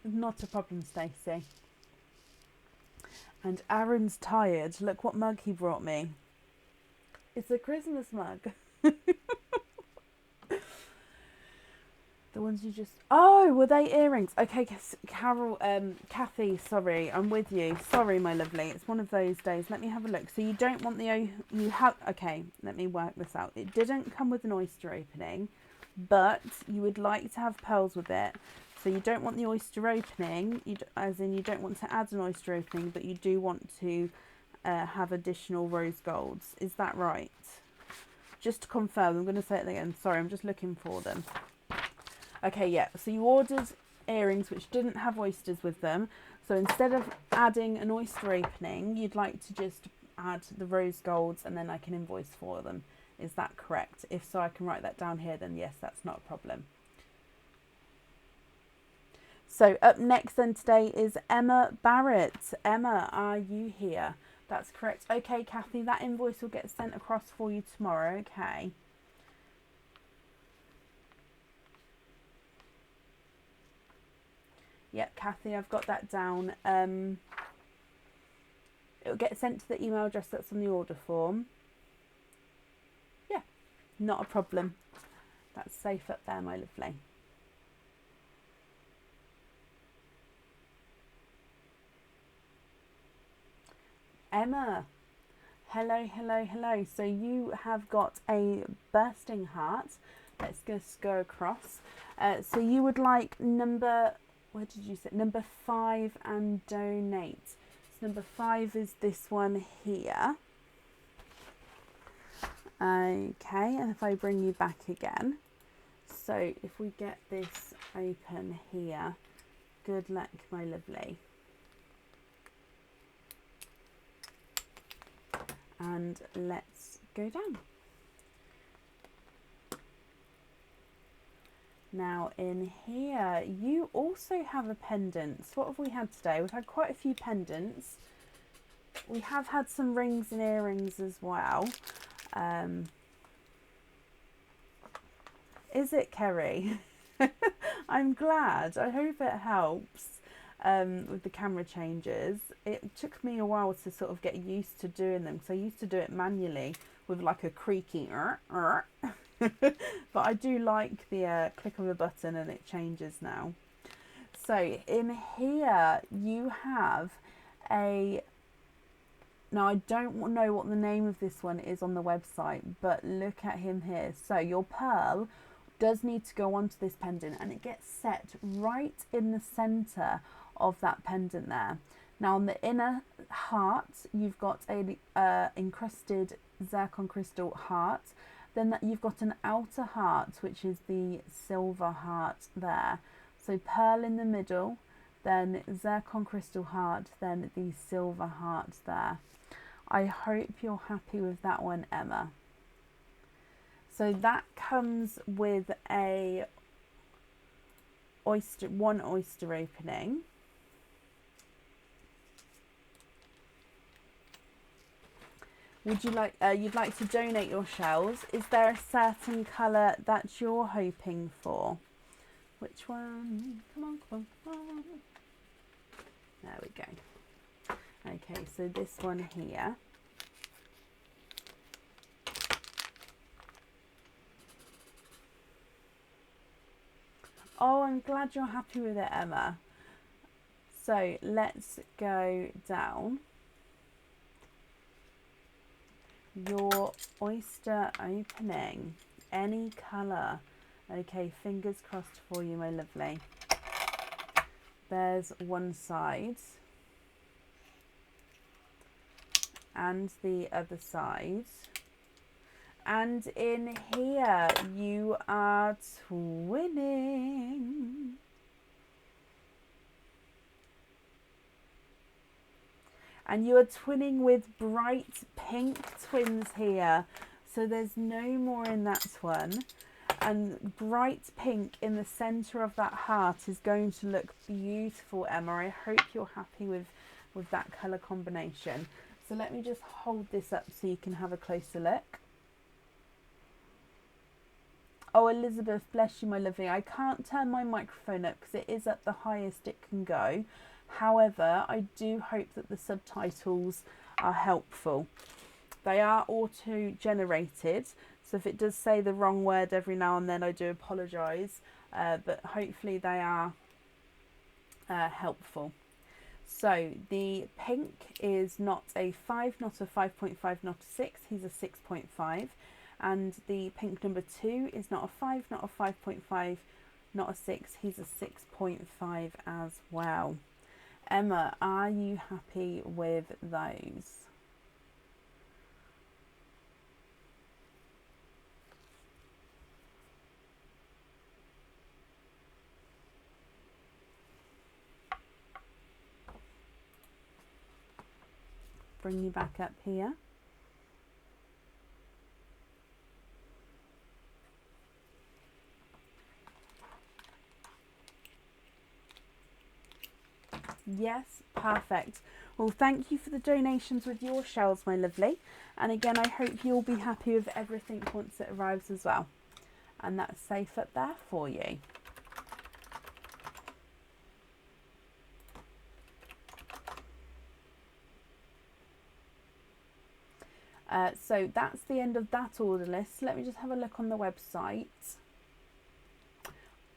not a problem, Stacey. And Aaron's tired. Look what mug he brought me. It's a Christmas mug. The ones you just... Oh, were they earrings? Okay, Carol, Cathy, sorry, I'm with you. Sorry, my lovely. It's one of those days. Let me have a look. So you don't want the... You have... Okay, let me work this out. It didn't come with an oyster opening, but you would like to have pearls with it. So you don't want the oyster opening, as in you don't want to add an oyster opening, but you do want to have additional rose golds. Is that right? Just to confirm, I'm going to say it again. Sorry, I'm just looking for them. Okay, yeah, so you ordered earrings which didn't have oysters with them. So instead of adding an oyster opening, you'd like to just add the rose golds and then I can invoice for them. Is that correct? If so, I can write that down here, then yes, that's not a problem. So up next then today is Emma Barrett. Emma, are you here? That's correct. Okay, Cathy, that invoice will get sent across for you tomorrow, okay? Yep, Cathy, I've got that down. It'll get sent to the email address that's on the order form. Yeah, not a problem. That's safe up there, my lovely. Emma, hello, hello, hello. So you have got a bursting heart. Let's just go across. So you would like number... Where did you say? Number 5 and donate. So number 5 is this one here. Okay, and if I bring you back again. So if we get this open here, good luck, my lovely. And let's go down. Now in here, you also have a pendant. So what have we had today? We've had quite a few pendants. We have had some rings and earrings as well. Is it, Kerry? I'm glad. I hope it helps with the camera changes. It took me a while to sort of get used to doing them because I used to do it manually with like a creaky but I do like the click of a button and it changes now. So in here you have a Now, I don't know what the name of this one is on the website, but look at him here. So your pearl does need to go onto this pendant, and it gets set right in the centre of that pendant there. Now on the inner heart, you've got a encrusted zircon crystal heart. Then you've got an outer heart, which is the silver heart there. So pearl in the middle, then zircon crystal heart, then the silver heart there. I hope you're happy with that one, Emma. So that comes with a one oyster opening. Would you like, you'd like to donate your shells? Is there a certain colour that you're hoping for? Which one? Come on, come on, come on. There we go. Okay, so this one here. Oh, I'm glad you're happy with it, Emma. So let's go down. Your oyster opening, any colour. Okay, fingers crossed for you, my lovely. There's one side and the other side, and in here you are twinning. And you are twinning with bright pink twins here. So there's no more in that one. And bright pink in the centre of that heart is going to look beautiful, Emma. I hope you're happy with that colour combination. So let me just hold this up so you can have a closer look. Oh, Elizabeth, bless you, my lovely. I can't turn my microphone up because it is at the highest it can go. However, I do hope that the subtitles are helpful. They are auto-generated, so if it does say the wrong word every now and then, I do apologise, but hopefully they are helpful. So the pink is not a 5, not a 5.5, not a 6, he's a 6.5. And the pink number 2 is not a 5, not a 5.5, not a 6, he's a 6.5 as well. Emma, are you happy with those? Bring you back up here. Yes, perfect. Well, thank you for the donations with your shells, my lovely. And again, I hope you'll be happy with everything once it arrives as well. And that's safe up there for you. So that's the end of that order list. Let me just have a look on the website.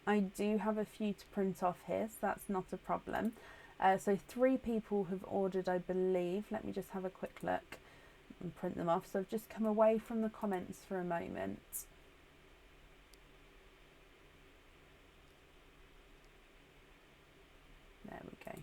I do have a few to print off here, so that's not a problem. So 3 people have ordered, I believe. Let me just have a quick look and print them off. So I've just come away from the comments for a moment. There we go.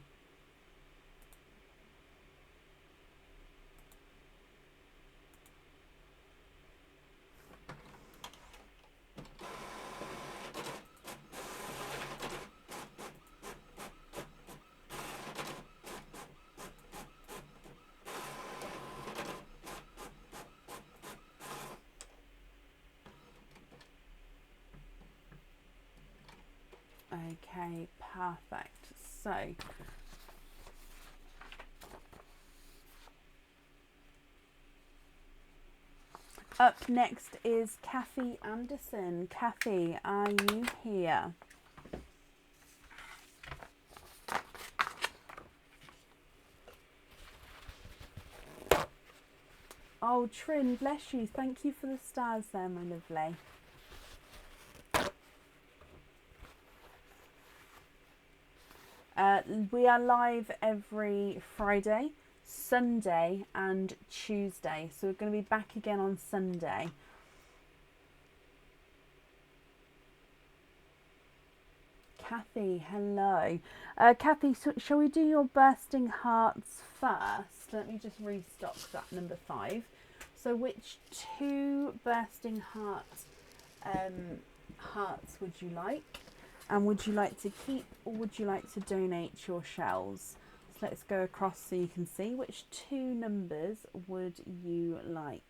Okay, perfect. So up next is Cathy Anderson. Cathy, are you here? Oh, Trin, bless you. Thank you for the stars there, my lovely. We are live every Friday, Sunday and Tuesday. So we're going to be back again on Sunday. Cathy, hello. Cathy, so shall we do your bursting hearts first? Let me just restock that number 5. So which 2 bursting hearts would you like? And would you like to keep or would you like to donate your shells? So let's go across so you can see which 2 numbers would you like?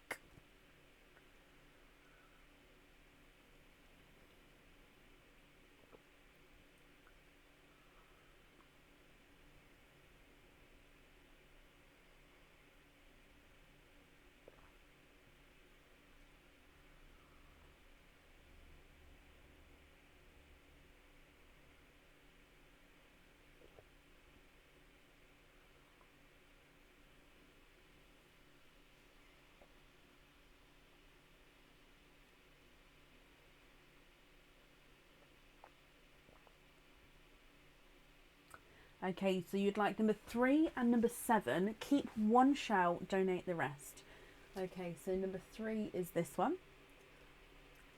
Okay, so you'd like number 3 and number 7. Keep 1 shell, donate the rest. Okay, so number 3 is this one.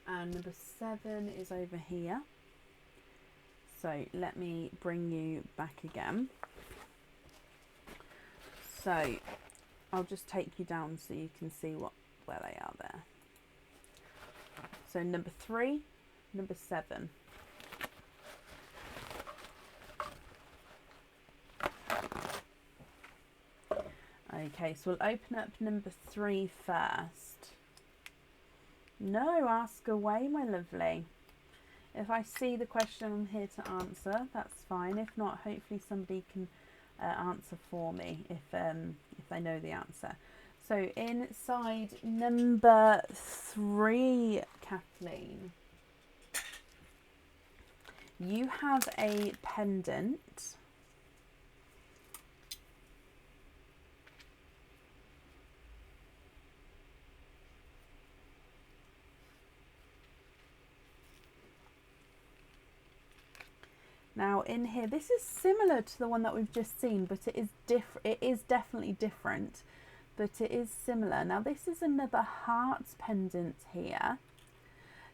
And number 7 is over here. So let me bring you back again. So I'll just take you down so you can see where they are there. So number 3, number 7. Okay, so we'll open up number 3 first. No, ask away, my lovely. If I see the question I'm here to answer, that's fine. If not, hopefully somebody can answer for me if they know the answer. So inside number 3, Kathleen, you have a pendant. Now in here, this is similar to the one that we've just seen, but it is different. It is definitely different, but it is similar. Now this is another hearts pendant here.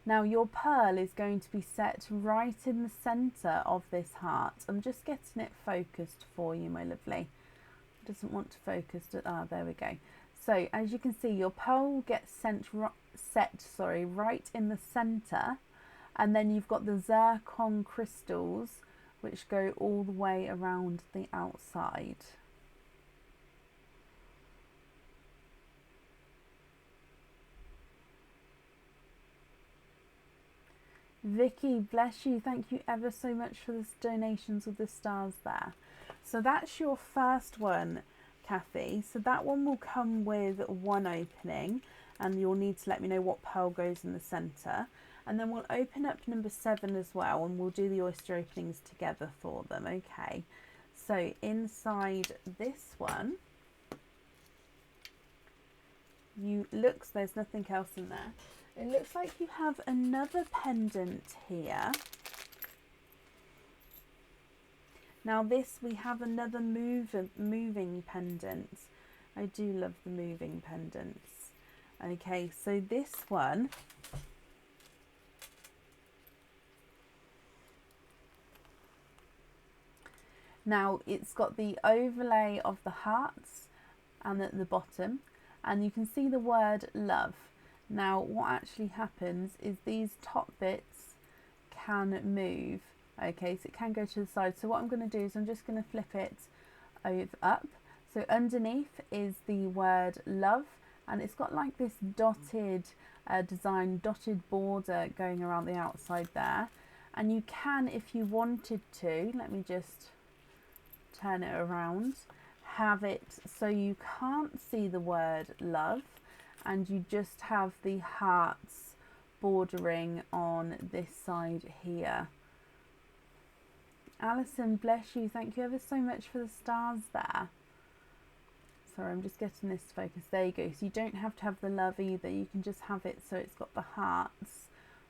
Now your pearl is going to be set right in the centre of this heart. I'm just getting it focused for you, my lovely. It doesn't want to focus. There we go. So as you can see, your pearl will get set right in the centre, and then you've got the zircon crystals which go all the way around the outside. Vicky, bless you. Thank you ever so much for the donations with the stars there. So that's your first one, Cathy. So that one will come with 1 opening, and you'll need to let me know what pearl goes in the centre. And then we'll open up number 7 as well, and we'll do the oyster openings together for them. Okay, so inside this one, there's nothing else in there. It looks like you have another pendant here. Now we have another moving pendant. I do love the moving pendants. Okay, so this one, now it's got the overlay of the hearts and at the bottom, and you can see the word love. Now what actually happens is these top bits can move. Okay, so it can go to the side. So what I'm going to do is I'm just going to flip it up. So underneath is the word love, and it's got like this dotted dotted border going around the outside there. And you can, if you wanted to, let me just turn it around, have it so you can't see the word love, and you just have the hearts bordering on this side here. Alison, bless you. Thank you ever so much for the stars there. Sorry, I'm just getting this to focus. There you go. So you don't have to have the love either. You can just have it so it's got the hearts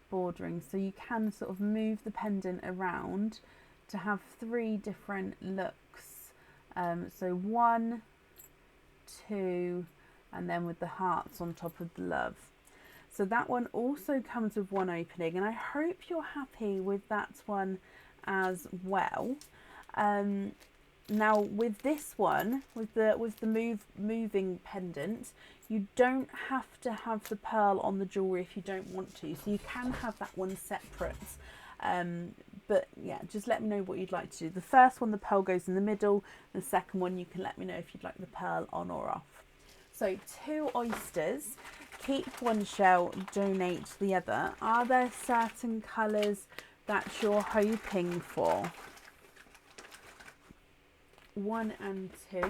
bordering. So you can sort of move the pendant around to have 3 different looks. So 1, 2, and then with the hearts on top of the love. So that one also comes with one opening, and I hope you're happy with that one as well. Now with this one, with the moving pendant, you don't have to have the pearl on the jewellery if you don't want to, so you can have that one separate. But yeah, just let me know what you'd like to do. The first one, the pearl goes in the middle. The second one, you can let me know if you'd like the pearl on or off. So 2 oysters. Keep one shell, donate the other. Are there certain colours that you're hoping for? 1 and 2.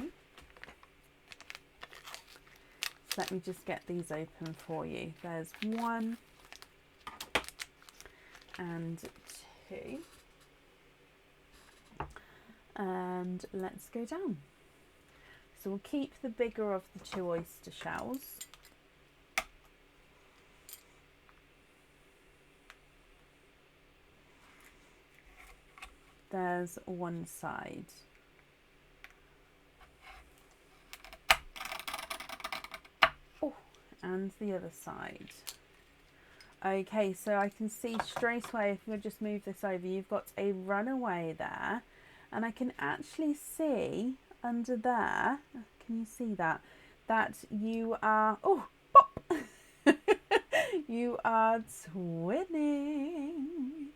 So let me just get these open for you. There's 1 and 2. And let's go down. So we'll keep the bigger of the 2 oyster shells. There's one side. Oh, and the other side. Okay, so I can see straight away, if we just move this over, you've got a runaway there. And I can actually see under there, can you see that? That you are, oh, pop! You are twinning.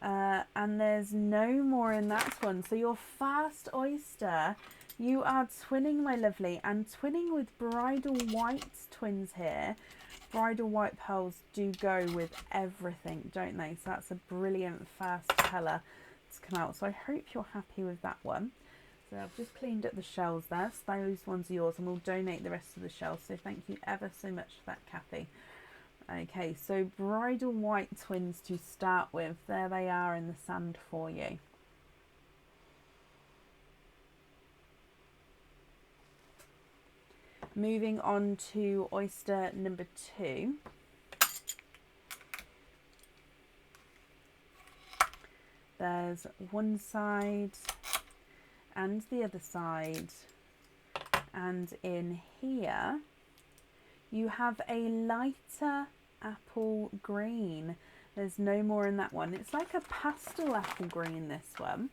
And there's no more in that one. So your first oyster, you are twinning, my lovely, and twinning with bridal white twins here. Bridal white pearls do go with everything, don't they? So that's a brilliant first colour to come out. So I hope you're happy with that one. So I've just cleaned up the shells there. So those ones are yours, and we'll donate the rest of the shells. So thank you ever so much for that, Cathy. Okay, so bridal white twins to start with. There they are in the sand for you. Moving on to oyster number 2. There's one side and the other side. And in here, you have a lighter apple green. There's no more in that one. It's like a pastel apple green, this one.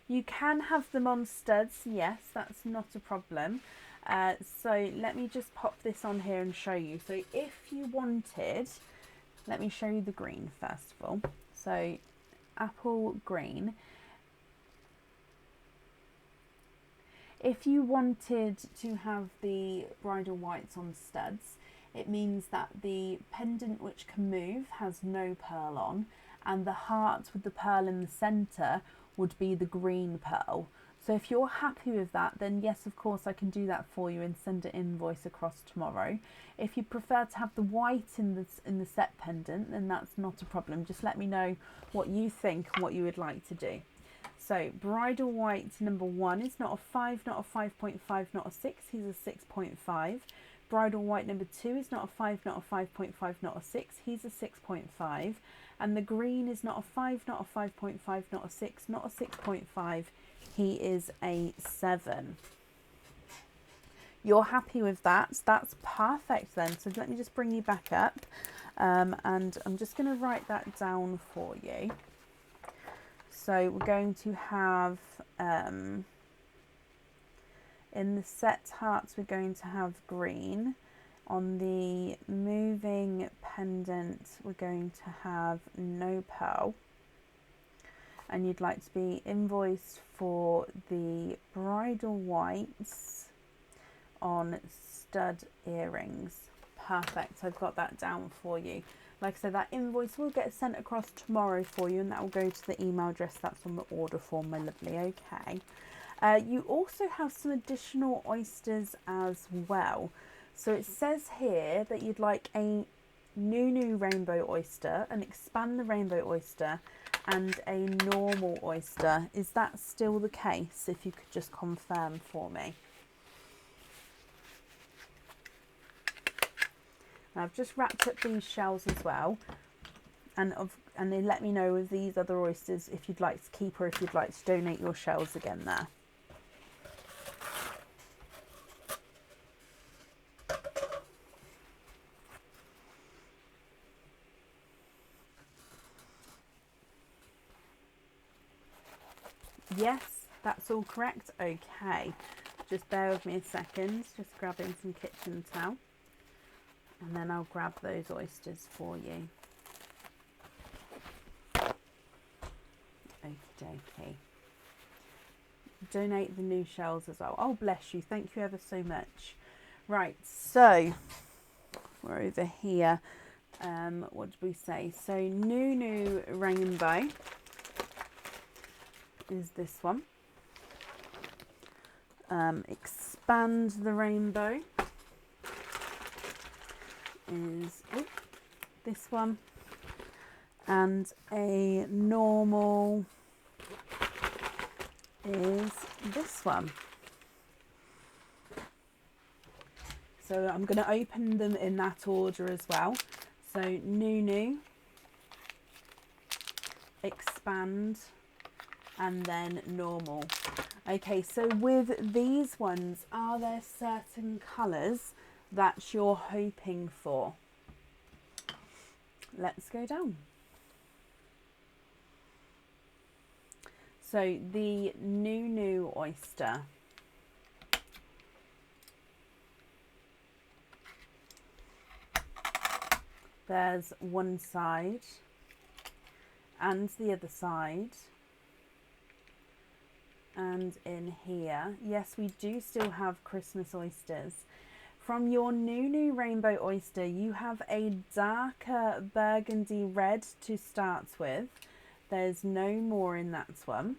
You can have them on studs, yes, that's not a problem. So let me just pop this on here and show you. So if you wanted, let me show you the green first of all. So apple green. If you wanted to have the bridal whites on studs, it means that the pendant, which can move, has no pearl on, and the heart with the pearl in the centre would be the green pearl. So if you're happy with that, then yes, of course, I can do that for you and send an invoice across tomorrow. If you prefer to have the white in the set pendant, then that's not a problem. Just let me know what you think and what you would like to do. So bridal white number 1 is not a 5, not a 5.5, not a 6. He's a 6.5. Bridal white number 2 is not a 5, not a 5.5, not a 6. He's a 6.5. And the green is not a 5, not a 5.5, not a 6, not a 6.5. He is a 7. You're happy with that? That's perfect then. So let me just bring you back up. And I'm just going to write that down for you. So we're going to have, in the set hearts, we're going to have green. On the moving pendant, we're going to have no pearl. And you'd like to be invoiced for the bridal whites on stud earrings. Perfect, I've got that down for you. Like I said, that invoice will get sent across tomorrow for you, and that will go to the email address that's on the order form, my lovely. Okay. You also have some additional oysters as well. So it says here that you'd like a new rainbow oyster, an expand the rainbow oyster, and a normal oyster. Is that still the case? If you could just confirm for me. I've just wrapped up these shells as well, and then let me know with these other oysters if you'd like to keep or if you'd like to donate your shells again there. Yes, that's all correct. Okay, just bear with me a second, just grabbing some kitchen towel, and then I'll grab those oysters for you. Okie dokie. Donate the new shells as well. Oh, bless you. Thank you ever so much. Right, so we're over here. What did we say? So new rainbow is this one. Expand the rainbow is this one, and a normal is this one. So I'm going to open them in that order as well. So new, expand, and then normal. Okay, so with these ones, are there certain colours that you're hoping for? Let's go down. So the new oyster. There's one side and the other side. And in here, yes, we do still have Christmas oysters. From your new rainbow oyster, you have a darker burgundy red to start with. There's no more in that one.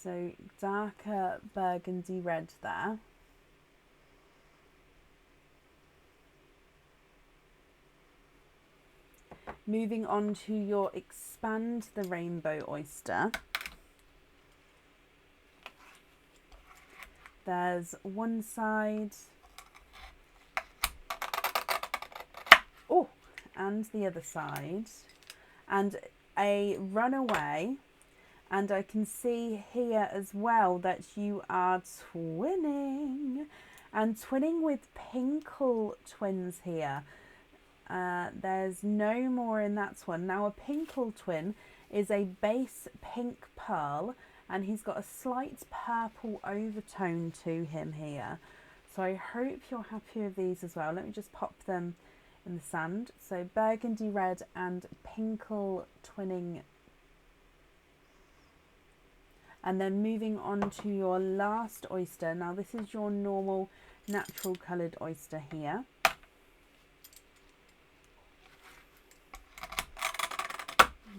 So darker burgundy red there. Moving on to your expand the rainbow oyster. There's one side. Oh, and the other side. And a runaway. And I can see here as well that you are twinning. And twinning with Pinkle twins here. There's no more in that one. Now a Pinkle twin is a base pink pearl, and he's got a slight purple overtone to him here. So I hope you're happy with these as well. Let me just pop them in the sand. So burgundy red and Pinkle twinning. And then moving on to your last oyster. Now this is your normal natural coloured oyster here.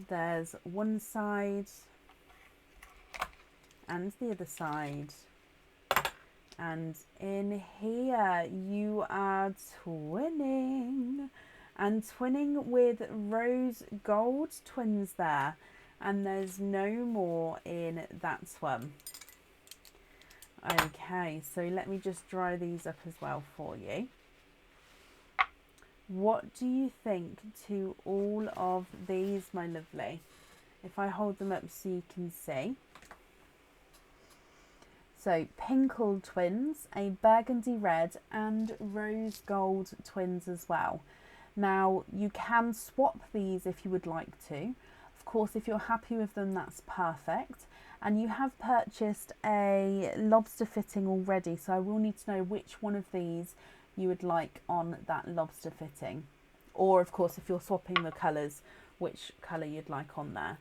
There's one side and the other side. And in here you are twinning. And twinning with rose gold twins there. And there's no more in that one. Okay, so let me just dry these up as well for you. What do you think to all of these, my lovely? If I hold them up so you can see. So Pinkle twins, a burgundy red and rose gold twins as well. Now you can swap these if you would like to. Of course, if you're happy with them, that's perfect. And you have purchased a lobster fitting already, so I will need to know which one of these you would like on that lobster fitting. Or of course, if you're swapping the colours, which colour you'd like on there.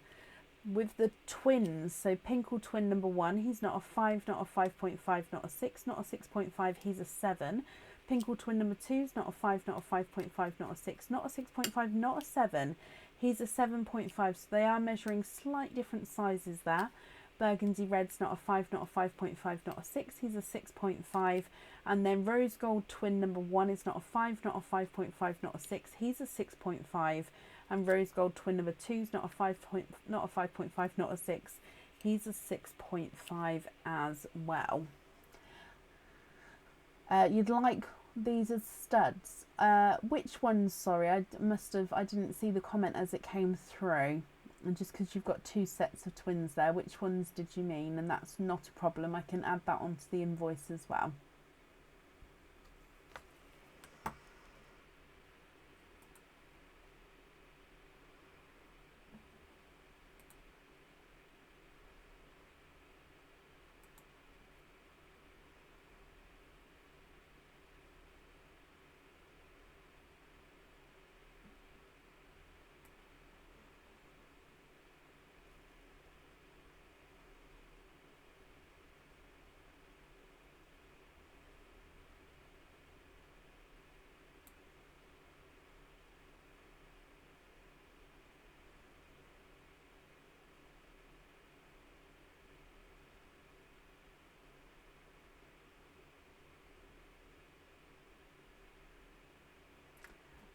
With the twins, so Pinkle twin number 1, he's not a 5, not a 5.5, not a 6, not a 6.5, he's a 7. Pinkle twin number 2 is not a 5, not a 5.5, not a 6, not a 6.5, not a 7. He's a 7.5, so they are measuring slight different sizes there. Burgundy red's not a 5, not a 5.5, not a 6, he's a 6.5. And then rose gold twin number 1 is not a 5, not a 5.5, not a 6, he's a 6.5. And rose gold twin number 2 is not a 5, not a 5.5, not a 6, he's a 6.5 as well. You'd like these as studs. Which ones? Sorry, I didn't see the comment as it came through. And just because you've got 2 sets of twins there, which ones did you mean? And that's not a problem. I can add that onto the invoice as well.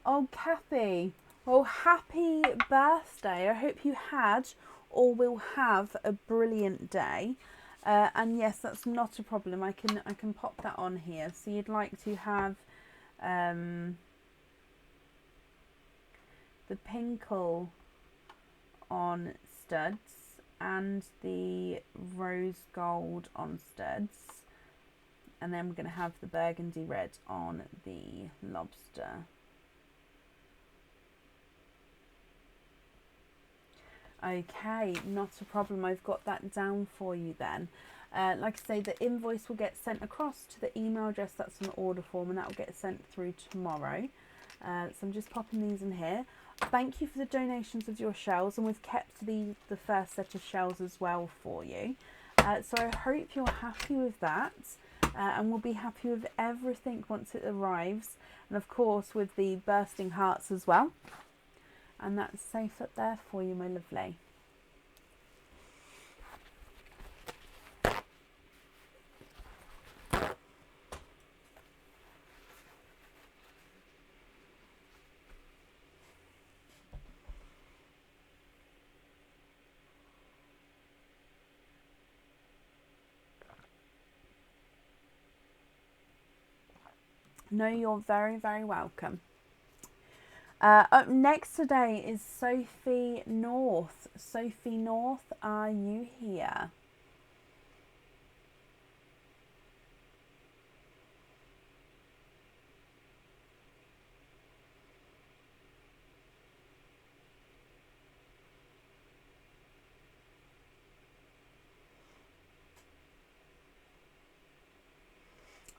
Oh, Cathy. Well, happy birthday. I hope you had or will have a brilliant day. And yes, that's not a problem. I can pop that on here. So you'd like to have the pinkle on studs and the rose gold on studs. And then we're going to have the burgundy red on the lobster. Okay, not a problem. I've got that down for you then. Like I say, the invoice will get sent across to the email address that's on the order form, and that will get sent through tomorrow. So I'm just popping these in here. Thank you for the donations of your shells, and we've kept the first set of shells as well for you. So I hope you're happy with that, and we'll be happy with everything once it arrives, and of course with the bursting hearts as well. And that's safe up there for you, my lovely. No, you're very, very welcome. Up next today is Sophie North. Sophie North, are you here?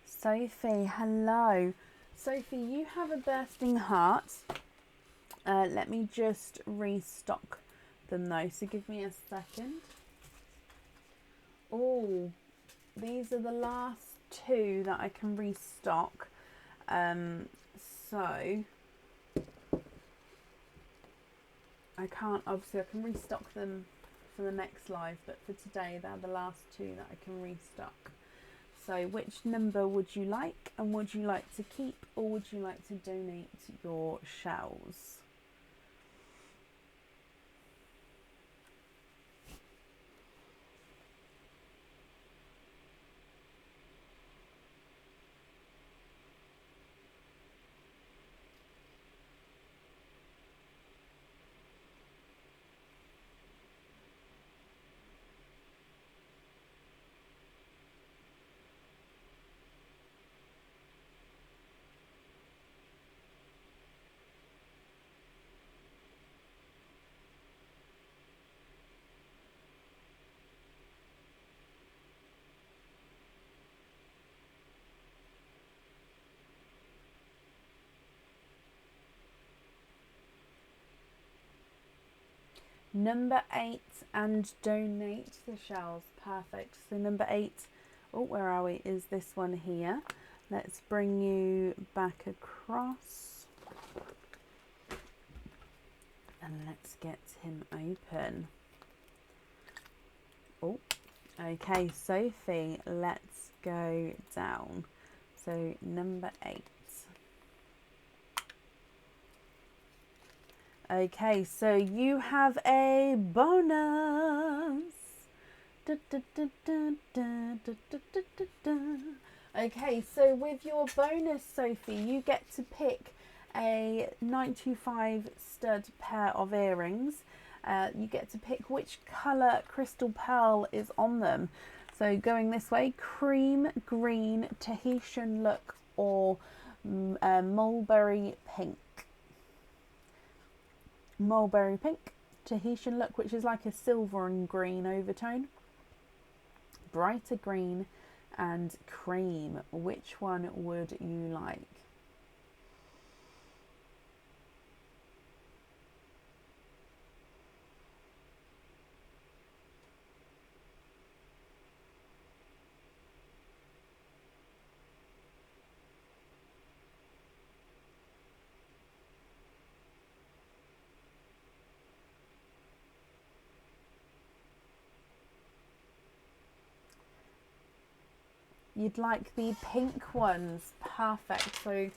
Sophie, hello. Sophie, you have a bursting heart. Let me just restock them though, so give me a second. Oh, these are the last two that I can restock. So I can't, obviously I can restock them for the next live, but for today they're the last two that I can restock. So which number would you like, and would you like to keep or would you like to donate your shells? Number 8 and donate the shells. Perfect. So number 8, oh, where are we? Is this one here. Let's bring you back across. And let's get him open. Oh, okay, Sophie, let's go down. So number 8. Okay, so you have a bonus. Okay, so with your bonus, Sophie, you get to pick a 925 stud pair of earrings. You get to pick which colour crystal pearl is on them. So going this way, cream, green, Tahitian look, or mulberry pink. Mulberry pink, Tahitian look, which is like a silver and green overtone, brighter green, and cream. Which one would you like? You'd like the pink ones. Perfect. So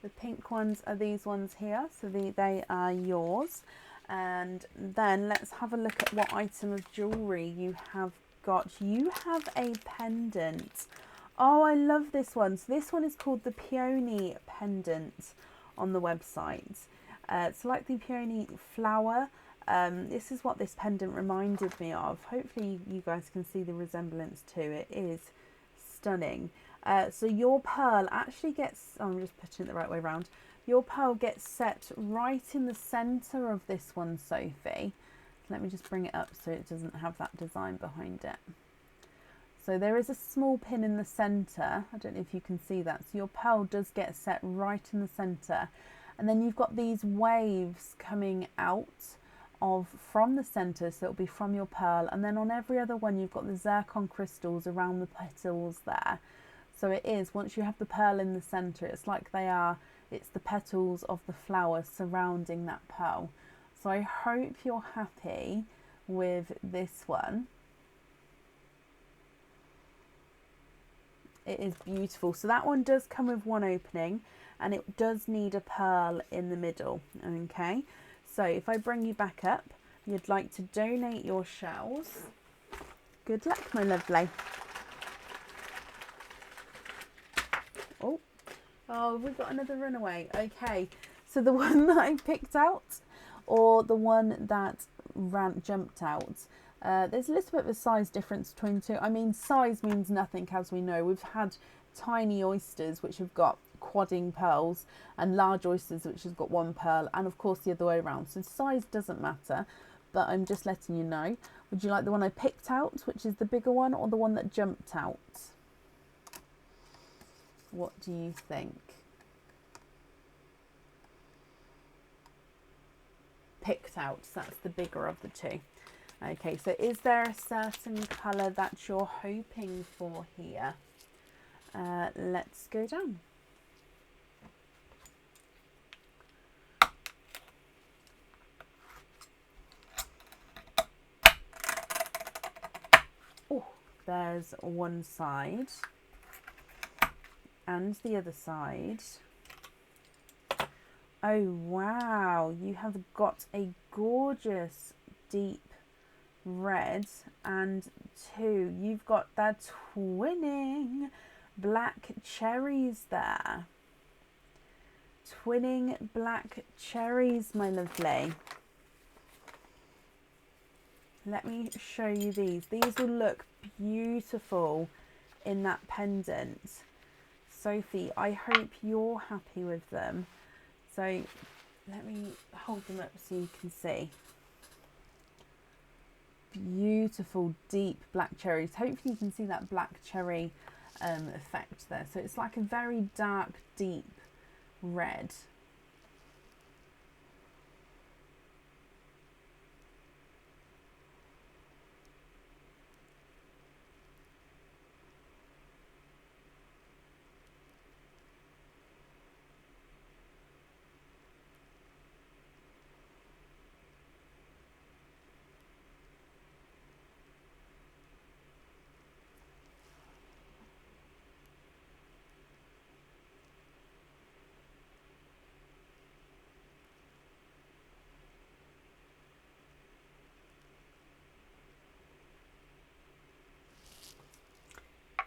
The pink ones are these ones here, so they are yours. And then let's have a look at what item of jewellery you have got. You have a pendant. Oh, I love this one. So this one is called the Peony Pendant on the website. It's like the peony flower. This is what this pendant reminded me of. Hopefully you guys can see the resemblance too. It is stunning. So your pearl actually gets, oh, I'm just putting it the right way around. Your pearl gets set right in the centre of this one, Sophie. Let me just bring it up so it doesn't have that design behind it. So there is a small pin in the centre. I don't know if you can see that. So your pearl does get set right in the centre. And then you've got these waves coming out from the centre, so it'll be from your pearl. And then on every other one, you've got the zircon crystals around the petals there. So it is, once you have the pearl in the centre, it's like it's the petals of the flower surrounding that pearl. So I hope you're happy with this one. It is beautiful. So that one does come with one opening, and it does need a pearl in the middle. Okay, so if I bring you back up, you'd like to donate your shells. Good luck, my lovely. Oh, we've got another runaway. Okay, so the one that I picked out, or the one that jumped out, there's a little bit of a size difference between two. I mean, size means nothing, as we know. We've had tiny oysters which have got quadding pearls, and large oysters which has got one pearl, and of course the other way around. So size doesn't matter, but I'm just letting you know. Would you like the one I picked out, which is the bigger one, or the one that jumped out? What do you think? Picked out, so that's the bigger of the two. Okay, so is there a certain colour that you're hoping for here? Let's go down. Oh, there's one side. And the other side. Oh wow, you have got a gorgeous deep red, and you've got the twinning black cherries there. Twinning black cherries, my lovely. Let me show you these. These will look beautiful in that pendant. Sophie, I hope you're happy with them. So let me hold them up so you can see. Beautiful deep black cherries. Hopefully you can see that black cherry effect there. So it's like a very dark deep red.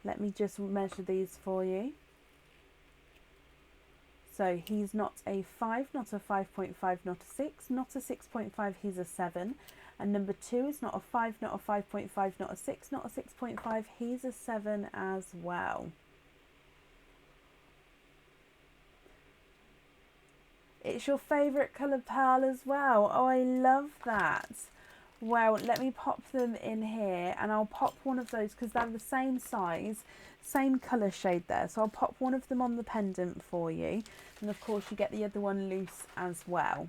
Let me just measure these for you. So he's not a 5, not a 5.5, not a 6, not a 6.5, he's a 7. And number 2 is not a 5, not a 5.5, not a 6, not a 6.5, he's a 7 as well. It's your favourite colour pearl as well. Oh, I love that. Well, let me pop them in here, and I'll pop one of those because they're the same size, same colour shade there. So I'll pop one of them on the pendant for you. And of course you get the other one loose as well.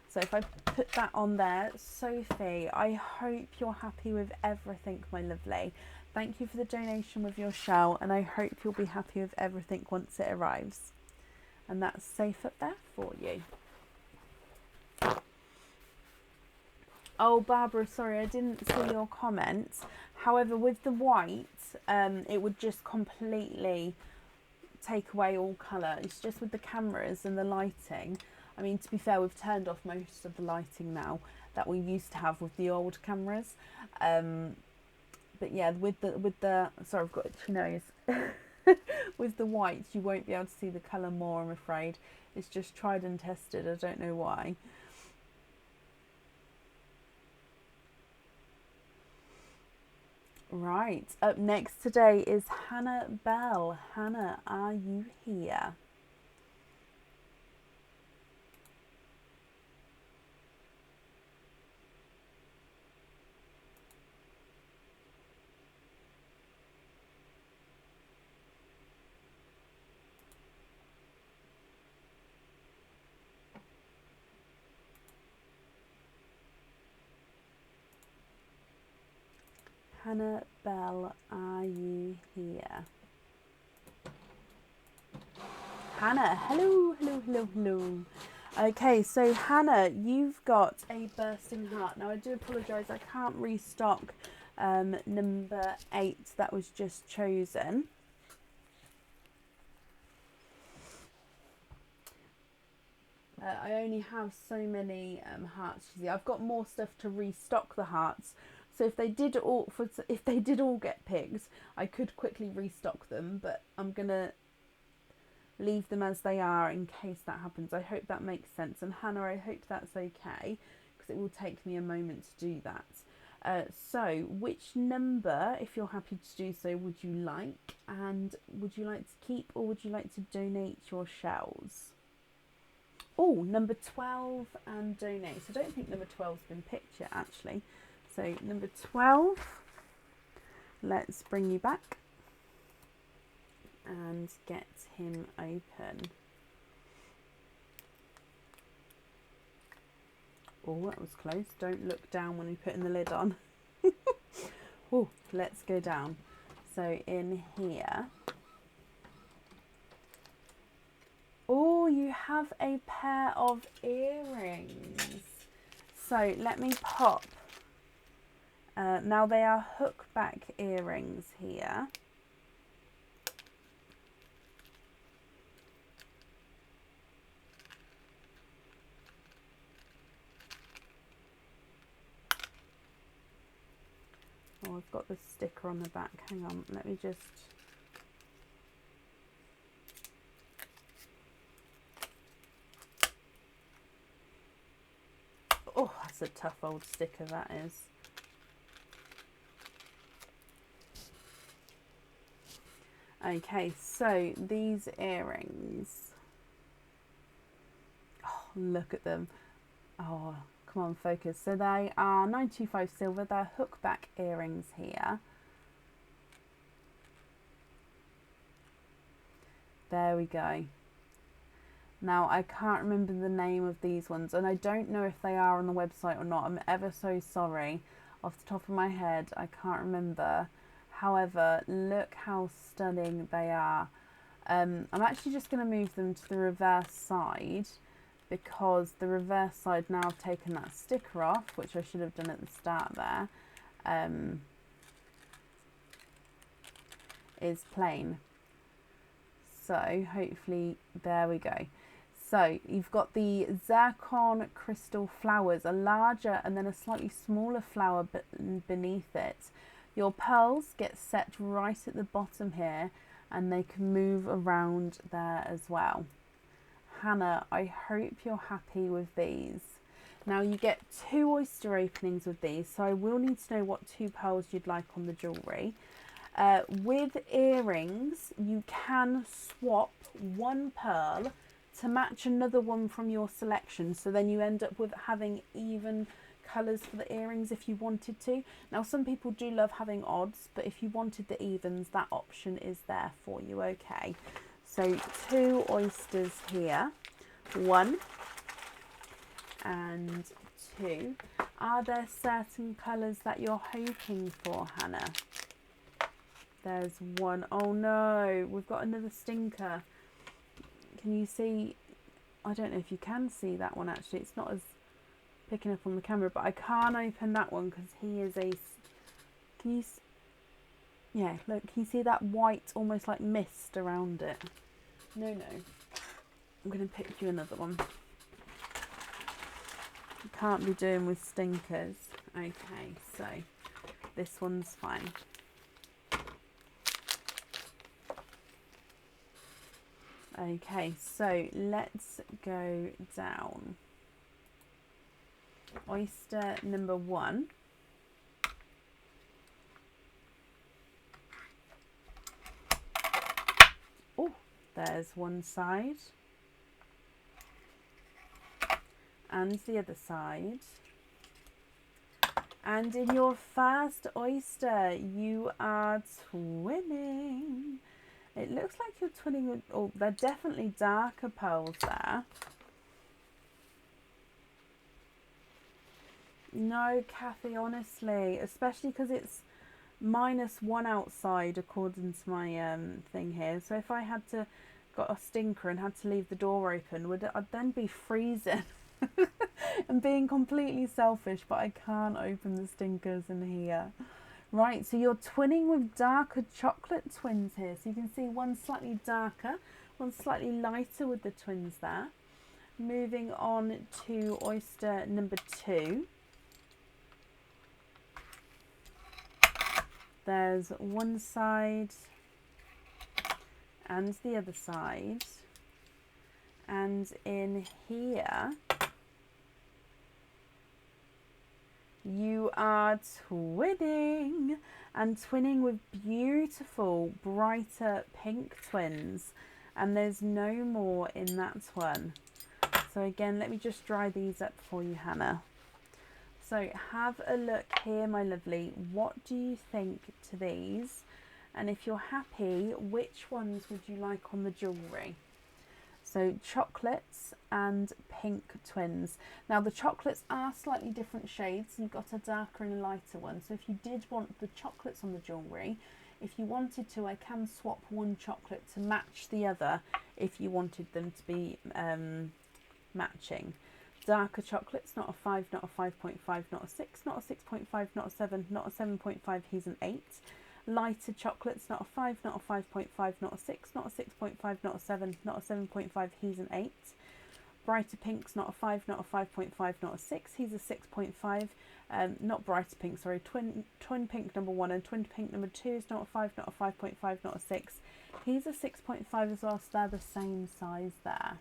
So if I put that on there, Sophie, I hope you're happy with everything, my lovely. Thank you for the donation with your shell, and I hope you'll be happy with everything once it arrives. And that's safe up there for you. Oh, Barbara, sorry, I didn't see your comments. However, with the white, it would just completely take away all colour. It's just with the cameras and the lighting. I mean, to be fair, we've turned off most of the lighting now that we used to have with the old cameras. But yeah, with the sorry, I've got itchy nose. With the whites, you won't be able to see the colour more, I'm afraid. It's just tried and tested. I don't know why. Right, up next today is Hannah Bell. Hannah, are you here? Hannah Bell, are you here? Hannah, hello, hello, hello, hello. Okay, so Hannah, you've got a bursting heart. Now I do apologise, I can't restock number 8 that was just chosen. I only have so many hearts. You see, I've got more stuff to restock the hearts. So if they did all get picked, I could quickly restock them, but I'm gonna leave them as they are in case that happens. I hope that makes sense. And Hannah, I hope that's okay, because it will take me a moment to do that. So which number, if you're happy to do so, would you like? And would you like to keep or would you like to donate your shells? Oh, number 12 and donate. So I don't think number 12's been picked yet, actually. So number 12, let's bring you back and get him open. Oh, that was close. Don't look down when you're putting the lid on. Oh, let's go down. So in here. Oh, you have a pair of earrings. So let me pop. Now they are hook back earrings here. Oh, I've got the sticker on the back. Hang on, let me just... Oh, that's a tough old sticker, that is. Okay, so these earrings. Oh, look at them. Oh, come on, focus. So they are 925 silver. They're hook back earrings here. There we go. Now, I can't remember the name of these ones, and I don't know if they are on the website or not. I'm ever so sorry. Off the top of my head, I can't remember. However, look how stunning they are. I'm actually just going to move them to the reverse side, because the reverse side, now I've taken that sticker off, which I should have done at the start there, is plain. So hopefully, there we go. So you've got the zircon crystal flowers, a larger and then a slightly smaller flower beneath it. Your pearls get set right at the bottom here, and they can move around there as well. Hannah, I hope you're happy with these. Now you get 2 oyster openings with these, so I will need to know what 2 pearls you'd like on the jewellery. With earrings, you can swap 1 pearl to match another one from your selection, so then you end up with having even colours for the earrings if you wanted to. Now some people do love having odds, but if you wanted the evens, that option is there for you. Okay, so 2 oysters here, 1 and 2. Are there certain colours that you're hoping for, Hannah? There's 1. Oh no, we've got another stinker. Can you see? I don't know if you can see that one actually. It's not as picking up on the camera, but I can't open that one because he is a... Can you... Yeah, look, can you see that white, almost like mist around it? No. I'm going to pick you another one. You can't be doing with stinkers. Okay, so this one's fine. Okay, so let's go down. Oyster number 1. Oh, there's one side. And the other side. And in your first oyster, you are twinning. It looks like you're twinning with, oh, they're definitely darker pearls there. No, Cathy, honestly, especially because it's -1 outside according to my thing here. So if I had to got a stinker and had to leave the door open, I'd then be freezing and being completely selfish, but I can't open the stinkers in here. Right, so you're twinning with darker chocolate twins here. So you can see one slightly darker, one slightly lighter with the twins there. Moving on to oyster number 2. There's one side and the other side. And in here, you are twinning, and twinning with beautiful brighter pink twins, and there's no more in that one. So again, let me just dry these up for you, Hannah. So have a look here, my lovely. What do you think to these? And if you're happy, which ones would you like on the jewellery? So chocolates and pink twins. Now the chocolates are slightly different shades. You've got a darker and a lighter one. So if you did want the chocolates on the jewellery, if you wanted to, I can swap one chocolate to match the other if you wanted them to be matching. Darker chocolates, not a 5, not a 5.5, not a 6, not a 6.5, not a 7, not a 7.5, he's an 8. Lighter chocolates, not a 5, not a 5.5, not a 6, not a 6.5, not a 7, not a 7.5, he's an 8. Brighter pinks, not a 5, not a 5.5, not a 6, he's a 6.5. Not brighter pink, sorry, twin pink number 1 and twin pink number 2 is not a 5, not a 5.5, not a 6. He's a 6.5 as well, so they're the same size there.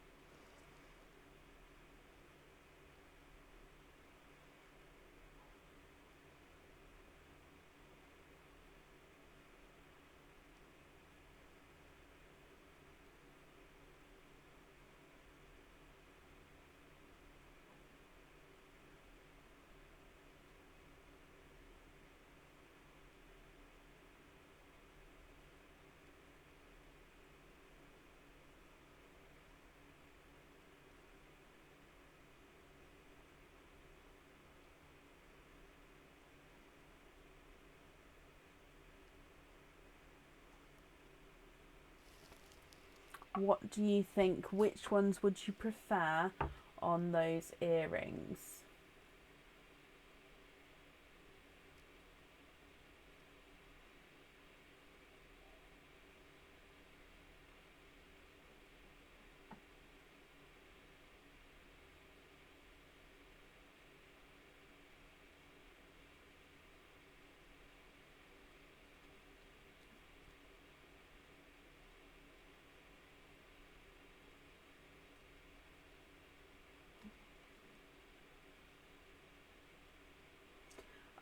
What do you think? Which ones would you prefer on those earrings?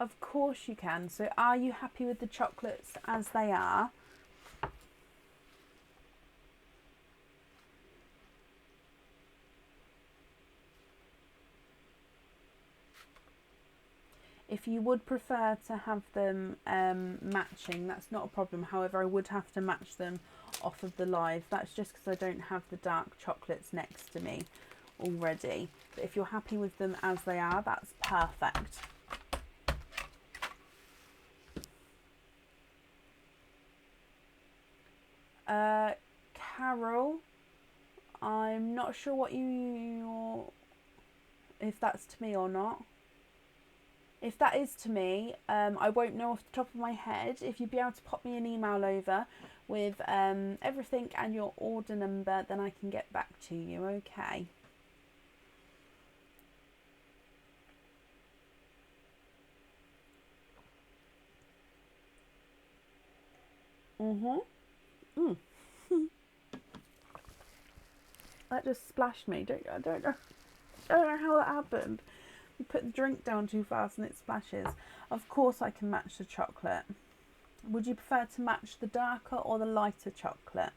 Of course you can. So are you happy with the chocolates as they are? If you would prefer to have them matching, that's not a problem. However, I would have to match them off of the live. That's just because I don't have the dark chocolates next to me already. But if you're happy with them as they are, that's perfect. Carol, I'm not sure what if that's to me or not. If that is to me, I won't know off the top of my head. If you'd be able to pop me an email over with everything and your order number, then I can get back to you, okay? That just splashed me. I don't know how that happened. You put the drink down too fast and it splashes. Of course I can match the chocolate. Would you prefer to match the darker or the lighter chocolate?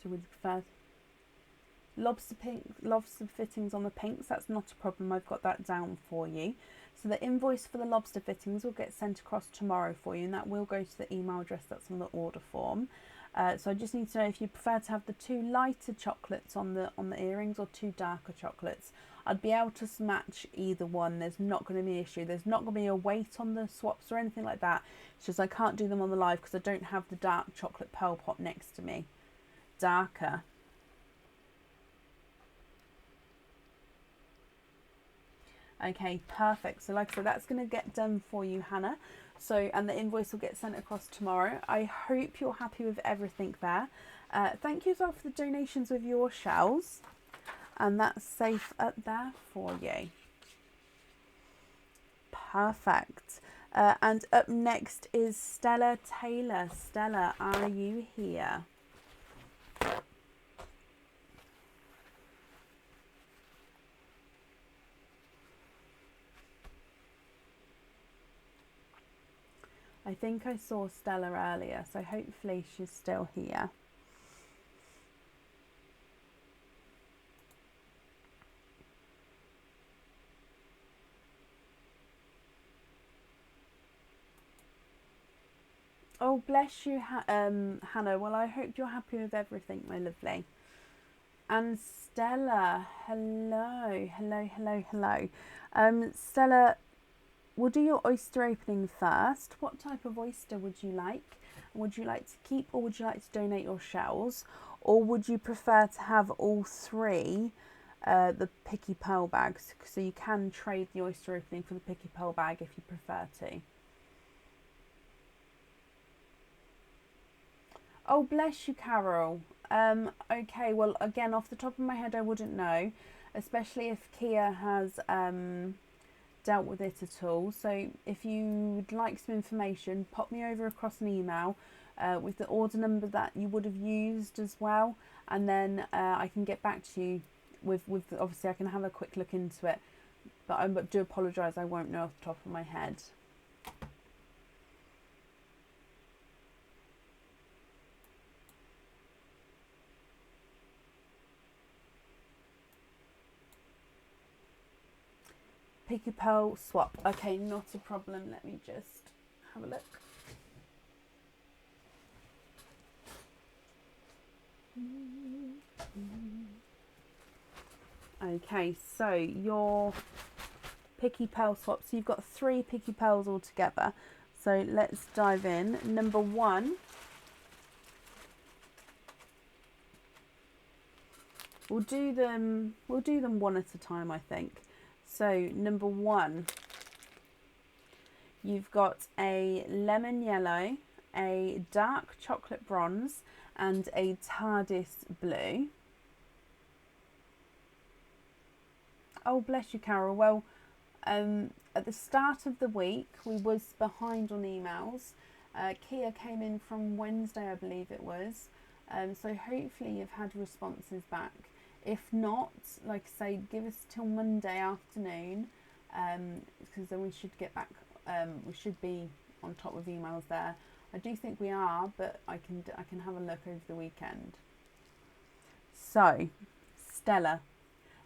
So would you prefer lobster fittings on the pinks? That's not a problem. I've got that down for you. So the invoice for the lobster fittings will get sent across tomorrow for you, and that will go to the email address that's on the order form. So I just need to know if you prefer to have the two lighter chocolates on the earrings or two darker chocolates. I'd be able to match either one. There's not going to be an issue. There's not going to be a weight on the swaps or anything like that. It's just I can't do them on the live because I don't have the dark chocolate pearl pop next to me. Darker. Okay, perfect. So like I said, that's going to get done for you, Hannah. So, and the invoice will get sent across tomorrow. I hope you're happy with everything there. Thank you as well for the donations with your shells. And that's safe up there for you. Perfect. And up next is Stella Taylor. Stella, are you here? I think I saw Stella earlier, so hopefully she's still here. Oh, bless you, Hannah. Well, I hope you're happy with everything, my lovely. And Stella, hello. Stella, we'll do your oyster opening first. What type of oyster would you like? Would you like to keep or would you like to donate your shells? Or would you prefer to have all three, the picky pearl bags? So you can trade the oyster opening for the picky pearl bag if you prefer to. Oh, bless you, Carol. Okay, well, again, off the top of my head, I wouldn't know, especially if Kia has dealt with it at all. So if you would like some information, pop me over across an email with the order number that you would have used as well, and then I can get back to you with obviously I can have a quick look into it, but I do apologise, I won't know off the top of my head. Picky pearl swap. Okay, not a problem. Let me just have a look. Okay, so your picky pearl swap. So you've got 3 picky pearls all together. So let's dive in. Number 1. We'll do them one at a time, I think. So number 1, you've got a lemon yellow, a dark chocolate bronze, and a TARDIS blue. Oh, bless you, Carol. Well, at the start of the week, we was behind on emails. Kia came in from Wednesday, I believe it was. So hopefully you've had responses back. If not, like I say, give us till Monday afternoon, because then we should get back. We should be on top of emails there. I do think we are, but I can have a look over the weekend. So, Stella,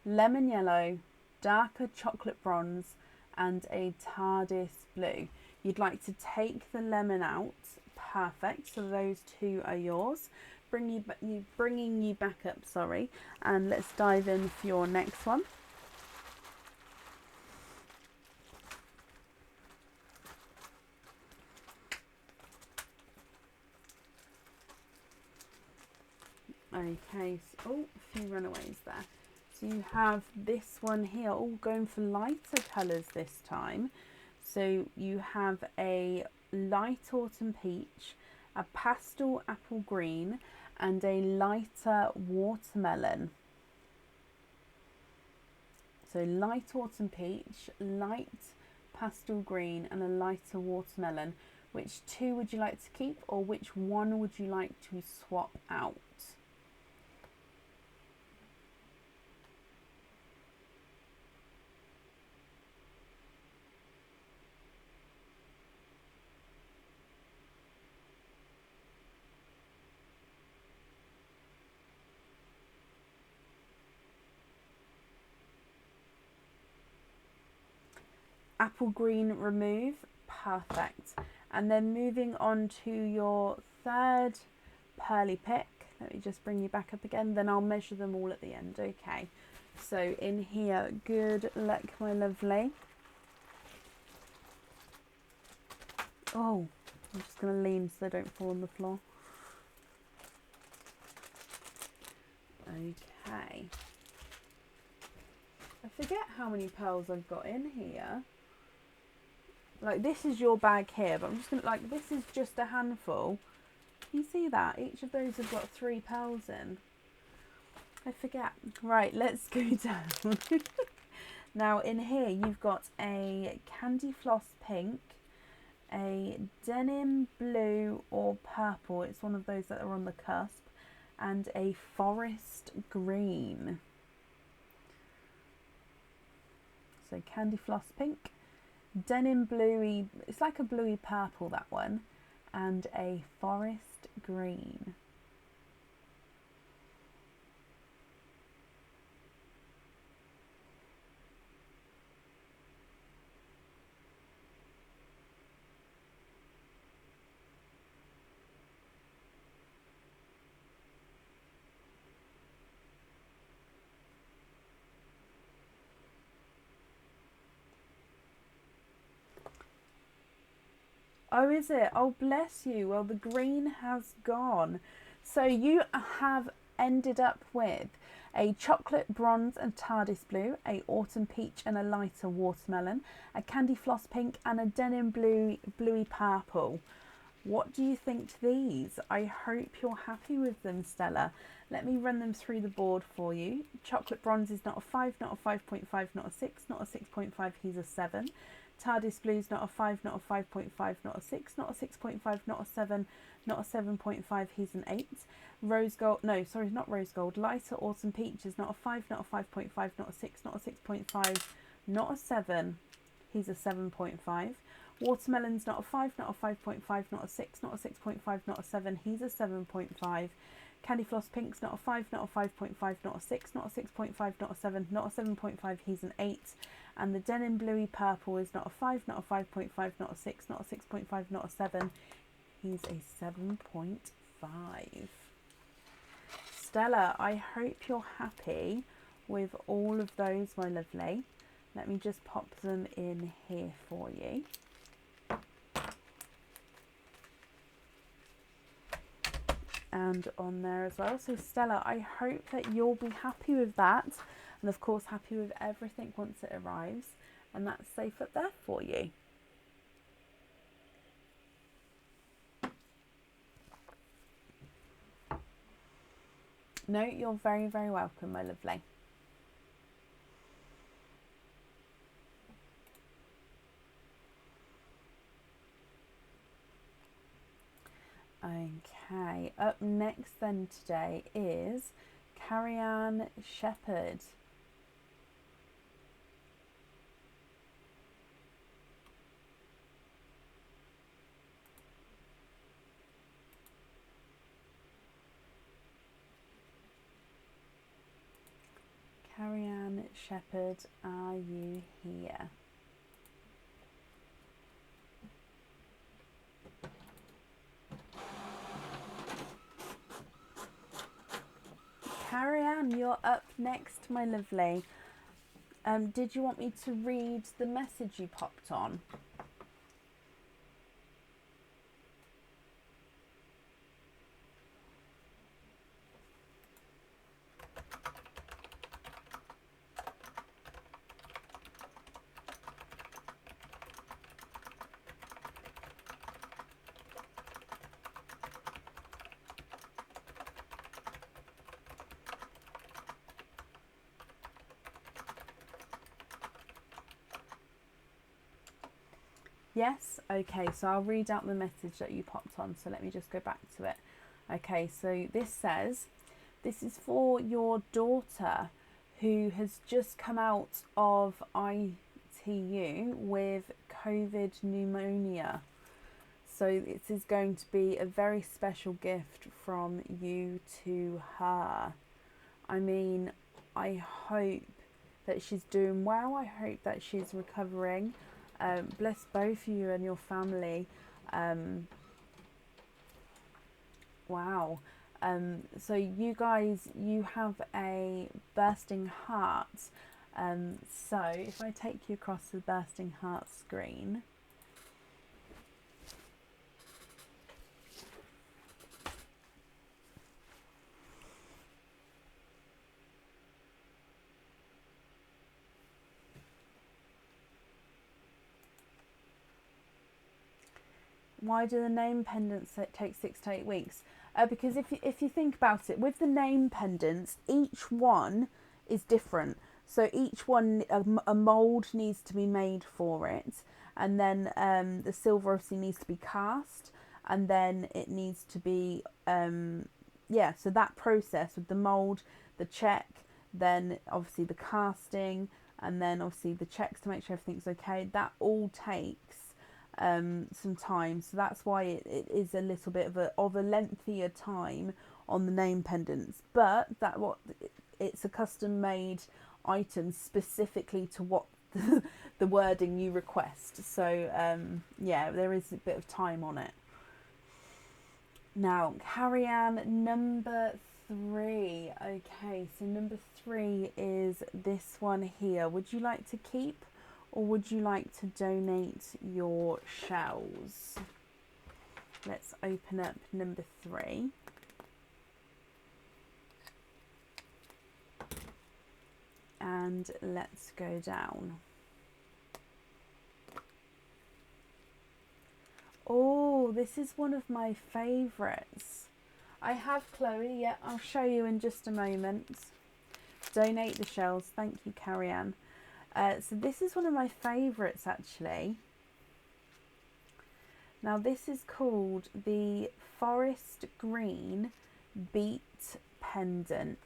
lemon yellow, darker chocolate bronze, and a TARDIS blue. You'd like to take the lemon out. Perfect. So those 2 are yours. Bringing you back up, sorry, and let's dive in for your next one. Okay, so, oh, a few runaways there. So you have this one here, all going for lighter colours this time. So you have a light autumn peach, a pastel apple green, and a lighter watermelon. So light autumn peach, light pastel green, and a lighter watermelon. Which two would you like to keep, or which one would you like to swap out? Apple green remove, perfect. And then moving on to your third pearly pick, let me just bring you back up again, then I'll measure them all at the end. Okay, so in here, good luck my lovely. Oh, I'm just going to lean so they don't fall on the floor. Okay, I forget how many pearls I've got in here. Like, this is your bag here, but I'm just going to, like, this is just a handful. You see that? Each of those have got 3 pearls in. I forget. Right, let's go down. Now, in here, you've got a candy floss pink, a denim blue or purple. It's one of those that are on the cusp. And a forest green. So, candy floss pink. Denim bluey, it's like a bluey purple, that one, and a forest green. Oh, is it? Oh, bless you. Well, the green has gone. So you have ended up with a chocolate bronze and TARDIS blue, a autumn peach and a lighter watermelon, a candy floss pink and a denim bluey purple. What do you think to these? I hope you're happy with them, Stella. Let me run them through the board for you. Chocolate bronze is not a 5, not a 5.5, not a 6, not a 6.5, he's a 7. TARDIS blue's not a 5, not a 5.5, not a 6, not a 6.5, not a 7, not a 7.5, he's an 8. Rose gold, no, sorry, not rose gold. Lighter autumn peach is not a 5, not a 5.5, not a 6, not a 6.5, not a 7, he's a 7.5. Watermelon's not a 5, not a 5.5, not a 6, not a 6.5, not a 7, he's a 7.5. Candy floss pink's not a 5, not a 5.5, not a 6, not a 6.5, not a 7, not a 7.5, he's an 8. And the denim bluey purple is not a 5, not a 5.5, not a 6, not a 6.5, not a 7, he's a 7.5. Stella, I hope you're happy with all of those, my lovely. Let me just pop them in here for you. And on there as well. So Stella, I hope that you'll be happy with that, and of course happy with everything once it arrives, and that's safe up there for you. No, you're very, very welcome, my lovely. Okay, up next then today is Carrie-Anne Shepherd. Carrie-Anne Shepherd, are you here? Carrie-Anne, you're up next, my lovely. Did you want me to read the message you popped on? Yes? Okay, so I'll read out the message that you popped on. So let me just go back to it. Okay, so this says, this is for your daughter who has just come out of ITU with COVID pneumonia. So this is going to be a very special gift from you to her. I mean, I hope that she's doing well. I hope that she's recovering. Bless both you and your family. Wow. So you guys, you have a bursting heart. So if I take you across the bursting heart screen. Why do the name pendants take 6 to 8 weeks? Because if you think about it, with the name pendants, each one is different. So each one, a mould needs to be made for it. And then the silver obviously needs to be cast. And then it needs to be, yeah, so that process with the mould, the check, then obviously the casting, and then obviously the checks to make sure everything's okay. That all takes some time, so that's why it is a little bit of a lengthier time on the name pendants, but it's a custom made item specifically to what the wording you request. So yeah, there is a bit of time on it. Now, Carrie-Anne, number 3. Okay, so number 3 is this one here. Would you like to keep, or would you like to donate your shells? Let's open up number 3. And let's go down. Oh, this is one of my favourites. I have Chloe, yeah, I'll show you in just a moment. Donate the shells, thank you, Carrie-Anne. So this is one of my favourites actually. Now this is called the Forest Green Beet Pendant.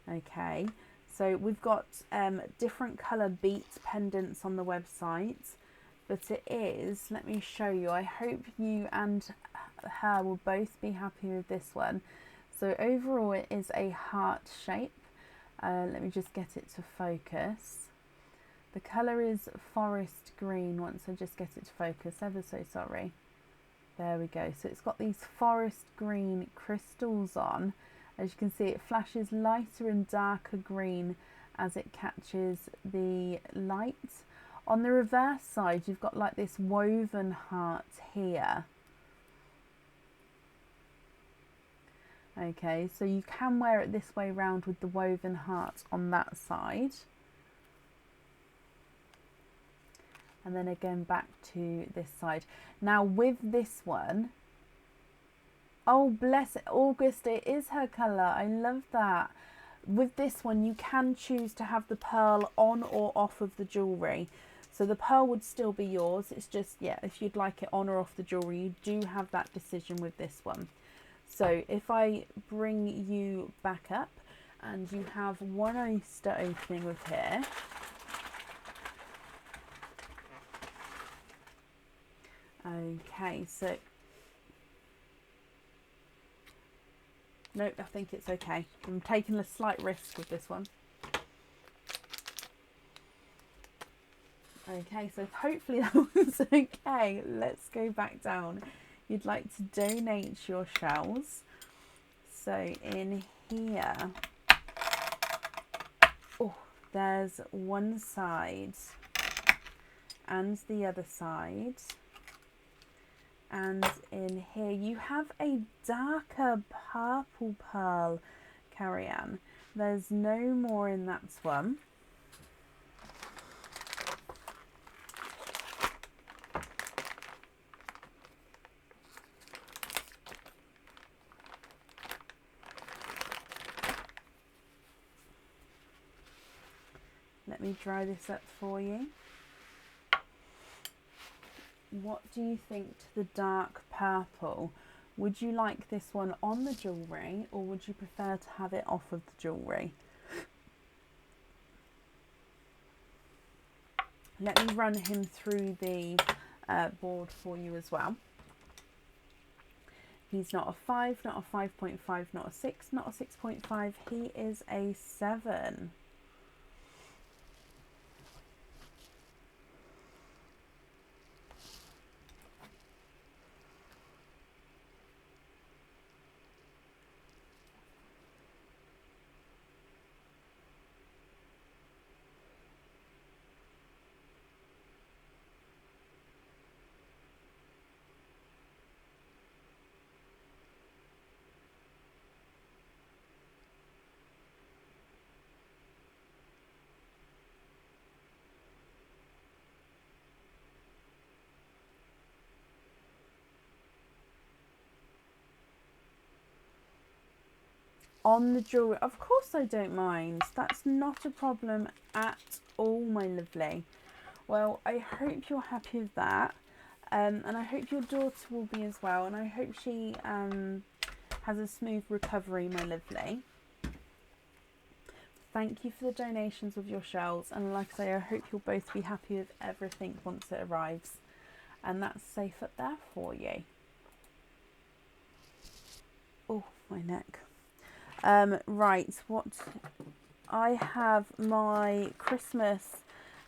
Okay, so we've got different colour beet pendants on the website, but it is, let me show you, I hope you and her will both be happy with this one. So overall it is a heart shape. Let me just get it to focus. The colour is forest green. Once I just get it to focus, ever so sorry. There we go. So it's got these forest green crystals on. As you can see, it flashes lighter and darker green as it catches the light. On the reverse side, you've got like this woven heart here. Okay, so you can wear it this way round with the woven heart on that side. And then again back to this side. Now with this one, oh bless it, August, it is her colour, I love that. With this one you can choose to have the pearl on or off of the jewellery. So the pearl would still be yours, it's just, yeah, if you'd like it on or off the jewellery, you do have that decision with this one. So if I bring you back up, and you have one oyster opening with here. Okay, so nope, I think it's okay. I'm taking a slight risk with this one. Okay, so hopefully that was okay. Let's go back down. You'd like to donate your shells. So in here, oh, there's one side and the other side. And in here you have a darker purple pearl, Carrie-Anne. There's no more in that one. Let me dry this up for you. what do you think to the dark purple? Would you like this one on the jewellery, or would you prefer to have it off of the jewellery? Let me run him through the board for you as well. He's not a 5, not a 5.5, not a 6, not a 6.5. He is a 7. On the jewellery, of course I don't mind. That's not a problem at all, my lovely. Well, I hope you're happy with that. And I hope your daughter will be as well. And I hope she has a smooth recovery, my lovely. Thank you for the donations of your shells. And like I say, I hope you'll both be happy with everything once it arrives. And that's safe up there for you. Oh, my neck. Right, what I have my Christmas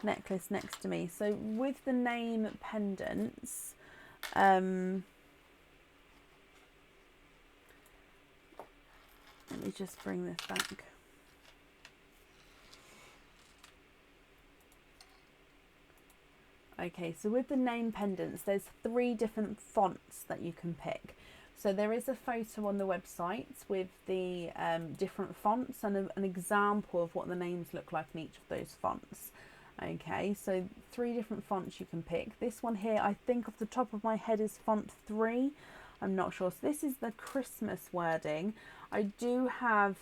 necklace next to me. So with the name pendants, let me just bring this back. Okay, so with the name pendants, there's 3 different fonts that you can pick. So there is a photo on the website with the different fonts and an example of what the names look like in each of those fonts. Okay, so 3 different fonts you can pick. This one here, I think off the top of my head, is font 3. I'm not sure. So this is the Christmas wording. I do have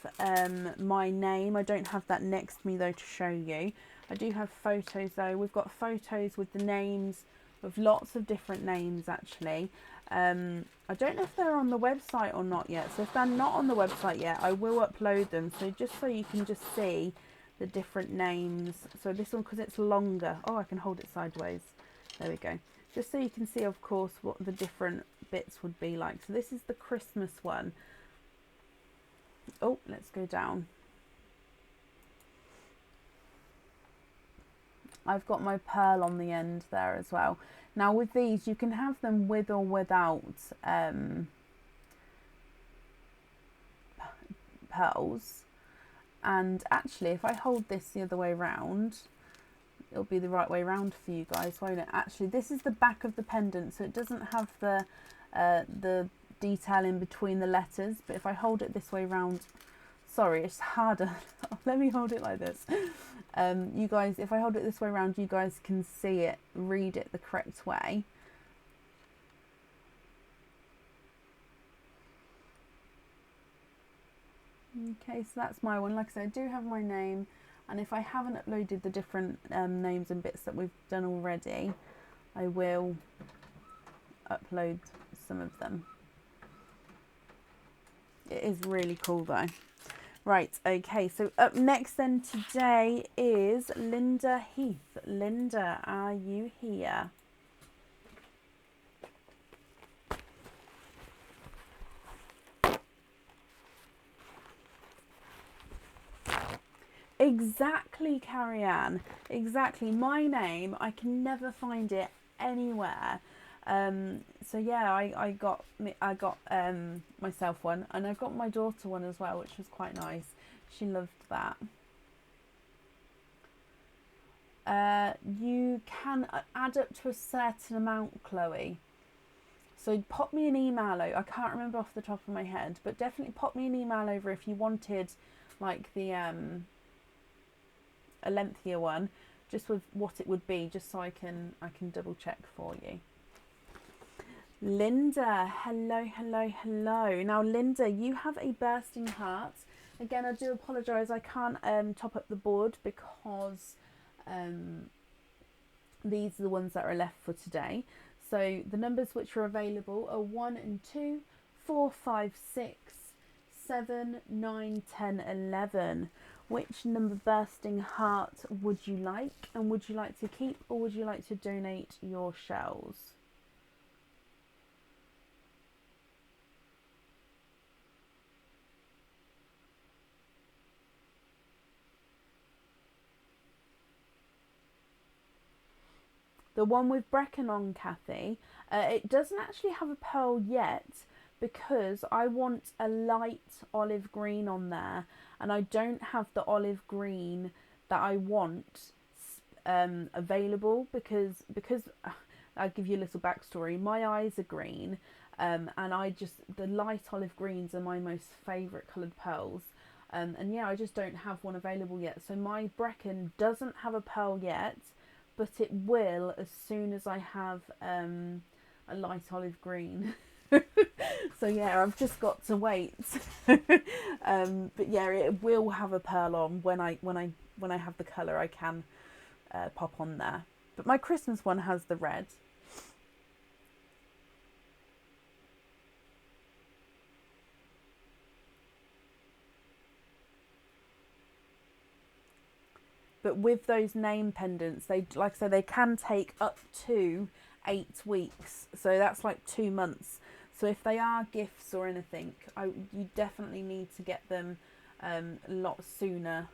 my name. I don't have that next to me though to show you. I do have photos though. We've got photos with the names, with lots of different names actually. I don't know if they're on the website or not yet. So if they're not on the website yet, I will upload them. So just so you can just see the different names. So this one, because it's longer. Oh, I can hold it sideways. There we go. Just so you can see, of course, what the different bits would be like. So this is the Christmas one. Oh, let's go down. I've got my pearl on the end there as well. Now with these, you can have them with or without pearls. And actually, if I hold this the other way round, it'll be the right way round for you guys, won't it? Actually, this is the back of the pendant, so it doesn't have the detail in between the letters. But if I hold it this way round, sorry, it's harder. Let me hold it like this. You guys, if I hold it this way around, you guys can see it, read it the correct way. Okay, so that's my one. Like I said, I do have my name, and if I haven't uploaded the different names and bits that we've done already, I will upload some of them. It is really cool though. Right, okay, so up next then today is Linda Heath. Linda, are you here? Exactly, Carrie Ann. Exactly. My name, I can never find it anywhere. So yeah, I got myself one, and I got my daughter one as well, which was quite nice. She loved that. You can add up to a certain amount, Chloe. So pop me an email over. I can't remember off the top of my head, but definitely pop me an email over if you wanted like the a lengthier one, just with what it would be, just so I can double check for you. Linda, hello, hello, hello. Now, Linda, you have a bursting heart. Again, I do apologise. I can't top up the board because these are the ones that are left for today. So the numbers which are available are 1 and 2, 4, 5, 6, 7, 9, 10, 11. Which number bursting heart would you like? And would you like to keep or would you like to donate your shells? The one with Brecon on, Cathy, it doesn't actually have a pearl yet because I want a light olive green on there, and I don't have the olive green that I want available because I'll give you a little backstory. My eyes are green, and the light olive greens are my most favourite coloured pearls. And yeah, I just don't have one available yet. So my Brecon doesn't have a pearl yet, but it will as soon as I have a light olive green. So yeah, I've just got to wait. But yeah, it will have a pearl on when I have the colour. I can pop on there. But my Christmas one has the red. But with those name pendants, they, like I said, they can take up to 8 weeks. So that's like 2 months. So if they are gifts or anything, you definitely need to get them a lot sooner,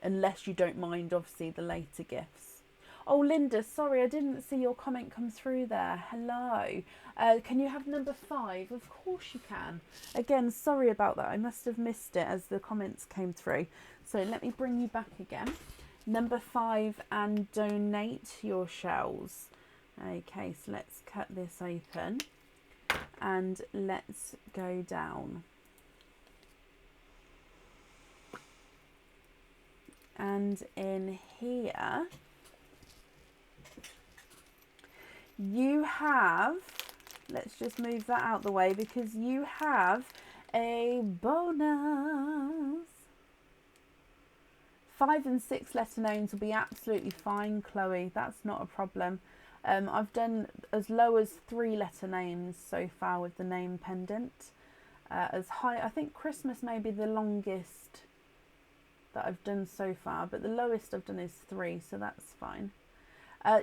unless you don't mind, obviously, the later gifts. Oh, Linda, sorry, I didn't see your comment come through there. Hello. Can you have number 5? Of course you can. Again, sorry about that. I must have missed it as the comments came through. So let me bring you back again. Number 5, and donate your shells. Okay, so let's cut this open and let's go down. And in here you have, let's just move that out the way because you have a bonus. 5 and 6 letter names will be absolutely fine, Chloe. That's not a problem. I've done as low as 3 letter names so far with the name pendant. As high, I think Christmas may be the longest that I've done so far, but the lowest I've done is 3, so that's fine.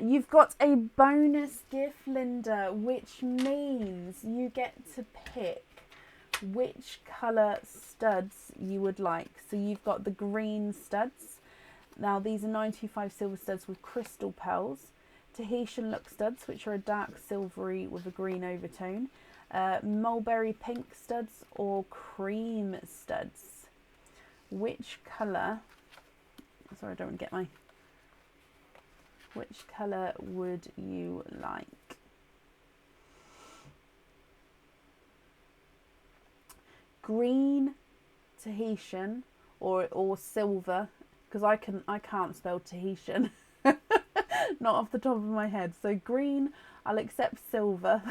You've got a bonus gift, Linda, which means you get to pick which colour studs you would like. So you've got the green studs. Now these are 925 silver studs with crystal pearls. Tahitian look studs, which are a dark silvery with a green overtone. Mulberry pink studs or cream studs. Which colour, sorry I don't want to get my, which colour would you like? Green, Tahitian, or silver, because I can't spell Tahitian. Not off the top of my head. So green, I'll accept silver.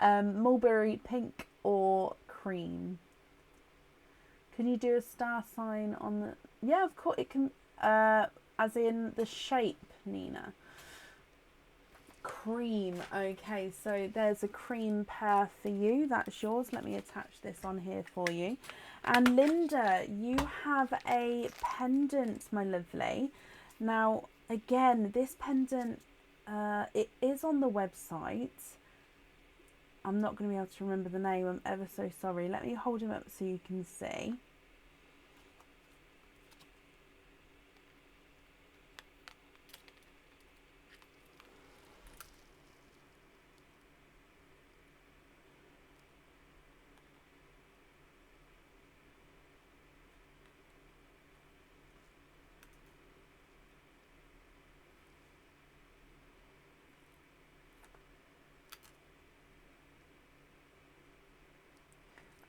Mulberry pink or cream. Can you do a star sign on the... Yeah, of course it can, as in the shape, Nina. Cream. Okay, so there's a cream pair for you. That's yours. Let me attach this on here for you. And Linda, you have a pendant, my lovely. Now, again, this pendant, it is on the website. I'm not going to be able to remember the name. I'm ever so sorry. Let me hold him up so you can see.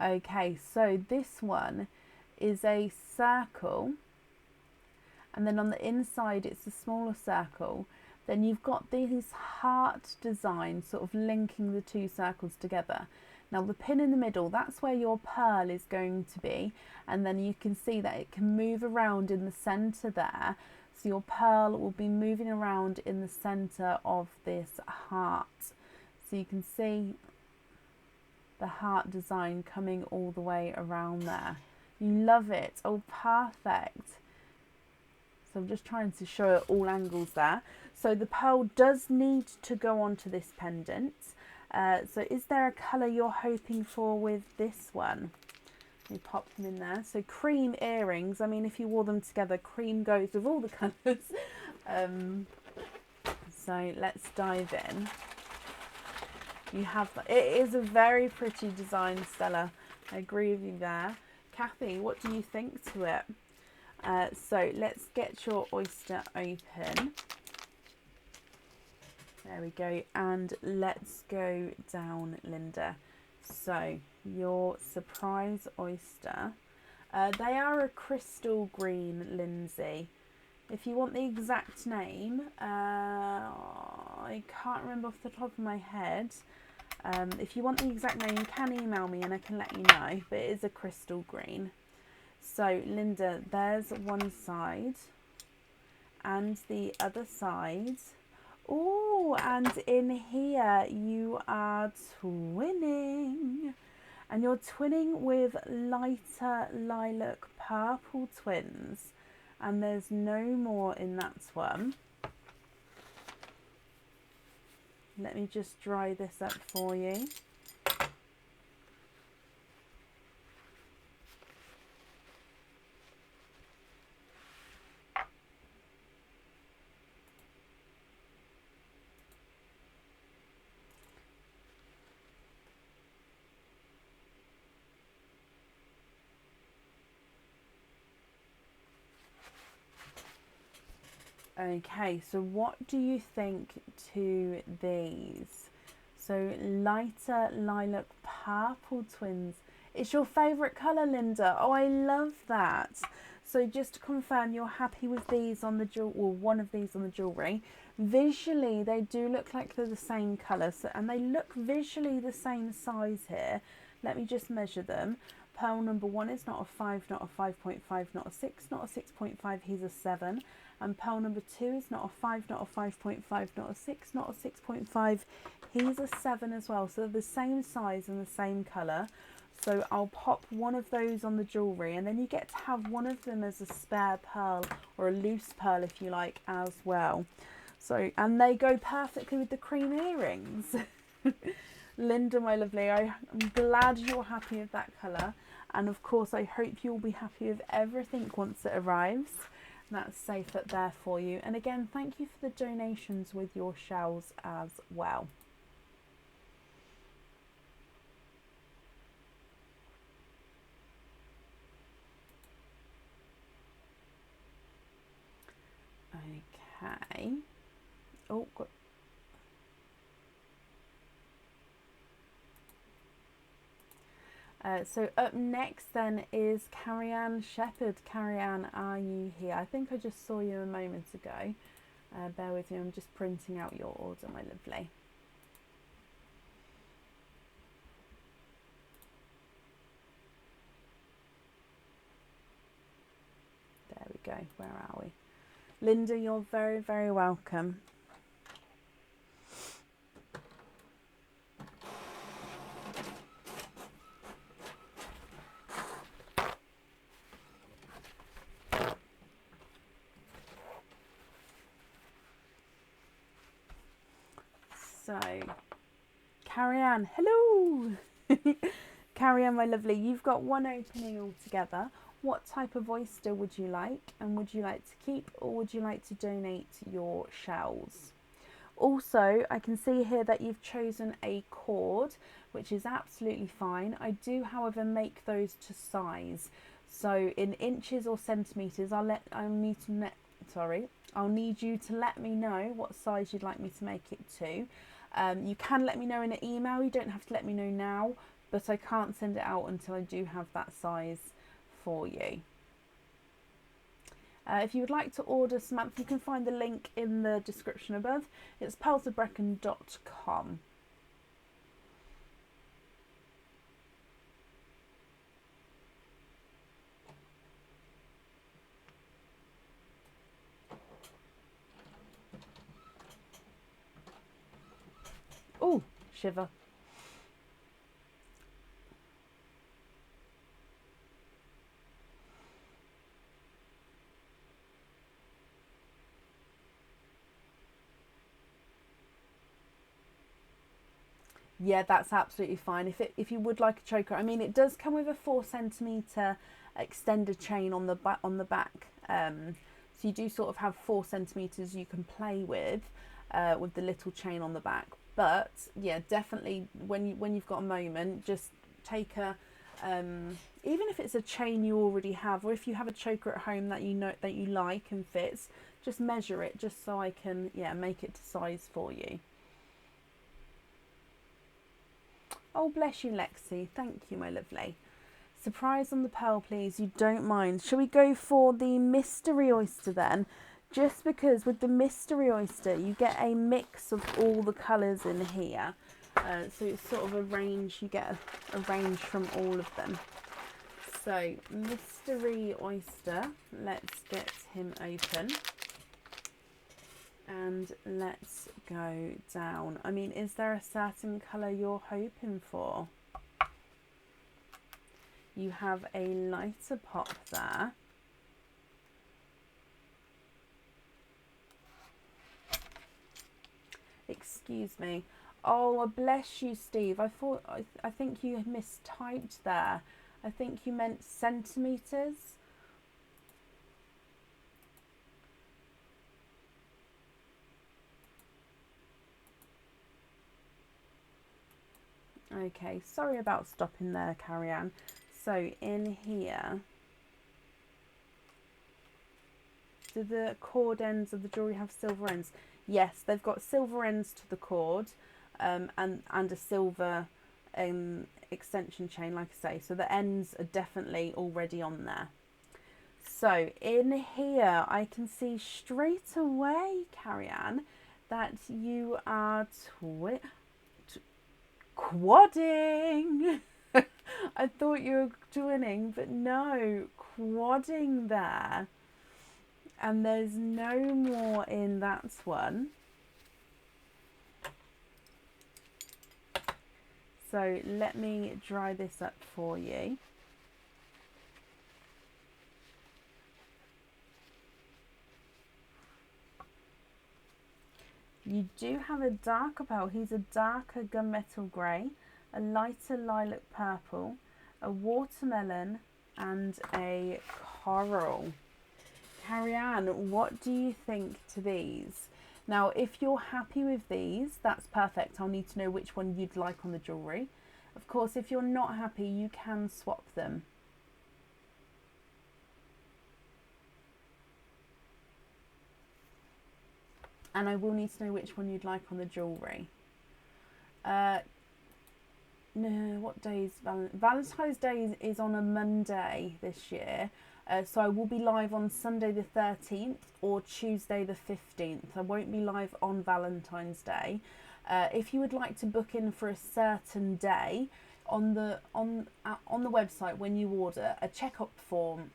Okay, so this one is a circle, and then on the inside it's a smaller circle. Then you've got these heart designs sort of linking the 2 circles together. Now the pin in the middle, that's where your pearl is going to be, and then you can see that it can move around in the centre there. So your pearl will be moving around in the center of this heart. So you can see the heart design coming all the way around there. You love it. Oh, perfect. So I'm just trying to show it all angles there. So the pearl does need to go onto this pendant. So is there a colour you're hoping for with this one? We pop them in there. So cream earrings. I mean, if you wore them together, cream goes with all the colours. So let's dive in. You have, it is a very pretty design, Stella. I agree with you there. Cathy, what do you think to it? So let's get your oyster open. There we go. And let's go down, Linda. So your surprise oyster. They are a crystal green, Lindsay. If you want the exact name, I can't remember off the top of my head. If you want the exact name, you can email me and I can let you know. But it is a crystal green. So Linda, there's one side and the other side. Oh, and in here you are twinning. And you're twinning with lighter lilac purple twins. And there's no more in that one. Let me just dry this up for you. Okay, so what do you think to these? So lighter lilac purple twins. It's your favourite colour, Linda. Oh, I love that. So just to confirm, you're happy with these on the jewelry, or one of these on the jewellery. Visually, they do look like they're the same colour, so, and they look visually the same size here. Let me just measure them. Pearl number 1 is not a 5, not a 5.5, not a 6, not a 6.5, he's a 7. And pearl number 2 is not a 5, not a 5.5, not a 6, not a 6.5. He's a 7 as well. So they're the same size and the same colour. So I'll pop one of those on the jewellery, and then you get to have one of them as a spare pearl, or a loose pearl if you like, as well. So, and they go perfectly with the cream earrings. Linda, my lovely, I'm glad you're happy with that colour. And of course, I hope you'll be happy with everything once it arrives. That's safe up there for you. And again, thank you for the donations with your shells as well. Okay. Oh, got. So up next then is Carrie-Anne Shepherd. Carrie-Anne, are you here? I think I just saw you a moment ago. Bear with me, I'm just printing out your order, my lovely. There we go, where are we? Linda, you're very, very welcome. So, Carrie-Anne, hello! Carrie-Anne, my lovely, you've got one opening altogether. What type of oyster would you like? And would you like to keep, or would you like to donate your shells? Also, I can see here that you've chosen a cord, which is absolutely fine. I do, however, make those to size. So in inches or centimetres, I'll need you to let me know what size you'd like me to make it to. You can let me know in an email. You don't have to let me know now, but I can't send it out until I do have that size for you. If you would like to order Samantha, you can find the link in the description above. It's pearlsofbrecon.com. shiver. Yeah, that's absolutely fine. If you would like a choker, I mean, it does come with a 4cm extender chain on the back. So you do sort of have 4cm you can play with the little chain on the back. But yeah, definitely when you've got a moment, just take a even if it's a chain you already have, or if you have a choker at home that you know that you like and fits, just measure it just so I can make it to size for you. Oh, bless you, Lexi. Thank you, my lovely. Surprise on the pearl, please. You don't mind. Shall we go for the mystery oyster then? Just because with the mystery oyster, you get a mix of all the colours in here. So it's sort of a range. You get a range from all of them. So, mystery oyster. Let's get him open. And let's go down. I mean, is there a certain colour you're hoping for? You have a lighter pop there. Excuse me. Oh, bless you, Steve. I think you mistyped there. I think you meant centimetres. Okay, sorry about stopping there, Carrie Ann. So in here, do the cord ends of the jewellery have silver ends? Yes, they've got silver ends to the cord and a silver extension chain, like I say. So the ends are definitely already on there. So in here, I can see straight away, Carrie Ann, that you are quadding. I thought you were twinning, but no, quadding there. And there's no more in that one. So let me dry this up for you. You do have a darker pearl. He's a darker gunmetal grey, a lighter lilac purple, a watermelon, and a coral. Carrie Ann, what do you think to these? Now, if you're happy with these, that's perfect. I'll need to know which one you'd like on the jewellery. Of course, if you're not happy, you can swap them. And I will need to know which one you'd like on the jewellery. No, what day is Valentine's Day is on a Monday this year. So I will be live on Sunday the 13th or Tuesday the 15th. I won't be live on Valentine's Day. If you would like to book in for a certain day, on the website when you order, a checkout form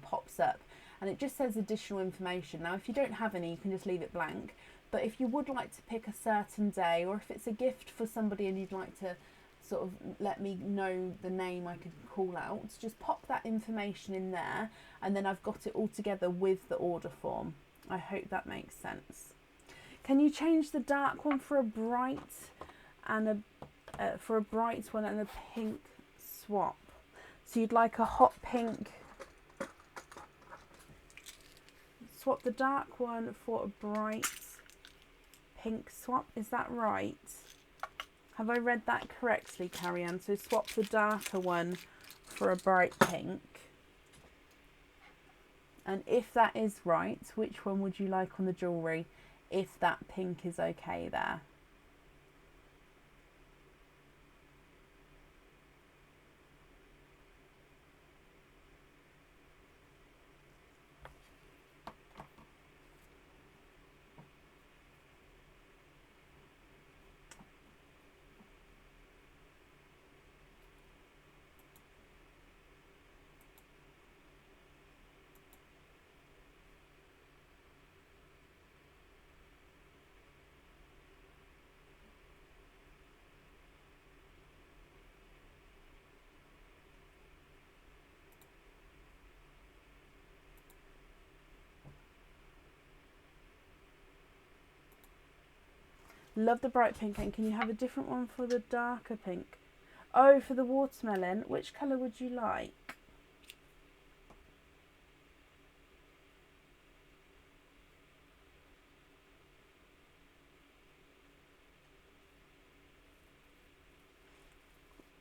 pops up, and it just says additional information. Now, if you don't have any, you can just leave it blank. But if you would like to pick a certain day, or if it's a gift for somebody and you'd like to sort of let me know the name I could call out, just pop that information in there, and then I've got it all together with the order form. I hope that makes sense. Can you change the dark one for a bright and a bright one and a pink swap? So you'd like a hot pink. Swap the dark one for a bright pink swap. Is that right? Have I read that correctly, Carrie Ann? So swap the darker one for a bright pink. And if that is right, which one would you like on the jewellery if that pink is okay there? Love the bright pink. And can you have a different one for the darker pink? Oh, for the watermelon. Which colour would you like?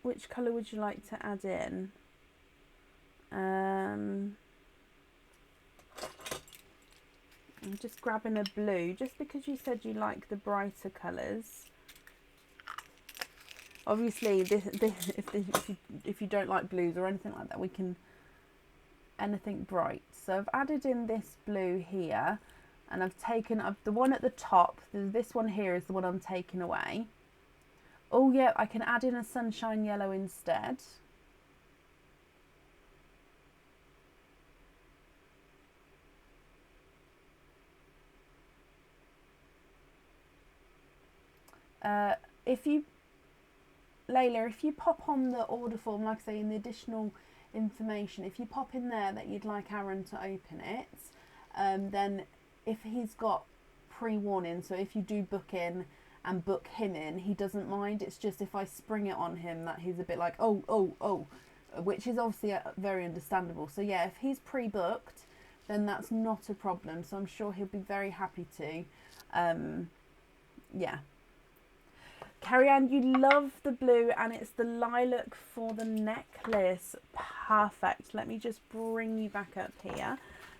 Which colour would you like to add in? I'm just grabbing a blue, just because you said you like the brighter colours. Obviously, if you don't like blues or anything like that, we can anything bright. So I've added in this blue here, and I've taken up the one at the top. This one here is the one I'm taking away. Oh yeah, I can add in a sunshine yellow instead. Layla, if you pop on the order form, like I say, in the additional information, if you pop in there that you'd like Aaron to open it, then if he's got pre-warning, so if you do book in and book him in, he doesn't mind. It's just if I spring it on him that he's a bit like, oh, which is obviously very understandable. So yeah, if he's pre-booked, then that's not a problem. So I'm sure he'll be very happy to. Yeah. Carrie Ann, you love the blue, and it's the lilac for the necklace. Perfect. Let me just bring you back up here.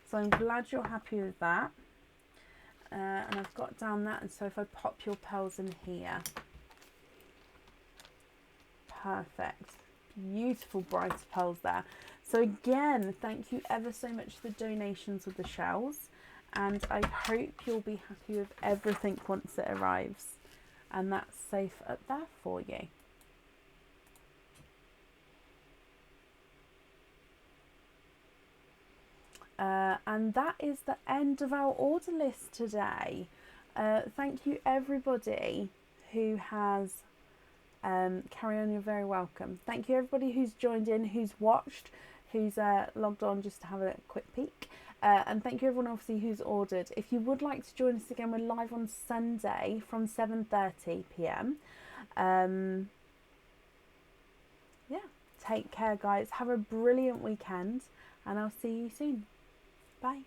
So I'm glad you're happy with that. And I've got down that, and so if I pop your pearls in here. Perfect. Beautiful bright pearls there. So again, thank you ever so much for the donations with the shells, and I hope you'll be happy with everything once it arrives. And that's safe up there for you. And that is the end of our order list today. Thank you everybody who has carry on, you're very welcome. Thank you everybody who's joined in, who's watched, who's logged on just to have a quick peek. And thank you everyone obviously who's ordered. If you would like to join us again, we're live on Sunday from 7:30 p.m. Yeah, take care guys, have a brilliant weekend, and I'll see you soon. Bye.